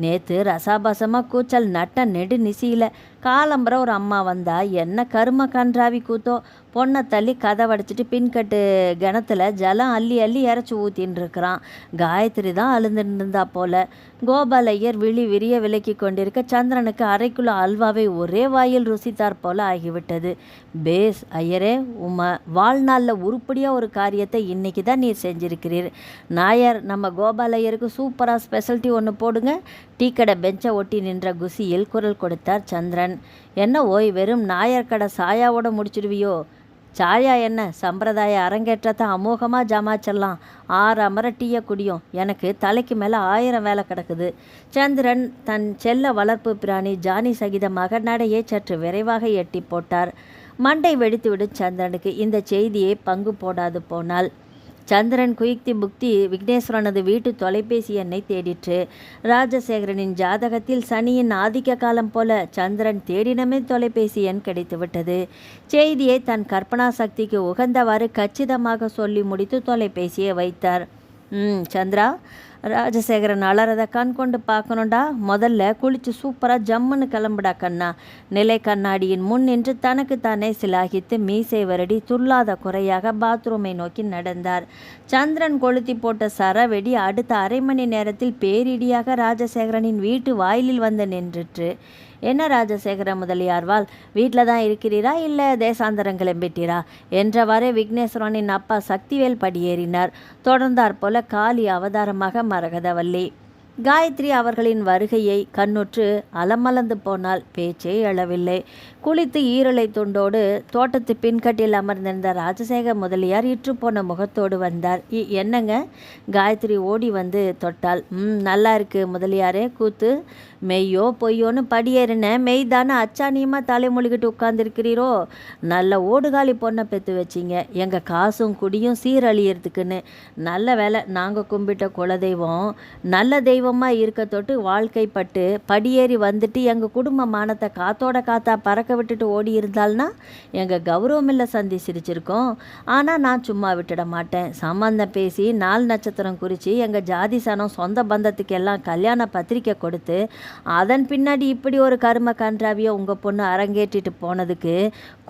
நேற்று ரசாபாசமாக கூச்சல் நட்ட நெடு நிசியில் காலம்புற ஒரு அம்மா வந்தா, என்ன கரும கன்றாவி கூத்தோ, பொண்ணை தள்ளி கதவடைச்சிட்டு பின்கட்டு கிணத்துல ஜலம் அள்ளி அள்ளி இறச்சி ஊற்றின்னு இருக்கிறான். காயத்ரி தான் அழுந்துட்டு இருந்தா போல. கோபால் ஐயர் விழி விரிய விலக்கி கொண்டிருக்க சந்திரனுக்கு அரைக்குள்ள அல்வாவை ஒரே வாயில் ருசித்தார் போல ஆகிவிட்டது. பேஸ் ஐயரே, வாழ்நாளில் உருப்படியாக ஒரு காரியத்தை இன்னைக்கு தான் நீர் செஞ்சிருக்கிறீர். நாயர், நம்ம கோபால் ஐயருக்கு சூப்பராக ஸ்பெஷல்ட்டி ஒன்று போடுங்க. டீ கடை பெஞ்சை ஒட்டி நின்ற குசியில் குரல் கொடுத்தார் சந்திரன். என்ன ஓய், வெறும் நாயர் கடை சாயாவோட முடிச்சிடுவியோ? சாயா என்ன, சம்பிரதாய அரங்கேற்றத்தை அமோகமாக ஜமாச்சிடலாம். 6 அமர டீயை குடியும். எனக்கு தலைக்கு மேலே 1000 வேலை கிடக்குது. சந்திரன் தன் செல்ல வளர்ப்பு பிராணி ஜானி சகிதமாக நடையை சற்று விரைவாக எட்டி போட்டார். மண்டை வெடித்துவிடும் சந்திரனுக்கு இந்த செய்தியை பங்கு போடாது போனால். சந்திரன் குயுக்தி புக்தி விக்னேஸ்வரனது வீட்டு தொலைபேசி எண்ணை தேடிற்று. ராஜசேகரனின் ஜாதகத்தில் சனியின் ஆதிக்க காலம் போல சந்திரன் தேடினமே தொலைபேசி எண் கிடைத்துவிட்டது. செய்தியை தன் கற்பனா சக்திக்கு உகந்தவாறு கச்சிதமாக சொல்லி முடித்து தொலைபேசியை வைத்தார். சந்திரா, ராஜசேகரன் அலறதை கண் கொண்டு பார்க்கணுண்டா. முதல்ல குளிச்சு சூப்பராக ஜம்முன்னு கிளம்புடா கண்ணா. நிலை கண்ணாடியின் முன் நின்று தனக்கு தானே சிலாகித்து மீசை வருடி துள்ளாத குறையாக பாத்ரூமை நோக்கி நடந்தார். சந்திரன் கொளுத்தி போட்ட சரவெடி அடுத்த அரை மணி நேரத்தில் பேரிடியாக ராஜசேகரனின் வீட்டு வாயிலில் வந்து நின்றுற்று. என்ன ராஜசேகர முதலியார்வாள், வீட்டில் தான் இருக்கிறீரா, இல்லை தேசாந்தரம் கிளம்பிட்டீரா என்றவாறே விக்னேஸ்வரனின் அப்பா சக்திவேல் படியேறினார். தொடர்ந்தாற் போல காளி அவதாரமாக மரகதவல்லி. காயத்ரி அவர்களின் வருகையை கண்ணுற்று அலமலந்து போனால் பேச்சே எழவில்லை. குளித்து ஈரலை துண்டோடு தோட்டத்து பின்கட்டில் அமர்ந்திருந்த ராஜசேகர முதலியார் இற்றுப்போன முகத்தோடு வந்தார். என்னங்க? காயத்ரி ஓடி வந்து தொட்டாள். நல்லா இருக்கு முதலியாரே கூத்து. மெய்யோ பொய்யோன்னு படியேறின மெய்தானே அச்சானியமாக தலைமொழிகிட்டு உட்காந்துருக்கிறீரோ? நல்ல ஓடுகாலி பொண்ணை பெற்று வச்சிங்க, எங்கள் காசும் குடியும் சீரழியறதுக்குன்னு. நல்ல வேலை, நாங்கள் கும்பிட்ட குலதெய்வம் நல்ல தெய்வமாக இருக்க தொட்டு வாழ்க்கைப்பட்டு படியேறி வந்துட்டு எங்கள் குடும்ப மானத்தை காத்தோட காத்தா பறக்க விட்டுட்டு ஓடி இருந்தால்னா எங்கள் கௌரவமில்லை சந்தி சிரிச்சிருக்கோம். ஆனால் நான் சும்மா விட்டுட மாட்டேன். சம்பந்தம் பேசி 4 நட்சத்திரம் குறித்து எங்கள் ஜாதி சனம் சொந்த பந்தத்துக்கு எல்லாம் கல்யாண பத்திரிக்கை கொடுத்து அதன் பின்னாடி இப்படி ஒரு கரும கன்றாவியை உங்கள் பொண்ணு அரங்கேற்றிட்டு போனதுக்கு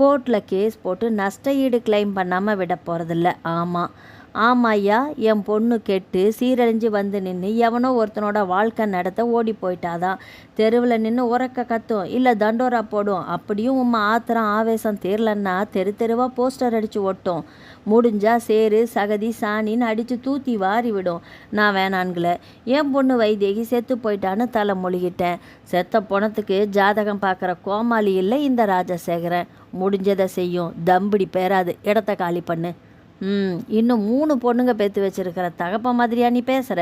கோர்ட்டில் கேஸ் போட்டு நஷ்ட ஈடு கிளைம் பண்ணாமல் விட போகிறதில்ல. ஆமாம் ஐயா, என் பொண்ணு கெட்டு சீரழிஞ்சு வந்து நின்று எவனோ ஒருத்தனோட வாழ்க்கை நடத்த ஓடி போயிட்டாதான். தெருவில் நின்று உறக்க கத்தும், இல்லை தண்டோரா போடும். அப்படியும் ஆத்திரம் ஆவேசம் தீரலன்னா தெருவாக போஸ்டர் அடித்து ஒட்டும். முடிஞ்சா சேரு சகதி சாணின்னு அடித்து தூத்தி வாரி விடும். நான் வேணான்கள. என் பொண்ணு வைதேகி செத்து போயிட்டான்னு தலை மொழிகிட்டேன். செத்த பொணத்துக்கு ஜாதகம் பார்க்குற கோமாளி இல்லை இந்த ராஜசேகரன். முடிஞ்சதை செய்யும். தம்பிடி பேராது. இடத்த காலி பண்ணு. இன்னும் 3 பொண்ணுங்க பெற்று வச்சிருக்கிற தகப்ப மாதிரியா நீ பேசுகிற?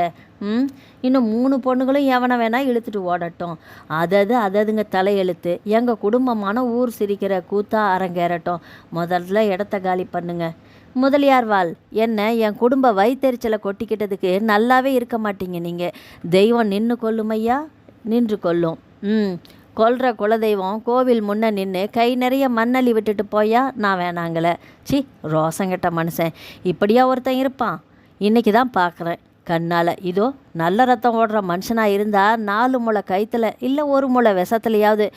இன்னும் 3 பொண்ணுங்களும் எவனை வேணா இழுத்துட்டு ஓடட்டும். அதுங்க தலையெழுத்து. எங்கள் குடும்பமான ஊர் சிரிக்கிற கூத்தா அரங்கேறட்டும். முதல்ல இடத்த காலி பண்ணுங்க. முதலியார்வாள், என்ன என் குடும்ப வயிற்றெரிச்சலை கொட்டிக்கிட்டதுக்கு நல்லாவே இருக்க மாட்டீங்க நீங்கள். தெய்வம் நின்று கொள்ளுமையா, நின்று கொள்ளும். கொல்ற குலதெய்வம் கோவில் முன்ன நின்று கை நிறைய மண்ணள்ளி விட்டுட்டு போயா நான் வேணாங்கள. சி, ரோசங்கட்ட மனுஷன் இப்படியா ஒருத்தன் இருப்பான்? இன்றைக்கி தான் பார்க்குறேன் கண்ணால். இதோ நல்ல ரத்தம் ஓடுற மனுஷனாக இருந்தால் 4 முளை கைத்தில் இல்லை 1 முளை விஷத்துலையாவது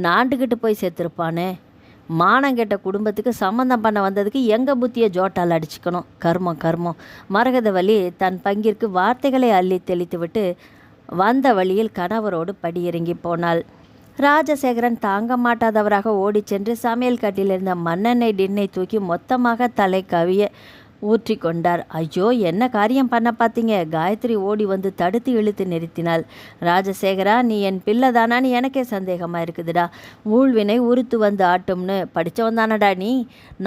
நாண்டுக்கிட்டு போய் சேர்த்துருப்பானே. மானங்கெட்ட குடும்பத்துக்கு சம்மந்தம் பண்ண வந்ததுக்கு எங்கள் புத்தியை ஜோட்டால் அடிச்சுக்கணும். கர்மம். மரகதவல்லி தன் பங்கிற்கு வார்த்தைகளை அள்ளி தெளித்து விட்டு வந்த வழியில் கணவரோடு படியிறங்கி போனாள். ராஜசேகரன் தாங்க மாட்டாதவராக ஓடி சென்று சமையல் கட்டிலிருந்த மண்ணெண்ணெய் டின்னை தூக்கி மொத்தமாக தலை கவிய ஊற்றி கொண்டார். ஐயோ, என்ன காரியம் பண்ண பார்த்தீங்க? காயத்ரி ஓடி வந்து தடுத்து இழுத்து நிறுத்தினாள். ராஜசேகரா, நீ என் பிள்ளை தானான்னு எனக்கே சந்தேகமாக இருக்குதுடா. ஊழ்வினை உறுத்து வந்து ஆட்டும்னு படித்தவன் தானடா நீ.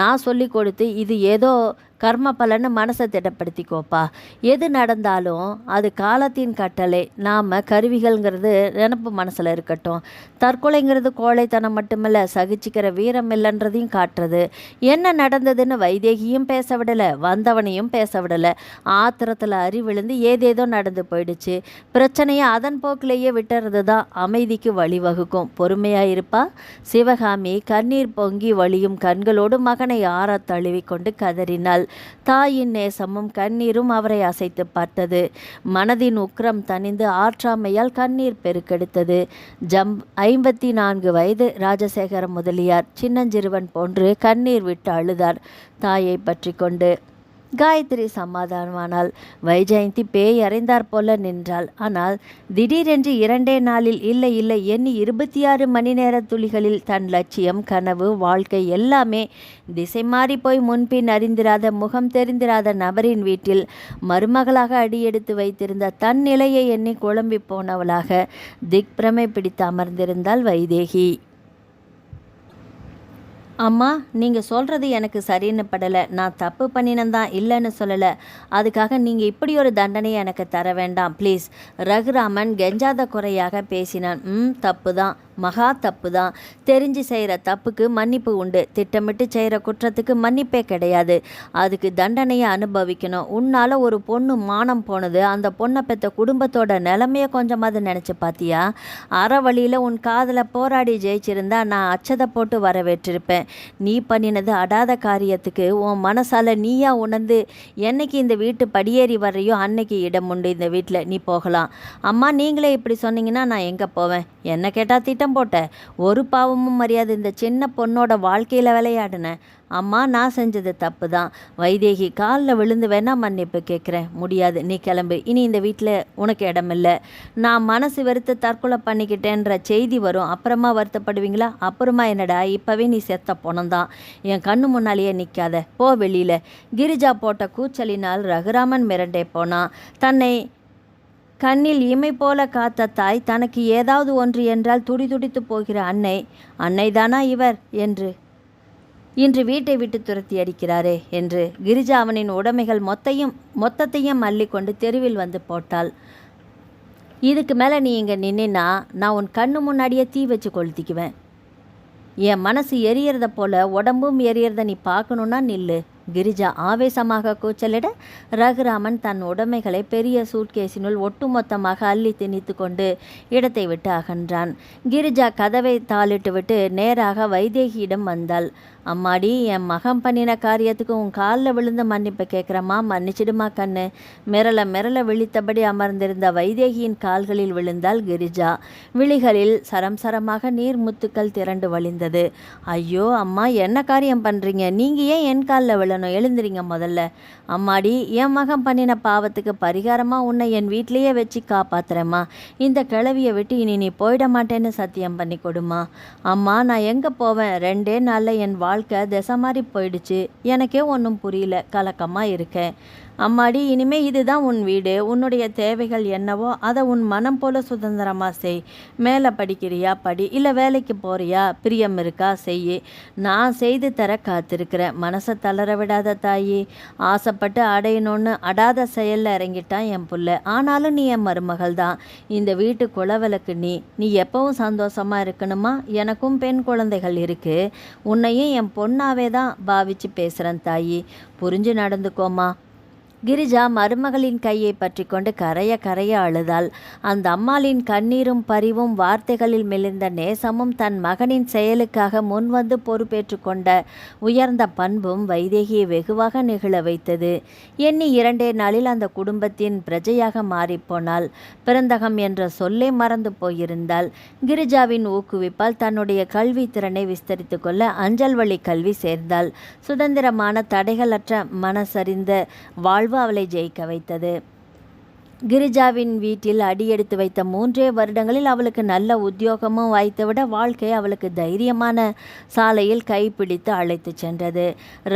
நான் சொல்லி கொடுத்து இது ஏதோ கர்ம பலன்னு மனசை திடப்படுத்திக்கோப்பா. எது நடந்தாலும் அது காலத்தின் கட்டளை. நாம் கருவிகள்ங்கிறது நினப்பு மனசில் இருக்கட்டும். தற்கொலைங்கிறது கோழைத்தனம் மட்டுமில்ல, சகிச்சிக்கிற வீரம் இல்லைன்றதையும் காட்டுறது. என்ன நடந்ததுன்னு வைதேகியும் பேச விடலை, வந்தவனையும் பேச விடலை. ஆத்திரத்தில் அறிவிழுந்து ஏதேதோ நடந்து போயிடுச்சு. பிரச்சனையை அதன் போக்கிலேயே விட்டுறது தான் அமைதிக்கு வழிவகுக்கும். பொறுமையாயிருப்பா. சிவகாமி கண்ணீர் பொங்கி வழியும் கண்களோடு மகனை ஆற தழுவி கொண்டு கதறினாள். தாயின் நேசமும் கண்ணீரும் அவரை அசைத்து பார்த்தது. மனதின் உக்கிரம் தணிந்து ஆற்றாமையால் கண்ணீர் பெருக்கெடுத்தது. 54 வயது ராஜசேகர முதலியார் சின்னஞ்சிறுவன் போன்று கண்ணீர் விட்டு அழுதார் தாயை பற்றி கொண்டு. காயத்ரி சமாதானமானால். வைஜெயந்தி பேய் அறைந்தார் போல நின்றாள். ஆனால் திடீரென்று 2 நாளில் இல்லை எண்ணி 26 மணி நேர துளிகளில் தன் லட்சியம், கனவு, வாழ்க்கை எல்லாமே திசை மாறி போய் முன்பின் அறிந்திராத, முகம் தெரிந்திராத நபரின் வீட்டில் மருமகளாக அடியெடுத்து வைத்திருந்த தன் நிலையை எண்ணி குழம்பி போனவளாக திக்பிரமை பிடித்து அமர்ந்திருந்தாள் வைதேகி. அம்மா, நீங்கள் சொல்கிறது எனக்கு சரின்னு படலை. நான் தப்பு பண்ணினந்தான், இல்லைன்னு சொல்லலை. அதுக்காக நீங்கள் இப்படி ஒரு தண்டனையை எனக்கு தர வேண்டாம் ப்ளீஸ். ரகுராமன் கெஞ்சாத குறையாக பேசினான். தப்பு தான், மகா தப்பு தான். தெரிஞ்சு செய்கிற தப்புக்கு மன்னிப்பு உண்டு. திட்டமிட்டு செய்கிற குற்றத்துக்கு மன்னிப்பே கிடையாது. அதுக்கு தண்டனையை அனுபவிக்கணும். உன்னால் ஒரு பொண்ணு மானம் போனது. அந்த பொண்ணை பெற்ற குடும்பத்தோட நிலைமையை கொஞ்சமாவது நினச்சி பார்த்தியா? அறவழியில் உன் காதலை போராடி ஜெயிச்சிருந்தா நான் அச்சதை போட்டு வரவேற்றிருப்பேன். நீ பண்ணினது அடாத காரியத்துக்கு உன் மனசால நீயா உணர்ந்து என்னைக்கு இந்த வீட்டு படியேறி வர்றையோ அன்னைக்கு இடம் உண்டு இந்த வீட்டில். நீ போகலாம். அம்மா, நீங்களே இப்படி சொன்னீங்கன்னா நான் எங்கே போவேன்? என்ன கேட்டால் திட்டம் போட்ட ஒரு பாவமும் மரியாதை இந்த சின்ன பொண்ணோட வாழ்க்கையில் விளையாடுனேன். அம்மா, நான் செஞ்சது தப்பு தான். வைதேகி காலில் விழுந்து வேணா மன்னிப்பு கேட்குறேன். முடியாது, நீ கிளம்பு. இனி இந்த வீட்டில் உனக்கு இடமில்லை. நான் மனசு வெறுத்து தற்கொலை பண்ணிக்கிட்டேன்ற செய்தி வரும். அப்புறமா வருத்தப்படுவீங்களா? அப்புறமா என்னடா, இப்போவே நீ செத்த பொணந்தான். என் கண்ணு முன்னாலேயே நிற்காத, போ வெளியில். கிரிஜா போட்ட கூச்சலினால் ரகுராமன் மிரண்டே போனான். தன்னை கண்ணில் இமை போல காத்த தாய், தனக்கு ஏதாவது ஒன்று என்றால் துடிதுடித்து போகிற அன்னைதானா இவர் என்று இன்று வீட்டை விட்டு துரத்தி அடிக்கிறாரே என்று கிரிஜா அவனின் உடைமைகள் மொத்தத்தையும் அள்ளிக்கொண்டு தெருவில் வந்து போட்டாள். இதுக்கு மேலே நீ இங்கே நின்னா நான் உன் கண்ணு முன்னாடியே தீ வச்சு கொளுத்திக்குவேன். என் மனசு எரியறத போல உடம்பும் எரியறத நீ பார்க்கணுன்னா நில்லு. கிரிஜா ஆவேசமாக கூச்சலிட ரகுராமன் தன் உடைமைகளை பெரிய சூட்கேஸினுள் ஒட்டுமொத்தமாக அள்ளி திணித்து கொண்டு இடத்தை விட்டு அகன்றான். கிரிஜா கதவை தாளிட்டு விட்டு நேராக வைதேகியிடம் வந்தாள். அம்மாடி, என் மகன் பண்ணின காரியத்துக்கு உன் காலில் விழுந்து மன்னிப்பு கேட்குறம்மா, மன்னிச்சிடுமா கண்ணு. மிரள விழித்தபடி அமர்ந்திருந்த வைதேகியின் கால்களில் விழுந்தாள் கிரிஜா. விழிகளில் சரமாக நீர் முத்துக்கள் திரண்டு வழிந்தது. ஐயோ அம்மா, என்ன காரியம் பண்ணுறீங்க? நீங்கள் ஏன் என் காலில் விழணும்? எழுந்திரிங்க முதல்ல. அம்மாடி, என் மகன் பண்ணின பாவத்துக்கு பரிகாரமாக உன்னை என் வீட்லேயே வச்சு காப்பாத்துறேம்மா. இந்த கிழவியை விட்டு இனி நீ போயிட மாட்டேன்னு சத்தியம் பண்ணி கொடுமா. அம்மா, நான் எங்கே போவேன்? 2 நாளில் என் வாழ்க்கை திசை மாதிரி போயிடுச்சு. எனக்கே ஒன்றும் புரியல, கலக்கமாக இருக்கேன். அம்மாடி, இனிமே இதுதான் உன் வீடு. உன்னுடைய தேவைகள் என்னவோ அதை உன் மனம் போல சுதந்திரமாக செய். மேலே படிக்கிறியா படி, இல்லை வேலைக்கு போறியா, பிரியம் இருக்கா செய். நான் செய்து தர காத்திருக்கிறேன். மனசை தளர விடாத தாயி. ஆசைப்பட்டு அடையணும்னு அடாத செயலில் இறங்கிட்டான் என் புள்ள. ஆனாலும் நீ என் மருமகள் தான். இந்த வீட்டு குலவிளக்கு நீ எப்பவும் சந்தோஷமாக இருக்கணுமா? எனக்கும் பெண் குழந்தைகள் இருக்கு. உன்னையும் என் பொண்ணாவே தான் பாவிச்சு பேசுகிறேன் தாயி. புரிஞ்சு நடந்துக்கோமா. கிரிஜா மருமகளின் கையை பற்றி கொண்டு கரைய அழுதாள். அந்த அம்மாளின் கண்ணீரும் பரிவும் வார்த்தைகளில் மெலிந்த நேசமும் தன் மகனின் செயலுக்காக முன்வந்து பொறுப்பேற்று கொண்ட உயர்ந்த பண்பும் வைதேகியை வெகுவாக நிகழ வைத்தது. எண்ணி 2 நாளில் அந்த குடும்பத்தின் பிரஜையாக மாறிப்போனாள். பிறந்தகம் என்ற சொல்லே மறந்து போயிருந்தாள். கிரிஜாவின் ஊக்குவிப்பால் தன்னுடைய கல்வி திறனை விஸ்தரித்து கொள்ள அஞ்சல் வழி கல்வி சேர்ந்தாள். சுதந்திரமான தடைகளற்ற மனசறிந்த வாழ்வு அவளை ஜெயிக்க வைத்தது. கிரிஜாவின் வீட்டில் அடியெடுத்து வைத்த 3 வருடங்களில் அவளுக்கு நல்ல உத்தியோகமும் வாய்த்துவிட வாழ்க்கை அவளுக்கு தைரியமான சாலையில் கைப்பிடித்து அழைத்து சென்றது.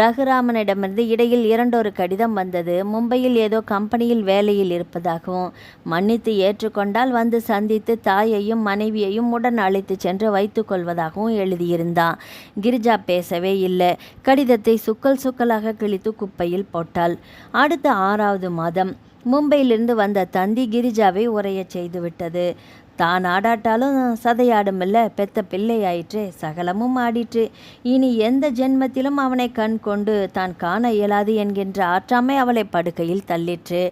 ரகுராமனிடமிருந்து இடையில் 2 கடிதம் வந்தது. மும்பையில் ஏதோ கம்பெனியில் வேலையில் இருப்பதாகவும், மன்னித்து ஏற்றுக்கொண்டால் வந்து சந்தித்து தாயையும் மனைவியையும் உடன் அழைத்து சென்று வைத்து கொள்வதாகவும் எழுதியிருந்தான். கிரிஜா பேசவே இல்லை. கடிதத்தை சுக்கலாக கிழித்து குப்பையில் போட்டாள். அடுத்த 6வது மாதம் மும்பையிலிருந்து வந்த தந்தி கிரிஜாவை உரைய செய்துவிட்டது. தான் ஆடாட்டாலும் சதையாடுமில்ல, பெத்த பிள்ளை ஆயிற்று, சகலமும் ஆடிற்று. இனி எந்த ஜென்மத்திலும் அவனை கண் கொண்டு தான் காண இயலாது என்கின்ற ஆற்றாமை அவளை படுக்கையில் தள்ளிற்று.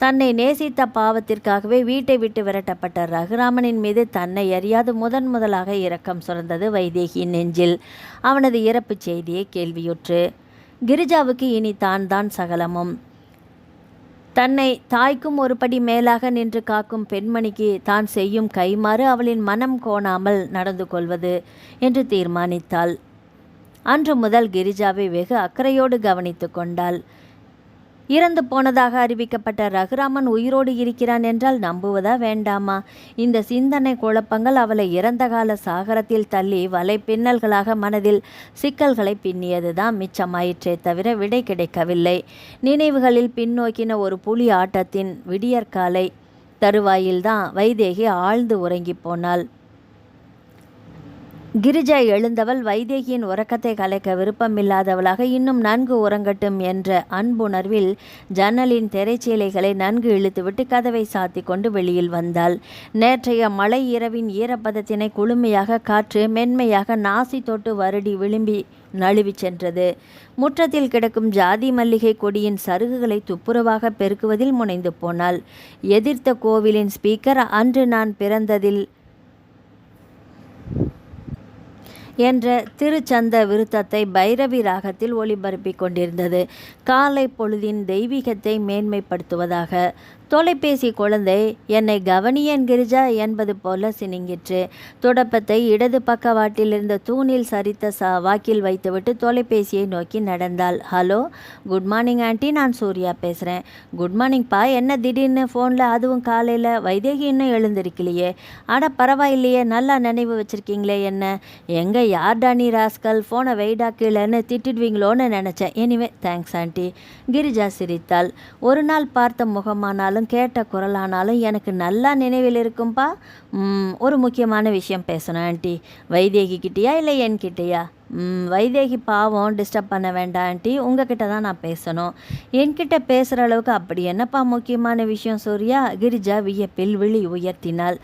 தன்னை நேசித்த பாவத்திற்காகவே வீட்டை விட்டு விரட்டப்பட்ட ரகுராமனின் மீது தன்னை அறியாது முதலாக இரக்கம் சுரந்தது வைதேகியின் நெஞ்சில். அவனது இறப்பு செய்தியை கேள்வியுற்று. கிரிஜாவுக்கு இனி தான் சகலமும். தன்னை தாய்க்கும் ஒரு படி மேலாக நின்று காக்கும் பெண்மணிக்கு தான் செய்யும் கைமாறு அவளின் மனம் கோணாமல் நடந்து கொள்வது என்று தீர்மானித்தாள். அன்று முதல் கிரிஜாவை வெகு அக்கறையோடு கவனித்து கொண்டாள். இறந்து போனதாக அறிவிக்கப்பட்ட ரகுராமன் உயிரோடு இருக்கிறான் என்றால் நம்புவதா வேண்டாமா? இந்த சிந்தனை குழப்பங்கள் அவளை இறந்த கால சாகரத்தில் தள்ளி வலை பின்னல்களாக மனதில் சிக்கல்களை பின்னியதுதான் மிச்சமாயிற்றே தவிர விடை கிடைக்கவில்லை. நினைவுகளில் பின்னோக்கின ஒரு புலி ஆட்டத்தின் விடியற்காலை தருவாயில்தான் வைதேகி ஆழ்ந்து உறங்கி போனாள். கிரிஜா எழுந்தவள் வைதேகியின் உறக்கத்தை கலைக்க விருப்பமில்லாதவளாக இன்னும் நன்கு உறங்கட்டும் என்ற அன்புணர்வில் ஜன்னலின் திரைச்சீலைகளை நன்கு இழுத்துவிட்டு கதவை சாத்தி கொண்டு வெளியில் வந்தாள். நேற்றைய மழை இரவின் ஈரப்பதத்தினை குளுமையாக காற்று மென்மையாக நாசி தொட்டு வருடி விளிம்பி நழுவி சென்றது. முற்றத்தில் கிடக்கும் ஜாதி மல்லிகை கொடியின் சருகுகளை துப்புரவாக பெருக்குவதில் முனைந்து போனாள். எதிர்த்த கோவிலின் ஸ்பீக்கர் அன்று நான் பிறந்ததில் என்ற திருச்சந்த விருத்தத்தை பைரவி ராகத்தில் ஒளிபரப்பிக் கொண்டிருந்தது. காலை பொழுதின் தெய்வீகத்தை மேன்மைப்படுத்துவதாக. தொலைபேசி குழந்தை என்னை கவனியன் கிரிஜா என்பது போல சினிங்கிற்று. துடப்பத்தை இடது பக்கவாட்டில் இருந்த தூணில் சரித்த வாக்கில் வைத்துவிட்டு தொலைபேசியை நோக்கி நடந்தாள். ஹலோ, குட் மார்னிங் ஆண்டி, நான் சூர்யா பேசுகிறேன். குட் மார்னிங்ப்பா. என்ன திடீர்னு ஃபோனில், அதுவும் காலையில்? வைதேகி இன்னும் எழுந்திருக்கலையே? அட பரவாயில்லையே, நல்லா நினைவு வச்சுருக்கீங்களே என்ன. எங்கே யார்டா நீ ராஸ்கல், ஃபோனை வெயிடா கீழேன்னு திட்டிடுவீங்களோன்னு நினச்சேன். Anyway thanks aunty. கிரிஜா சிரித்தாள். ஒரு நாள் பார்த்த முகமானாலும் கேட்ட குரலானாலும் எனக்கு நல்லா நினைவில் இருக்கும்பா. ஒரு முக்கியமான விஷயம் பேசணும் ஆண்டி. வைதேகி கிட்டேயா இல்லை என்கிட்டயா? வைதேகி பாவம், டிஸ்டர்ப் பண்ண வேண்டாம் ஆண்டி, உங்ககிட்ட தான் நான் பேசணும். என்கிட்ட பேசுகிற அளவுக்கு அப்படி என்னப்பா முக்கியமான விஷயம் சூர்யா? கிரிஜா வியப்பில் விழி உயர்த்தினாள்.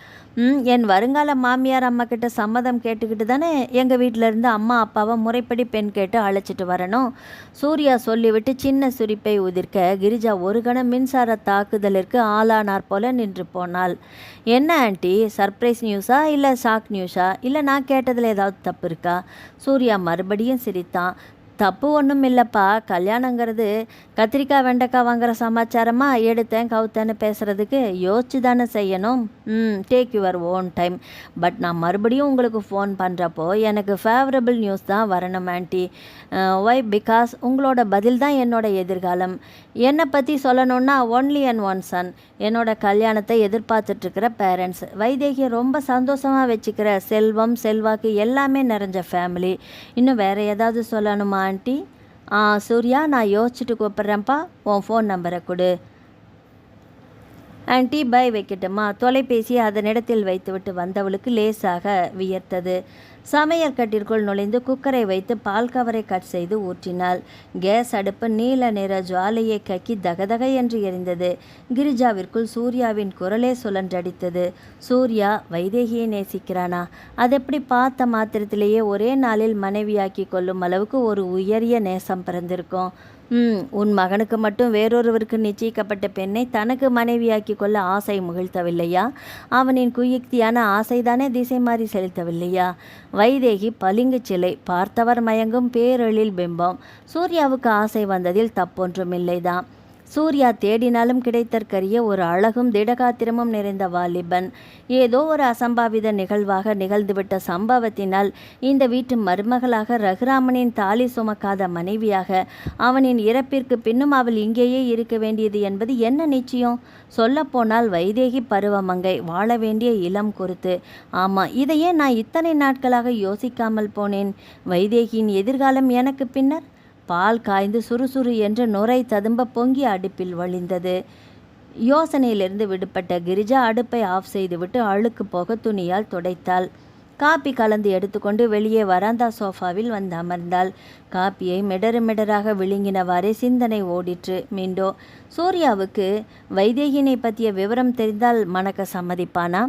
என் வருங்கால மாமியார் அம்மா கிட்ட சம்மதம் கேட்டுக்கிட்டு தானே எங்கள் வீட்டிலேருந்து அம்மா அப்பாவை முறைப்படி பெண் கேட்டு அழைச்சிட்டு வரணும். சூர்யா சொல்லிவிட்டு சின்ன சுரிப்பை உதிர்க்க கிரிஜா ஒரு கணம் மின்சார தாக்குதலிற்கு ஆளானார் போல நின்று போனாள். என்ன ஆண்டி, சர்ப்ரைஸ் நியூஸா இல்லை ஷாக் நியூஸா? இல்லை நான் கேட்டதில் ஏதாவது தப்பு இருக்கா? சூர்யா மறுபடியும் சிரித்தான். தப்பு ஒன்றும் இல்லைப்பா. கல்யாணங்கிறது கத்திரிக்காய் வெண்டைக்காய் வாங்குகிற சமாச்சாரமா எடுத்தேன் கவுத்தேன்னு பேசுகிறதுக்கு யோசிச்சு தானே செய்யணும். Take your own time. But நான் மறுபடியும் உங்களுக்கு ஃபோன் பண்ணுறப்போ எனக்கு ஃபேவரபிள் நியூஸ் தான் வரணும் ஆண்டி. ஒய்? பிகாஸ் உங்களோட பதில் தான் என்னோட எதிர்காலம். என்னை பற்றி சொல்லணுன்னா ஒன்லி அண்ட் ஒன் சன். என்னோட கல்யாணத்தை எதிர்பார்த்துட்ருக்கிற பேரண்ட்ஸ். வைதேகியை ரொம்ப சந்தோஷமாக வச்சுக்கிற செல்வம் செல்வாக்கு எல்லாமே நிறைஞ்ச ஃபேமிலி. இன்னும் வேறு ஏதாவது சொல்லணுமா ஆண்டி? சூர்யா, நான் யோசிச்சுட்டு கூப்பிட்றேன்ப்பா. உன் ஃபோன் நம்பரை கொடு ஆண்டி. பை வைக்கட்டுமா? தொலைபேசியை அதனிடத்தில் வைத்துவிட்டு வந்தவளுக்கு லேசாக வியர்த்தது. சமையல் கட்டிற்குள் நுழைந்து குக்கரை வைத்து பால் கவரை கட் செய்து ஊற்றினாள். கேஸ் அடுப்பு நீல நிற ஜுவாலையை கக்கி தகதக என்று எரிந்தது. கிரிஜாவிற்குள் சூர்யாவின் குரலே சுழன்றடித்தது. சூர்யா வைதேகியை நேசிக்கிறானா? அதெப்படி பார்த்த மாத்திரத்திலேயே ஒரே நாளில் மனைவியாக்கி கொள்ளும் அளவுக்கு ஒரு உயரிய நேசம் பிறந்திருக்கும். உன் மகனுக்கு மட்டும் வேறொருவருக்கு நிச்சயிக்கப்பட்ட பெண்ணை தனக்கு மனைவியாக்கி கொள்ள ஆசை முகிழ்த்தவில்லையா? அவனின் குயுக்தியான ஆசைதானே திசை மாறி செலுத்தவில்லையா? வைதேகி பளிங்கு சிலை, பார்த்தவர் மயங்கும் பேரெழில் பிம்பம். சூர்யாவுக்கு ஆசை வந்ததில் தப்பொன்றுமில்லைதான். சூர்யா தேடினாலும் கிடைத்தற்கரிய ஒரு அழகும் திடகாத்திரமும் நிறைந்த வாலிபன். ஏதோ ஒரு அசம்பாவித நிகழ்வாக நிகழ்ந்துவிட்ட சம்பவத்தினால் இந்த வீட்டு மருமகளாக ரகுராமனின் தாலி சுமக்காத மனைவியாக அவனின் இறப்பிற்கு பின்னும் அவள் இங்கேயே இருக்க வேண்டியது என்பது என்ன நிச்சயம்? சொல்லப்போனால் வைதேகி பருவமங்கை, வாழ வேண்டிய இளம் குருத்து. ஆமாம், இதையே நான் இத்தனை நாட்களாக யோசிக்காமல் போனேன். வைதேகியின் எதிர்காலம் எனக்கு பின்னர். பால் காய்ந்து சுறுசுறு என்று நுரை ததும்ப பொங்கி அடுப்பில் வழிந்தது. யோசனையிலிருந்து விடுபட்ட கிரிஜா அடுப்பை ஆஃப் செய்துவிட்டு அழுக்கு போக துணியால் துடைத்தாள். காப்பி கலந்து எடுத்துக்கொண்டு வெளியே வராந்தா சோஃபாவில் வந்து அமர்ந்தாள். காப்பியை மிடராக விழுங்கினவாறே சிந்தனை ஓடிற்று. மீண்டோ சூர்யாவுக்கு வைதேகினை பற்றிய விவரம் தெரிந்தால் மணக்க சம்மதிப்பானா?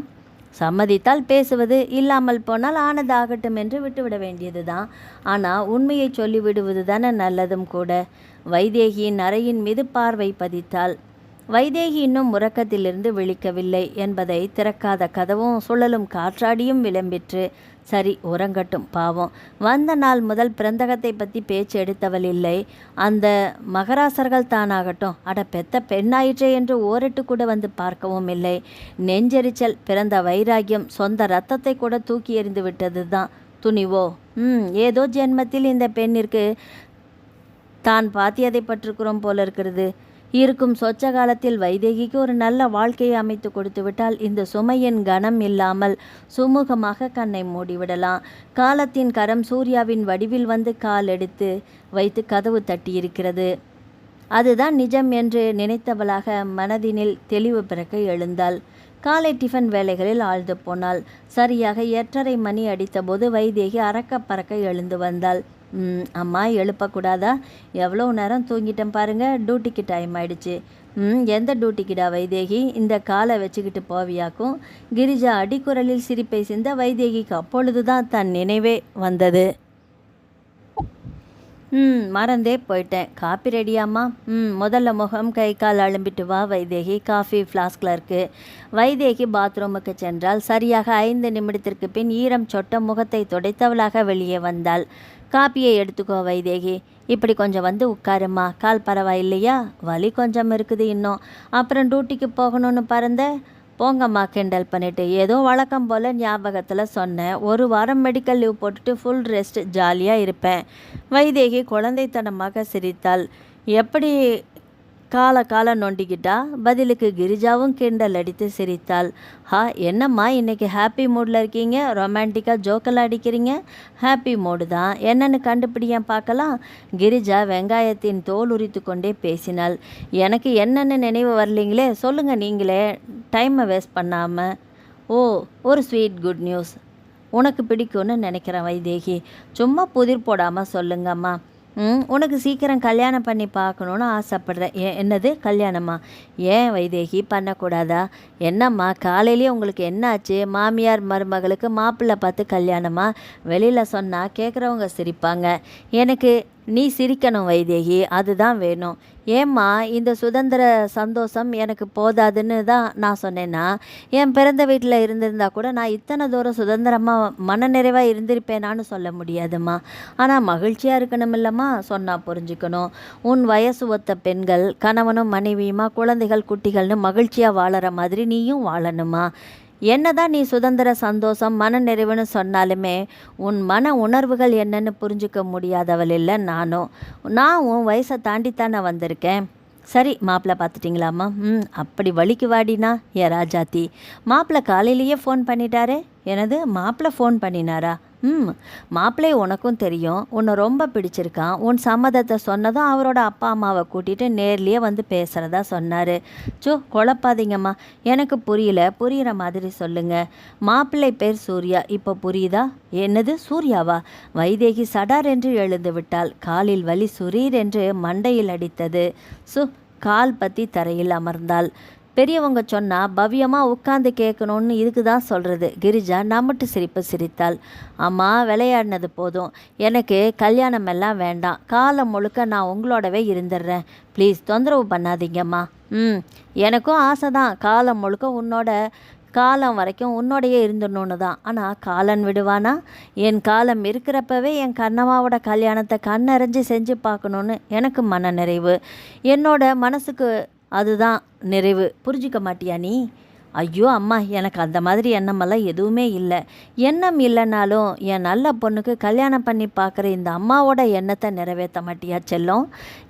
சம்மதித்தால் பேசுவது, இல்லாமல் போனால் ஆனதாகட்டும் என்று விட்டுவிட வேண்டியதுதான். ஆனால் உண்மையை சொல்லிவிடுவது தானே நல்லதும் கூட. வைதேகியின் அறையின் மீது பார்வை பதித்தாள். வைதேகி இன்னும் உறக்கத்திலிருந்து விழிக்கவில்லை என்பதை திறக்காத கதவும் சுழலும் காற்றாடியும் விளம்பிற்று. சரி உறங்கட்டும் பாவம். வந்த நாள் முதல் பிரந்தகத்தை பற்றி பேச்சு எடுத்தவள் இல்லை. அந்த மகராசர்கள் தானாகட்டும், அட பெத்த பெண்ணாயிற்றே என்று ஓரிட்டு கூட வந்து பார்க்கவும் இல்லை. நெஞ்செரிச்சல், பிறந்த வைராக்கியம், சொந்த ரத்தத்தை கூட தூக்கி எறிந்து விட்டது தான் துணிவோ. ஏதோ ஜென்மத்தில் இந்த பெண்ணிற்கு தான் பாத்தியதை பற்றிருக்கிறோம் போல இருக்கிறது. இருக்கும் சொச்ச காலத்தில் வைதேகிக்கு ஒரு நல்ல வாழ்க்கையை அமைத்து கொடுத்து விட்டால் இந்த சுமையின் கனம் இல்லாமல் சுமூகமாக கண்ணை மூடிவிடலாம். காலத்தின் கரம் சூர்யாவின் வடிவில் வந்து கால் எடுத்து வைத்து கதவு தட்டியிருக்கிறது. அதுதான் நிஜம் என்று நினைத்தவளாக மனதினில் தெளிவு பிறக்க எழுந்தாள். காலை டிஃபன் வேலைகளில் ஆழ்ந்து போனாள். சரியாக 8:30 மணி அடித்தபோது வைதேகி அறக்க பறக்க எழுந்து வந்தாள். அம்மா எழுப்பக்கூடாதா? எவ்வளோ நேரம் தூங்கிட்டேன் பாருங்க, டியூட்டிக்கு டைம் ஆயிடுச்சு. எந்த டியூட்டிக்குடா வைதேகி? இந்த காலை வச்சுக்கிட்டு போவியாக்கும். கிரிஜா அடிக்குரலில் சிரிப்பை சிந்த வைதேகிக்கு அப்பொழுதுதான் தன் நினைவே வந்தது. மறந்தே போயிட்டேன். காப்பி ரெடியாம்மா? முதல்ல முகம் கை கால் அழும்பிட்டு வா வைதேகி, காஃபி ஃப்ளாஸ்கில் இருக்கு. வைதேகி பாத்ரூமுக்கு சென்றால் சரியாக 5 நிமிடத்திற்கு பின் ஈரம் சொட்ட முகத்தை துடைத்தவளாக வெளியே வந்தாள். காப்பியை எடுத்துக்கோ வைதேகி. இப்படி கொஞ்சம் வந்து உட்காருமா. கால் பரவாயில்லையா? வலி கொஞ்சம் இருக்குது இன்னும். அப்புறம் டியூட்டிக்கு போகணும்னு பறந்த போங்கம்மா கிண்டல் பண்ணிட்டு. ஏதோ வழக்கம் போல் ஞாபகத்தில் சொன்னேன். 1 வாரம் மெடிக்கல் லீவ் போட்டுட்டு ஃபுல் ரெஸ்ட், ஜாலியாக இருப்பேன். வைதேகி குழந்தைத்தனமாக சிரித்தாள். எப்படி கால நொண்டிக்கிட்டா? பதிலுக்கு கிரிஜாவும் கிண்டல் அடித்து சிரித்தாள். என்னம்மா இன்னைக்கு ஹாப்பி மூடில் இருக்கீங்க? ரொமான்டிக்காக ஜோக்கெல்லாம் அடிக்கிறீங்க? ஹாப்பி மூடு தான், என்னன்னு கண்டுபிடியேன் பார்க்கலாம். கிரிஜா வெங்காயத்தின் தோல் உரித்து கொண்டே பேசினாள். எனக்கு என்னென்னு நினைவு வரலீங்களே, சொல்லுங்கள் நீங்களே, டைமை வேஸ்ட் பண்ணாமல். ஒரு ஸ்வீட் குட் நியூஸ் உனக்கு பிடிக்கும்னு நினைக்கிறேன் வைதேகி. சும்மா புதிர் போடாமல் சொல்லுங்கம்மா. உனக்கு சீக்கிரம் கல்யாணம் பண்ணி பார்க்கணுன்னு ஆசைப்படுறேன். என்னது கல்யாணமா? ஏன் வைதேகி பண்ணக்கூடாதா? என்னம்மா காலையிலேயே உங்களுக்கு என்னாச்சு? மாமியார் மருமகளுக்கு மாப்பிள்ளை பார்த்து கல்யாணமா? வெளியில் சொன்னால் கேட்குறவங்க சிரிப்பாங்க. எனக்கு நீ சிரிக்கணும் வைதேகி, அதுதான் வேணும். ஏம்மா இந்த சுதந்திர சந்தோஷம் எனக்கு போதாதுன்னு தான் நான் சொன்னேன்னா? என் பிறந்த வீட்டில் இருந்திருந்தா கூட நான் இத்தனை தூரம் சுதந்திரமாக மனநிறைவாக இருந்திருப்பேனான்னு சொல்ல முடியாதும்மா. ஆனால் மகிழ்ச்சியாக இருக்கணும் இல்லைம்மா, சொன்னால் புரிஞ்சுக்கணும். உன் வயசு ஒத்த பெண்கள் கணவனும் மனைவியுமா குழந்தைகள் குட்டிகள்னு மகிழ்ச்சியாக வாழற மாதிரி நீயும் வாழணுமா? என்னதான் நீ சுதந்திர சந்தோஷம் மனநிறைவுன்னு சொன்னாலுமே உன் மன உணர்வுகள் என்னன்னு புரிஞ்சுக்க முடியாதவள் இல்லை நானும். நான் உன் வயசை தாண்டித்தானே வந்திருக்கேன். சரி மாப்பிள்ளை பார்த்துட்டிங்களாம்மா? அப்படி வலிக்கு வாடினா ஏ ராஜாத்தி. மாப்பிள்ளை காலையிலேயே ஃபோன் பண்ணிட்டாரே. எனது மாப்பிள்ளை ஃபோன் பண்ணினாரா? மாப்பிள்ளை உனக்கும் தெரியும், உன்னை ரொம்ப பிடிச்சிருக்கான். உன் சம்மதத்தை சொன்னதும் அவரோட அப்பா அம்மாவை கூட்டிகிட்டு நேர்லேயே வந்து பேசுகிறதா சொன்னார். குழப்பாதீங்கம்மா, எனக்கு புரிகிற மாதிரி சொல்லுங்கள். மாப்பிள்ளை பேர் சூர்யா, இப்போ புரியுதா? என்னது சூர்யாவா? வைதேகி சடார் என்று எழுந்து விட்டாள். காலில் வலி சுரீர் என்று மண்டையில் அடித்தது. கால் பற்றி தரையில் அமர்ந்தாள். பெரியவங்க சொன்னால் பவ்யமாக உட்காந்து கேட்கணுன்னு இதுக்கு தான் சொல்கிறது. கிரிஜா நம்மட்டு சிரிப்பு சிரித்தாள். அம்மா விளையாடினது போதும், எனக்கு கல்யாணம் எல்லாம் வேண்டாம். காலம் முழுக்க நான் உங்களோடவே இருந்துடுறேன். ப்ளீஸ் தொந்தரவு பண்ணாதீங்கம்மா. எனக்கும் ஆசை தான், காலம் முழுக்க உன்னோட காலம் வரைக்கும் உன்னோடையே இருந்துடணுன்னு தான். ஆனால் காலன் விடுவானா? என் காலம் இருக்கிறப்பவே என் கண்ணம்மாவோட கல்யாணத்தை கண்ணறிஞ்சு செஞ்சு பார்க்கணுன்னு எனக்கு மன நிறைவு. என்னோட மனசுக்கு அதுதான் நிறைவு. புரிஞ்சிக்க மாட்டியா நீ? ஐயோ அம்மா, எனக்கு அந்த மாதிரி எண்ணமெல்லாம் எதுவுமே இல்லை. எண்ணம் இல்லைனாலும் என் நல்ல பொண்ணுக்கு கல்யாணம் பண்ணி பார்க்குற இந்த அம்மாவோட எண்ணத்தை நிறைவேற்ற மாட்டியா செல்லம்?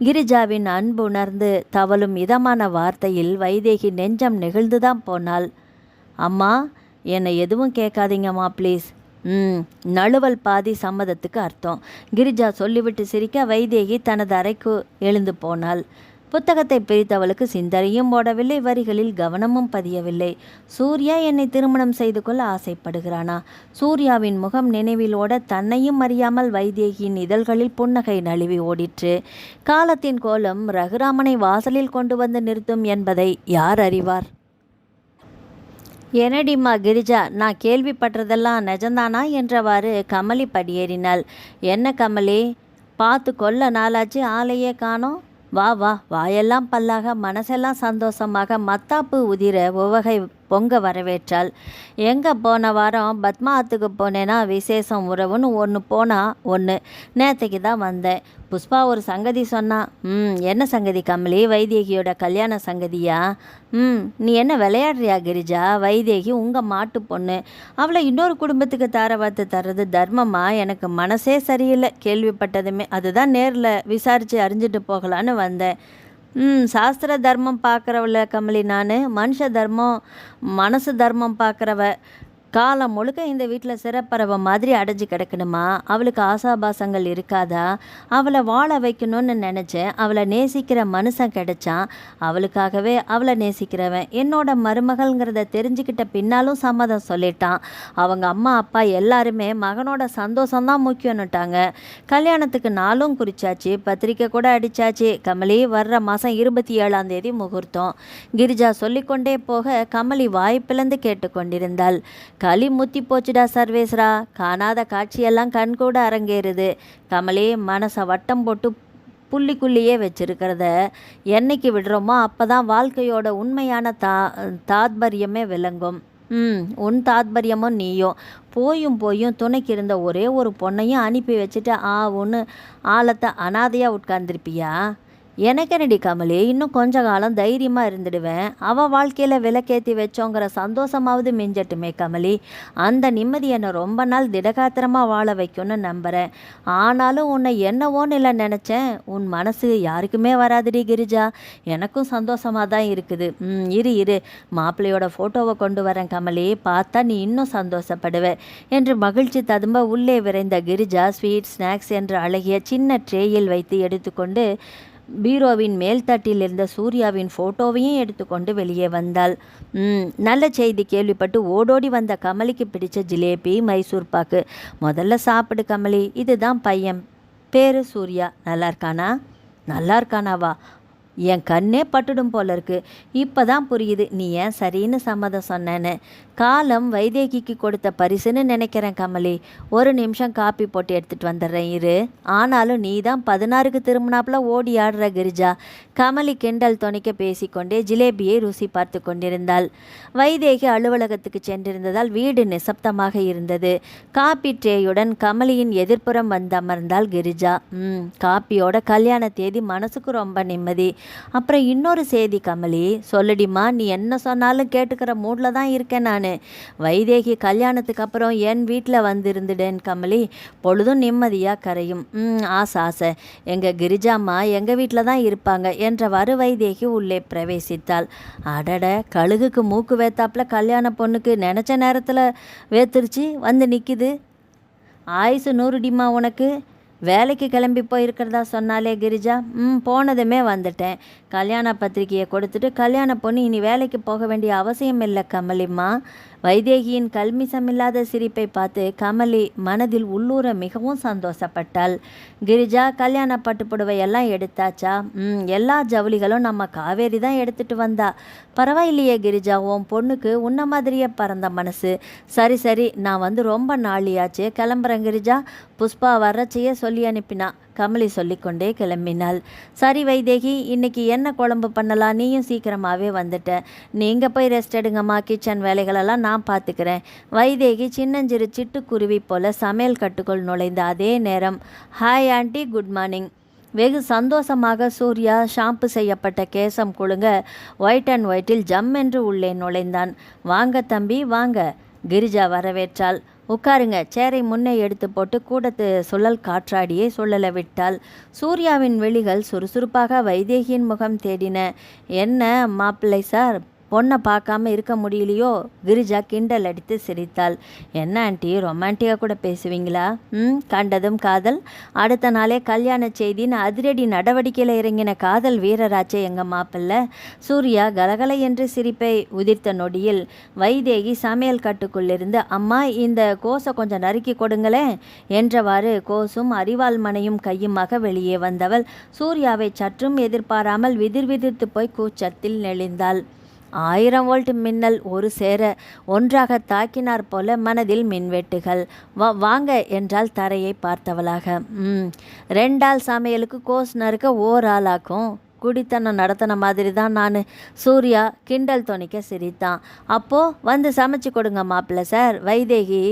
கிரிஜாவின் அன்பு உணர்ந்து தவளும் இதமான வார்த்தையில் வைதேகி நெஞ்சம் நெகிழ்ந்து தான் போனாள். அம்மா என்னை எதுவும் கேட்காதீங்கம்மா ப்ளீஸ். நழுவல் பாதி சம்மதத்துக்கு அர்த்தம். கிரிஜா சொல்லிவிட்டு சிரிக்க வைதேகி தனது அறைக்கு எழுந்து போனாள். புத்தகத்தை பிரித்தவளுக்கு சிந்தனையும் ஓடவில்லை, வரிகளில் கவனமும் பதியவில்லை. சூர்யா என்னை திருமணம் செய்து கொள்ள ஆசைப்படுகிறானா? சூர்யாவின் முகம் நினைவில் ஓட தன்னையும் அறியாமல் வைதேகியின் இதழ்களில் புன்னகை நழுவி ஓடிற்று. காலத்தின் கோலம் ரகுராமனை வாசலில் கொண்டு வந்து நிறுத்தும் என்பதை யார் அறிவார்? என்னடிம்மா கிரிஜா, நான் கேள்விப்பட்டதெல்லாம் நிஜந்தானா என்றவாறு கமலி படியேறினாள். என்ன கமலி, பார்த்து கொல்ல நாளாச்சு, ஆளையே காணோம். வா வா, வாயெல்லாம் பல்லாக மனசெல்லாம் சந்தோஷமாக மத்தாப்பு உதிர உவகை பொங்க வரவேற்றாள். எங்கே போன வாரம் பத்மாவத்துக்கு போனேன்னா விசேஷம் உறவுன்னு ஒன்று போனால் ஒன்று. நேற்றுக்கு தான் வந்தேன். புஷ்பா ஒரு சங்கதி சொன்னா. என்ன சங்கதி கமலி? வைதேகியோட கல்யாண சங்கதியா? நீ என்ன விளையாடுறியா கிரிஜா? வைதேகி உங்கள் மாட்டு பொண்ணு. அவளை இன்னொரு குடும்பத்துக்கு தாரவாத்து தர்றது தர்மமா? எனக்கு மனசே சரியில்லை கேள்விப்பட்டதுமே. அதுதான் நேரில் விசாரித்து அறிஞ்சிட்டு போகலான்னு வந்தேன். சாஸ்திர தர்மம் பார்க்குறவள கமலி நான். மனுஷ தர்மம் மனசு தர்மம் பார்க்குறவ. காலம் முழுக்க இந்த வீட்டில் சிறப்பறவை மாதிரி அடைஞ்சு கிடக்கணுமா? அவளுக்கு ஆசாபாசங்கள் இருக்காதா? அவளை வாழ வைக்கணும்னு நினச்சேன். அவளை நேசிக்கிற மனுஷன் கிடைச்சான். அவளுக்காகவே அவளை நேசிக்கிறவன் என்னோட மருமகள்ங்கிறத தெரிஞ்சுக்கிட்ட பின்னாலும் சம்மதம் சொல்லிட்டான். அவங்க அம்மா அப்பா எல்லாருமே மகனோட சந்தோஷம்தான் முக்கியம்னுட்டாங்க. கல்யாணத்துக்கு நாளும் குறிச்சாச்சு, பத்திரிக்கை கூட அடித்தாச்சு. கமலி வர்ற மாதம் 27ஆம் முகூர்த்தம். கிரிஜா சொல்லிக்கொண்டே போக கமலி வாய்ப்பிழந்து கேட்டுக்கொண்டிருந்தாள். களி முத்தி போச்சுடா சர்வேஸ்ரா. காணாத காட்சியெல்லாம் கண்கூட அரங்கேறுது. கமலி மனசை வட்டம் போட்டு புள்ளிக்குள்ளேயே வச்சிருக்கிறத என்னைக்கு விடுறோமோ அப்போ தான் வாழ்க்கையோட உண்மையான தாத்பரியமே விளங்கும். உன் தாத்பரியமும் நீயும் போயும் துணைக்கு இருந்த ஒரே ஒரு பொண்ணையும் அனுப்பி வச்சுட்டு ஒன்று ஆழத்தை அனாதையாக உட்கார்ந்துருப்பியா? எனக்கு என்னடி கமலி, இன்னும் கொஞ்ச காலம் தைரியமாக இருந்துடுவேன். அவள் வாழ்க்கையில் விளக்கேற்றி வச்சோங்கிற சந்தோஷமாவது மிஞ்சட்டுமே கமலி. அந்த நிம்மதி என்னை ரொம்ப நாள் திடகாத்திரமாக வாழ வைக்கும்னு நம்புகிறேன். ஆனாலும் உன்னை என்னவோன்னு இல்லை நினச்சேன். உன் மனசு யாருக்குமே வராதுடி கிரிஜா. எனக்கும் சந்தோஷமாக தான் இருக்குது. இரு மாப்பிள்ளையோட ஃபோட்டோவை கொண்டு வரேன் கமலி. பார்த்தா நீ இன்னும் சந்தோஷப்படுவே என்று மகிழ்ச்சி ததும்ப உள்ளே விரைந்த கிரிஜா ஸ்வீட் ஸ்நாக்ஸ் என்று அழகிய சின்ன ட்ரேயில் வைத்து எடுத்துக்கொண்டு பீரோவின் மேல்தட்டில் இருந்த சூர்யாவின் ஃபோட்டோவையும் எடுத்துக்கொண்டு வெளியே வந்தாள். நல்ல செய்தி கேள்விப்பட்டு ஓடோடி வந்த கமலிக்கு பிடிச்ச ஜிலேபி, மைசூர் பாக்கு. முதல்ல சாப்பிடு கமலி. இதுதான் பையன், பேரு சூர்யா. நல்லா இருக்கானாவா? என் கண்ணே பட்டுடும் போல இருக்கு. இப்போ தான் புரியுது நீ ஏன் சரின்னு சம்மதம் சொன்னேன்னு. காலம் வைதேகிக்கு கொடுத்த பரிசுன்னு நினைக்கிறேன் கமலி. ஒரு நிமிஷம் காப்பி போட்டு எடுத்துகிட்டு வந்துடுறேன் இரு. ஆனாலும் நீ தான் 16க்கு திரும்பினாப்புல ஓடி ஆடுற கிரிஜா. கமலி கிண்டல் துணிக்க பேசிக்கொண்டே ஜிலேபியை ருசி பார்த்து கொண்டிருந்தாள். வைதேகி அலுவலகத்துக்கு சென்றிருந்ததால் வீடு நிசப்தமாக இருந்தது. காப்பி ட்ரேயுடன் கமலியின் எதிர்ப்புறம் வந்தமர்ந்தாள் கிரிஜா. காப்பியோட கல்யாண தேதி மனசுக்கு ரொம்ப நிம்மதி. அப்புறம் இன்னொரு செய்தி கமலி, சொல்லுடிமா. நீ என்ன சொன்னாலும் கேட்டுக்கிற மூடில் தான் இருக்கேன் நான். வைதேகி கல்யாணத்துக்கு அப்புறம் என் வீட்டில் வந்திருந்துடேன் கமலி. பொழுதும் நிம்மதியாக கரையும். ஆசை. எங்கள் கிரிஜாம்மா எங்கள் வீட்டில் தான் இருப்பாங்க என்றவாறு வைதேகி உள்ளே பிரவேசித்தாள். அடட, கழுகுக்கு மூக்கு வேத்தாப்புல கல்யாண பொண்ணுக்கு நினச்ச நேரத்தில் வேத்துருச்சு வந்து நிற்கிது. ஆயுசு 100டிமா உனக்கு. வேலைக்கு கிளம்பி போயிருக்கிறதா சொன்னாலே கிரிஜா. போனதுமே வந்துட்டேன். கல்யாண பத்திரிகையை கொடுத்துட்டு கல்யாண பொண்ணு இனி வேலைக்கு போக வேண்டிய அவசியம் இல்லை கமலிம்மா. வைதேகியின் கல்மிசமில்லாத சிரிப்பை பார்த்து கமலி மனதில் உள்ளூர மிகவும் சந்தோஷப்பட்டாள். கிரிஜா, கல்யாண பட்டுப்புடவையெல்லாம் எடுத்தாச்சா? எல்லா ஜவுளிகளும் நம்ம காவேரி தான் எடுத்துட்டு வந்தா. பரவாயில்லையே கிரிஜா, உன் பொண்ணுக்கு உன்ன மாதிரியே பறந்த மனசு. சரி நான் வந்து ரொம்ப நாளியாச்சு, கிளம்புறேன் கிரிஜா. புஷ்பா வர்றச்சையே சொல்லி அனுப்பினா. கமலி சொல்லிக்கொண்டே கிளம்பினாள். சரி வைதேகி, இன்னைக்கு என்ன குழம்பு பண்ணலாம்? நீயும் சீக்கிரமாகவே வந்துட்ட. நீங்கள் போய் ரெஸ்ட் எடுங்கம்மா. கிச்சன் வேலைகளெல்லாம் நான் பார்த்துக்கிறேன். வைதேகி சின்னஞ்சிறு சிட்டுக்குருவி போல சமையல் கட்டுக்குள் நுழைந்த அதே நேரம், ஹாய் ஆண்டி, குட் மார்னிங். வெகு சந்தோஷமாக சூர்யா ஷாம்பு செய்யப்பட்ட கேசம் குலுங்க ஒயிட் அண்ட் ஒயிட்டில் ஜம் என்று உள்ளே நுழைந்தான். வாங்க தம்பி வாங்க. கிரிஜா வரவேற்றாள். உட்காருங்க. சேரை முன்னே எடுத்து போட்டு கூடத்து சுழல் காற்றாடியே சுழல விட்டாள். சூர்யாவின் விழிகள் சுறுசுறுப்பாக வைதேகியின் முகம் தேடின. என்ன மாப்பிள்ளை சார், பொண்ணை பார்க்காம இருக்க முடியலையோ? கிரிஜா கிண்டல் அடித்து சிரித்தாள். என்ன ஆண்டி, ரொமான்டிக்காக கூட பேசுவீங்களா? கண்டதும் காதல், அடுத்த நாளே கல்யாண செய்தின்னு அதிரடி நடவடிக்கையில் இறங்கின காதல் வீரராச்சே எங்கள் மாப்பிள்ளை. சூர்யா கலகலை என்று சிரிப்பை உதிர்த்த நொடியில் வைதேகி சமையல் கட்டுக்குள்ளிருந்து, அம்மா இந்த கோஸை கொஞ்சம் நறுக்கி கொடுங்களேன் என்றவாறு கோஸும் அரிவாள் மனையும் கையுமாக வெளியே வந்தவள் சூர்யாவை சற்றும் எதிர்பாராமல் விதிர்விதிர்த்து போய் கூச்சத்தில் நெளிந்தாள். 1000 வோல்ட் மின்னல் ஒரு சேர ஒன்றாக தாக்கினார் போல மனதில் மின்வெட்டுகள். வாங்க என்றால் தரையை பார்த்தவளாக. 2 ஆள் சமையலுக்கு கோஸ் நறுக்க ஓர் ஆளாக்கும். குடித்தனம் நடத்தின மாதிரி தான் நான். சூர்யா கிண்டல் துணிக்க சிரித்தான். அப்போது வந்து சமைச்சு கொடுங்க மாப்பிள்ளை சார். வைதேகி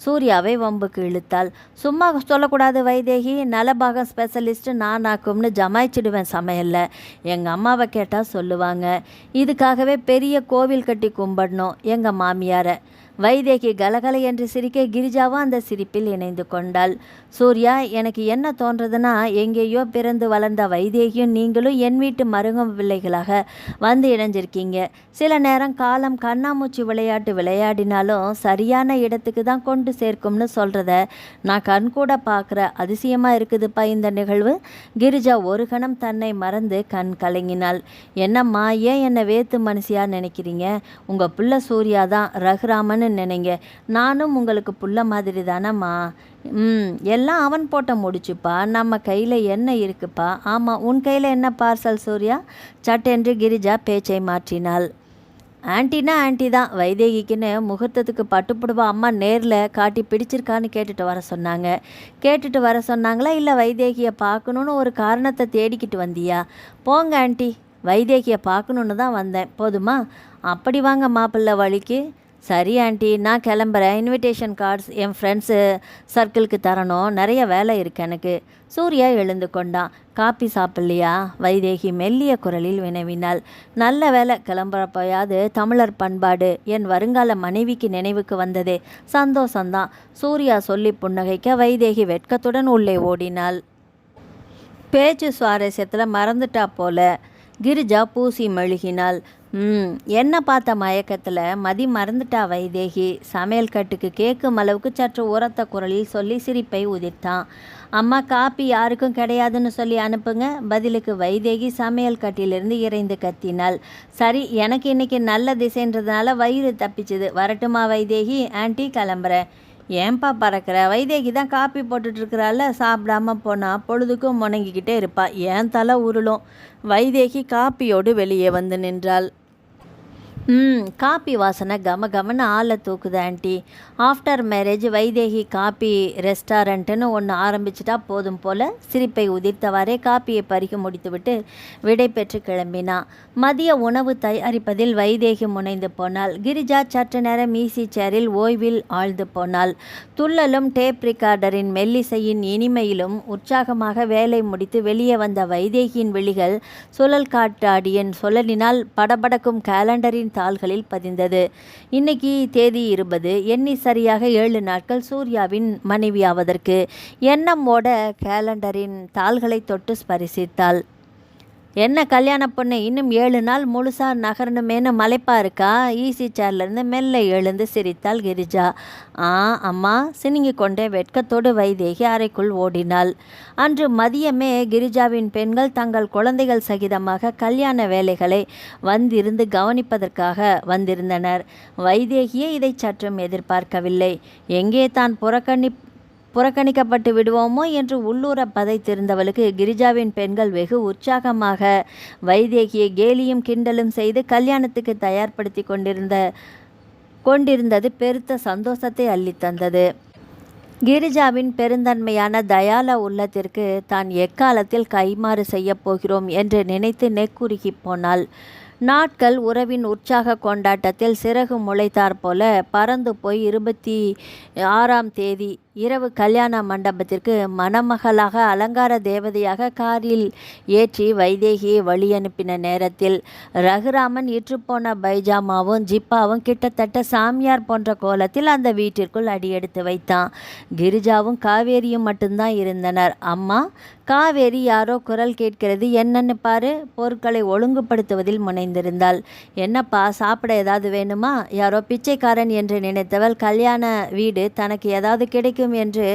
சூர்யாவை வம்புக்கு இழுத்தாள். சும்மா சொல்லக்கூடாது வைதேகி, நலபாகம் ஸ்பெஷலிஸ்ட்டு நான் ஆக்கும்னு ஜமாய்ச்சிடுவேன் சமையலில். எங்கள் அம்மாவை கேட்டால் சொல்லுவாங்க. இதுக்காகவே பெரிய கோவில் கட்டி கும்பிடணும் எங்கள் மாமியாரை. வைதேகி கலகலை என்று சிரிக்க கிரிஜாவும் அந்த சிரிப்பில் இணைந்து கொண்டாள். சூர்யா, எனக்கு என்ன தோன்றதுன்னா, எங்கேயோ பிறந்து வளர்ந்த வைதேகியும் நீங்களும் என் வீட்டு மருகம் பிள்ளைகளாக வந்து இணைஞ்சிருக்கீங்க. சில நேரம் காலம் கண்ணாமூச்சி விளையாட்டு விளையாடினாலும் சரியான இடத்துக்கு தான் கொண்டு சேர்க்கும்னு சொல்கிறத நான் கண்கூட பார்க்குற அதிசயமாக இருக்குதுப்பா இந்த நிகழ்வு. கிரிஜா ஒரு கணம் தன்னை மறந்து கண் கலங்கினாள். என்னம்மா, ஏன் என்னை வேத்து மனுஷியாக நினைக்கிறீங்க? உங்கள் புள்ள சூர்யா தான் ரகுராமன் நினைங்க. நானும் உங்களுக்கு புள்ள மாதிரி தானம்மா. எல்லாம் அவன் போட்ட முடிச்சுப்பா. நம்ம கையில் என்ன இருக்குப்பா? ஆமாம், உன் கையில் என்ன பார்சல் சூர்யா? சட்டென்று கிரிஜா பேச்சை மாற்றினாள். ஆன்ட்டினா ஆன்ட்டி தான். வைதேகிக்குன்னு முகூர்த்தத்துக்கு பட்டுப்புடுவா அம்மா நேரில் காட்டி பிடிச்சிருக்கான்னு கேட்டுட்டு வர சொன்னாங்களா இல்லை வைதேகியை பார்க்கணுன்னு ஒரு காரணத்தை தேடிக்கிட்டு வந்தியா? போங்க ஆன்ட்டி, வைதேகியை பார்க்கணுன்னு தான் வந்தேன், போதுமா? அப்படி வாங்க மாப்பிள்ளை வழிக்கு. சரி ஆண்டி, நான் கிளம்புறேன். இன்விடேஷன் கார்ட்ஸ் என் ஃப்ரெண்ட்ஸு சர்க்கிளுக்கு தரணும், நிறைய வேலை இருக்கு எனக்கு. சூர்யா எழுந்து கொண்டான். காப்பி சாப்பிட்லையா? வைதேகி மெல்லிய குரலில் வினவினாள். நல்ல வேலை, கிளம்புறப்போயாவது தமிழர் பண்பாடு என் வருங்கால மனைவிக்கு நினைவுக்கு வந்ததே, சந்தோஷந்தான். சூர்யா சொல்லி புன்னகைக்க வைதேகி வெட்கத்துடன் உள்ளே ஓடினாள். பேச்சு சுவாரஸ்யத்தில் மறந்துட்டா போல. கிரிஜா பூசி மெழுகினாள். என்ன பார்த்த மயக்கத்தில் மதி மறந்துட்டா வைதேகி. சமையல் கட்டுக்கு கேட்கும் அளவுக்கு சற்று உரத்த குரலில் சொல்லி சிரிப்பை உதிர்த்தான். அம்மா, காப்பி யாருக்கும் கிடையாதுன்னு சொல்லி அனுப்புங்க. பதிலுக்கு வைதேகி சமையல் கட்டிலிருந்து இறைந்து கத்தினாள். சரி, எனக்கு இன்னைக்கு நல்ல திசைன்றதுனால வயிறு தப்பிச்சுது. வரட்டுமா வைதேகி? ஆன்ட்டி கிளம்புறேன். ஏன்பா பறக்கிற? வைதேகி தான் காப்பி போட்டுட்ருக்கிறாள், சாப்பிடாம போனால் பொழுதுக்கும் முணங்கிக்கிட்டே இருப்பா. ஏன் தலை உருளும். வைதேகி காப்பியோடு வெளியே வந்து நின்றாள். காப்பி வாசனை கமன்னு ஆளை தூக்குது ஆண்டி. ஆஃப்டர் மேரேஜ் வைதேகி காப்பி ரெஸ்டாரண்ட்டுன்னு ஒன்று ஆரம்பிச்சிட்டா போதும் போல் சிரிப்பை உதிர்த்தவாறே காப்பியை பறிக்க முடித்துவிட்டு விடை பெற்று கிளம்பினான். மதிய உணவு தயாரிப்பதில் வைதேகி முனைந்து போனாள். கிரிஜா சற்று நேரம் ஈசி சேரில் ஓய்வில் ஆழ்ந்து போனாள். துள்ளலும் டேப் ரிகார்டரின் மெல்லிசையின் இனிமையிலும் உற்சாகமாக வேலை முடித்து வெளியே வந்த வைதேகியின் விழிகள் சுழல் காட்டாடியின் சுழலினால் படபடக்கும் கேலண்டரின் தாள்களில் பதிந்தது. இன்னைக்கு தேதி 20. எண்ணி சரியாக 7 நாட்கள் சூர்யாவின் மனைவியாவதற்கு. எண்ணமோட கேலண்டரின் தாள்களை தொட்டு ஸ்பரிசித்தாள். என்ன கல்யாண பொண்ணு, இன்னும் 7 நாள் முழுசாக நகரணுமேனு மலைப்பா இருக்கா? ஈசி சேர்லேருந்து மெல்ல எழுந்து சிரித்தாள் கிரிஜா. அம்மா, சினுங்கி கொண்டே வெட்கத்தோடு வைதேகி அறைக்குள் ஓடினாள். அன்று மதியமே கிரிஜாவின் பெண்கள் தங்கள் குழந்தைகள் சகிதமாக கல்யாண வேலைகளை வந்திருந்து கவனிப்பதற்காக வந்திருந்தனர். வைதேகியே இதை சற்றும் எதிர்பார்க்கவில்லை. எங்கே தான் புறக்கணிக்கப்பட்டு விடுவோமோ என்று உள்ளூர பதைத்திருந்தவளுக்கு கிரிஜாவின் பெண்கள் வெகு உற்சாகமாக வைதேகியை கேலியும் கிண்டலும் செய்து கல்யாணத்துக்கு தயார்படுத்தி கொண்டிருந்தது பெருத்த சந்தோஷத்தை அள்ளித்தந்தது. கிரிஜாவின் பெருந்தன்மையான தயால உள்ளத்திற்கு தான் எக்காலத்தில் கைமாறு செய்யப் போகிறோம் என்று நினைத்து நெக்குருகி போனாள். நாட்கள் உறவின் உற்சாக கொண்டாட்டத்தில் சிறகு முளைத்தார் போல பறந்து போய் 26ஆம் தேதி இரவு கல்யாண மண்டபத்திற்கு மணமகளாக அலங்கார தேவதையாக காரில் ஏற்றி வைதேகியை வழி அனுப்பின நேரத்தில் ரகுராமன் இற்றுப்போன பைஜாமாவும் ஜிப்பாவும் கிட்டத்தட்ட சாமியார் போன்ற கோலத்தில் அந்த வீட்டிற்குள் அடியெடுத்து வைத்தான். கிரிஜாவும் காவேரியும் மட்டும்தான் இருந்தனர். அம்மா, காவேரி யாரோ குரல் கேட்கிறது, என்னன்னு பாரு. பொருட்களை ஒழுங்குபடுத்துவதில் முனைந்திருந்தாள். என்னப்பா, சாப்பிட ஏதாவது வேணுமா? யாரோ பிச்சைக்காரன் என்று நினைத்தவள் கல்யாண வீடு தனக்கு ஏதாவது கிடைக்கும் என்று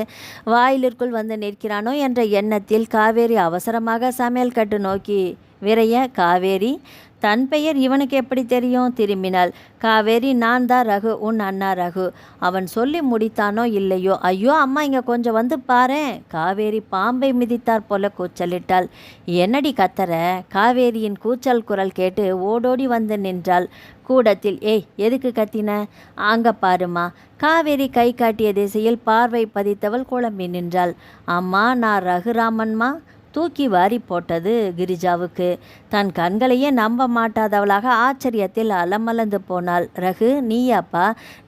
வாயிலிற்குள் வந்து நிற்கிறானோ என்ற எண்ணத்தில் காவேரி அவசரமாக சமையல் கட்டு நோக்கி விரைய, காவேரி, தன் பெயர் இவனுக்கு எப்படி தெரியும்? திரும்பினாள். காவேரி, நான் தான் ரகு, உன் அண்ணா ரகு. அவன் சொல்லி முடித்தானோ இல்லையோ, ஐயோ அம்மா, இங்கே கொஞ்சம் வந்து பாரேன். காவேரி பாம்பை மிதித்தார் போல கூச்சலிட்டாள். என்னடி கத்தற? காவேரியின் கூச்சல் குரல் கேட்டு ஓடோடி வந்து நின்றாள். கூடத்தில், ஏய், எதுக்கு கத்தின? அங்க பாருமா. காவேரி கை காட்டிய திசையில் பார்வை பதித்தவள் குழம்பி நின்றாள். அம்மா, நான் ரகுராமன்மா. தூக்கி வாரி போட்டது கிரிஜாவுக்கு. தன் கண்களையே நம்ப மாட்டாதவளாக ஆச்சரியத்தில் அலமலந்து போனாள். ரகு, நீயாப்பா?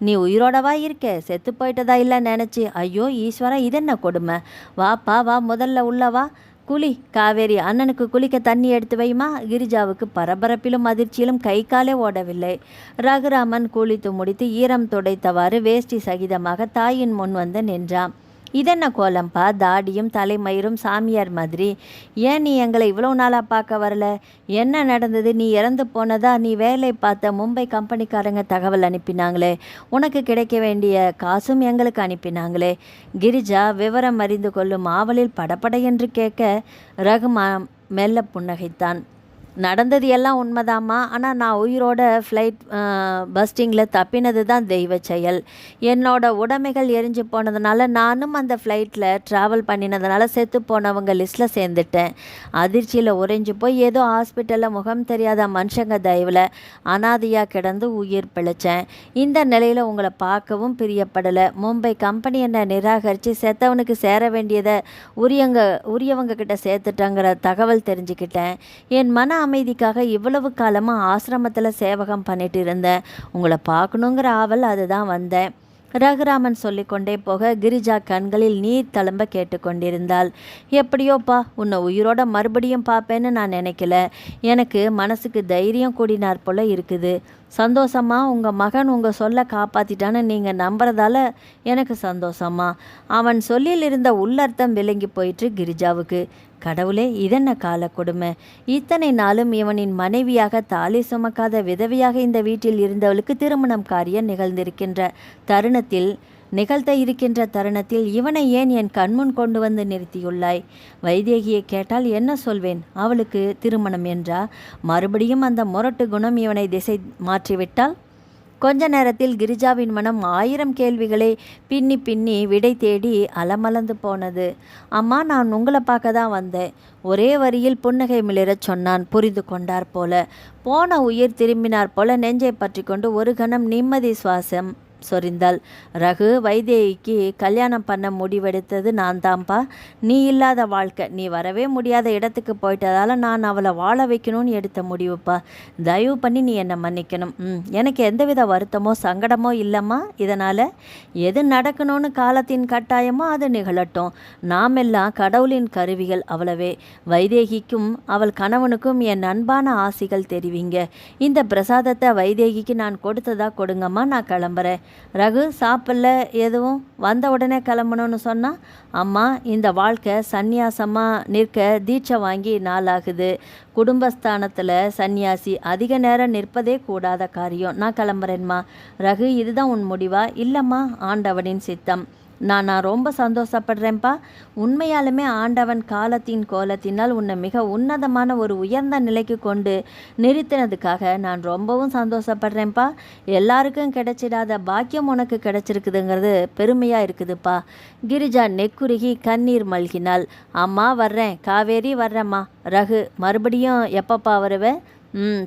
நீ உயிரோடவா இருக்க? செத்து போயிட்டதா இல்லை நினச்சி? ஐயோ ஈஸ்வரா, இதென்ன கொடுமை! வாப்பா வா, முதல்ல உள்ளவா. குளி. காவேரி, அண்ணனுக்கு குளிக்க தண்ணி எடுத்து வைமா. கிரிஜாவுக்கு பரபரப்பிலும் அதிர்ச்சியிலும் கை காலே ஓடவில்லை. ரகுராமன் குளித்து முடித்து ஈரம் துடைத்தவாறு வேஷ்டி சகிதமாக தாயின் முன் வந்து நின்றான். இதென்ன கோலம்பா? தாடியும் தலைமயிரும் சாமியார் மாதிரி. ஏன் நீ எங்களை இவ்வளோ நாளாக பார்க்க வரல? என்ன நடந்தது? நீ இறந்து போனதா நீ வேலை பார்த்த மும்பை கம்பெனிக்காரங்க தகவல் அனுப்பினாங்களே. உனக்கு கிடைக்க வேண்டிய காசும் எங்களுக்கு அனுப்பினாங்களே. கிரிஜா விவரம் அறிந்து கொள்ளும் ஆவலில் படபட என்று கேட்க ரகுமா மெல்ல புன்னகைத்தான். நடந்தது எல்லாம் உண்மைதாம்மா. ஆனால் நான் உயிரோட ஃப்ளைட் பஸ்டிங்கில் தப்பினது தான் தெய்வ செயல். என்னோட உடைமைகள் எரிஞ்சு போனதுனால நானும் அந்த ஃப்ளைட்டில் ட்ராவல் பண்ணினதுனால செத்து போனவங்க லிஸ்ட்டில் சேர்ந்துட்டேன். அதிர்ச்சியில் உறைஞ்சி போய் ஏதோ ஹாஸ்பிட்டலில் முகம் தெரியாத மனுஷங்க தயவில் அனாதையாக கிடந்து உயிர் பிழைச்சேன். இந்த நிலையில் உங்களை பார்க்கவும் பிரியப்படலை. மும்பை கம்பெனி என்னை நிராகரித்து செத்தவனுக்கு சேர வேண்டியதை உரியவங்க கிட்ட சேர்த்துட்டங்கிற தகவல் தெரிஞ்சுக்கிட்டேன். என் மன அமைதிக்காக இவ்வளவு காலமாக ஆசிரமத்தில் சேவகம் பண்ணிட்டு இருந்தேன். உங்களை பார்க்கணுங்கிற ஆவல், அதுதான் வந்தேன். ரகுராமன் சொல்லிக்கொண்டே போக கிரிஜா கண்களில் நீர் தழும்ப கேட்டுக்கொண்டிருந்தாள். எப்படியோப்பா, உன்னை உயிரோட மறுபடியும் பார்ப்பேன்னு நான் நினைக்கல. எனக்கு மனசுக்கு தைரியம் கூடினார் போல இருக்குது. சந்தோஷமா, உங்கள் மகன் உங்கள் சொல்ல காப்பாற்றிட்டான்னு நீங்கள் நம்புறதால எனக்கு சந்தோஷமா. அவன் சொல்லில் இருந்த உள்ளர்த்தம் விளங்கி போயிற்று கிரிஜாவுக்கு. கடவுளே, இதென்ன கால கொடுமை! இத்தனை நாளும் இவனின் மனைவியாக தாலி சுமக்காத விதவையாக இந்த வீட்டில் இருந்தவளுக்கு திருமணம் காரியம் நிகழ்த்த இருக்கின்ற தருணத்தில் இவனை ஏன் என் கண்முன் கொண்டு வந்து நிறுத்தியுள்ளாய்? வைதேகியை கேட்டால் என்ன சொல்வேன்? அவளுக்கு திருமணம் என்றா? மறுபடியும் அந்த முரட்டு குணம் இவனை திசை மாற்றிவிட்டால்? கொஞ்ச நேரத்தில் கிரிஜாவின் மனம் 1000 கேள்விகளை பின்னி பின்னி விடை தேடி அலமலந்து போனது. அம்மா, நான் உங்களை பார்க்க தான் வந்தேன். ஒரே வரியில் புன்னகை மிளிரச் சொன்னான். புரிந்து கொண்டார் போல. போன உயிர் திரும்பினார் போல நெஞ்சை பற்றி கொண்டு ஒரு கணம் நிம்மதி சுவாசம் சொரிந்தாள். ரகு, வைதேகிக்கு கல்யாணம் பண்ண முடிவெடுத்தது நான் தான்ப்பா. நீ இல்லாத வாழ்க்கை, நீ வரவே முடியாத இடத்துக்கு போயிட்டதால் நான் அவளை வாழ வைக்கணும்னு எடுத்த முடிவுப்பா. தயவு பண்ணி நீ என்னை மன்னிக்கணும். எனக்கு எந்தவித வருத்தமோ சங்கடமோ இல்லைம்மா. இதனால் எது நடக்கணும்னு காலத்தின் கட்டாயமோ அது நிகழட்டும். நாம் எல்லாம் கடவுளின் கருவிகள், அவ்வளவே. வைதேகிக்கும் அவள் கணவனுக்கும் என் அன்பான ஆசிகள் தெரிவிங்க. இந்த பிரசாதத்தை வைதேகிக்கு நான் கொடுத்ததா கொடுங்கம்மா. நான் கிளம்புறேன். ரகு, சாப்பிடல எதுவும்? வந்த உடனே கிளம்பணும்னு சொன்னா? அம்மா, இந்த வாழ்க்கை சந்நியாசமாக நிற்க தீட்சை வாங்கி நாளாகுது. குடும்பஸ்தானத்தில் சந்நியாசி அதிக நேரம் நிற்பதே கூடாத காரியம். நான் கிளம்புறேன்மா. ரகு, இதுதான் உன் முடிவா? இல்லைம்மா, ஆண்டவனின் சித்தம். நான் ரொம்ப சந்தோஷப்படுறேன்ப்பா. உண்மையாலுமே ஆண்டவன் காலத்தின் கோலத்தினால் உன்னை மிக உன்னதமான ஒரு உயர்ந்த நிலைக்கு கொண்டு நிறுத்தினதுக்காக நான் ரொம்பவும் சந்தோஷப்படுறேன்ப்பா. எல்லாருக்கும் கிடைச்சிடாத பாக்கியம் உனக்கு கிடைச்சிருக்குதுங்கிறது பெருமையாக இருக்குதுப்பா. கிரிஜா நெக்குருகி கண்ணீர் மல்கினாள். அம்மா வர்றேன். காவேரி வர்றேம்மா. ரகு, மறுபடியும் எப்பப்பா வருவேன்?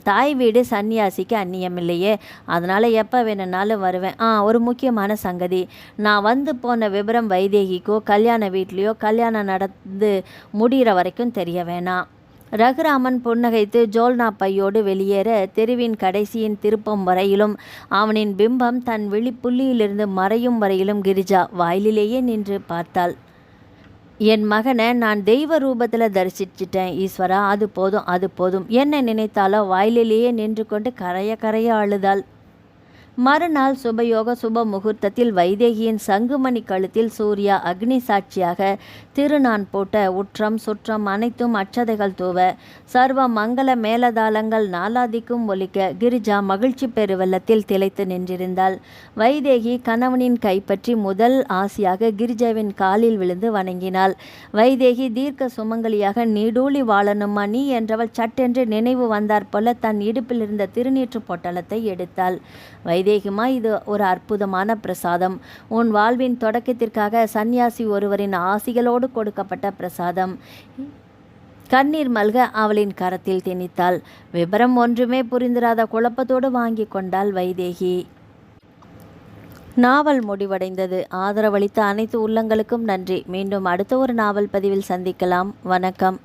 தாய் வீடு சன்னியாசிக்கு அந்நியம் இல்லையே, அதனால் எப்போ வேணும்னாலும் வருவேன். ஒரு முக்கியமான சங்கதி, நான் வந்து போன விவரம் வைதேகிக்கோ கல்யாண வீட்லேயோ கல்யாணம் நடந்து முடிகிற வரைக்கும் தெரிய வேணாம். ரகுராமன் புன்னகைத்து ஜோல்னா பையோடு வெளியேற தெருவின் கடைசியின் திருப்பம் வரையிலும் அவனின் பிம்பம் தன் விழிப்புள்ளியிலிருந்து மறையும் வரையிலும் கிரிஜா வாயிலேயே நின்று பார்த்தாள். என் மகனை நான் தெய்வ ரூபத்தில் தரிசிச்சிட்டேன் ஈஸ்வரா. அது போதும். என்ன நினைத்தாலோ வாயிலேயே நின்று கொண்டு கரைய அழுதாள். மறுநாள் சுபயோக சுப முகூர்த்தத்தில் வைதேகியின் சங்குமணி கழுத்தில் சூர்யா அக்னி சாட்சியாக திருநான் போட்ட உற்றம் சுற்றம் அனைத்தும் அட்சதைகள் தூவ சர்வ மங்கள மேலதாளங்கள் நாலாதிக்கும் ஒலிக்க கிரிஜா மகிழ்ச்சி பெருவெள்ளத்தில் திளைத்து நின்றிருந்தாள். வைதேகி கணவனின் கைப்பற்றி முதல் ஆசியாக கிரிஜாவின் காலில் விழுந்து வணங்கினாள். வைதேகி தீர்க்க சுமங்கலியாக நீடூழி வாழணுமா நீ என்றவள் சட்டென்று நினைவு வந்தாற் போல தன் இடுப்பில் இருந்த திருநீற்று பொட்டலத்தை எடுத்தாள். வைதேகிமா, இது ஒரு அற்புதமான பிரசாதம். உன் வாழ்வின் தொடக்கத்திற்காக சந்நியாசி ஒருவரின் ஆசிகளோடு கொடுக்கப்பட்ட பிரசாதம். கண்ணீர் மல்க அவளின் கரத்தில் திணித்தாள். விபரம் ஒன்றுமே புரிந்திராத குழப்பத்தோடு வாங்கி கொண்டாள் வைதேகி. நாவல் முடிவடைந்தது. ஆதரவளித்த அனைத்து உள்ளங்களுக்கும் நன்றி. மீண்டும் அடுத்த ஒரு நாவல் பதிவில் சந்திக்கலாம். வணக்கம்.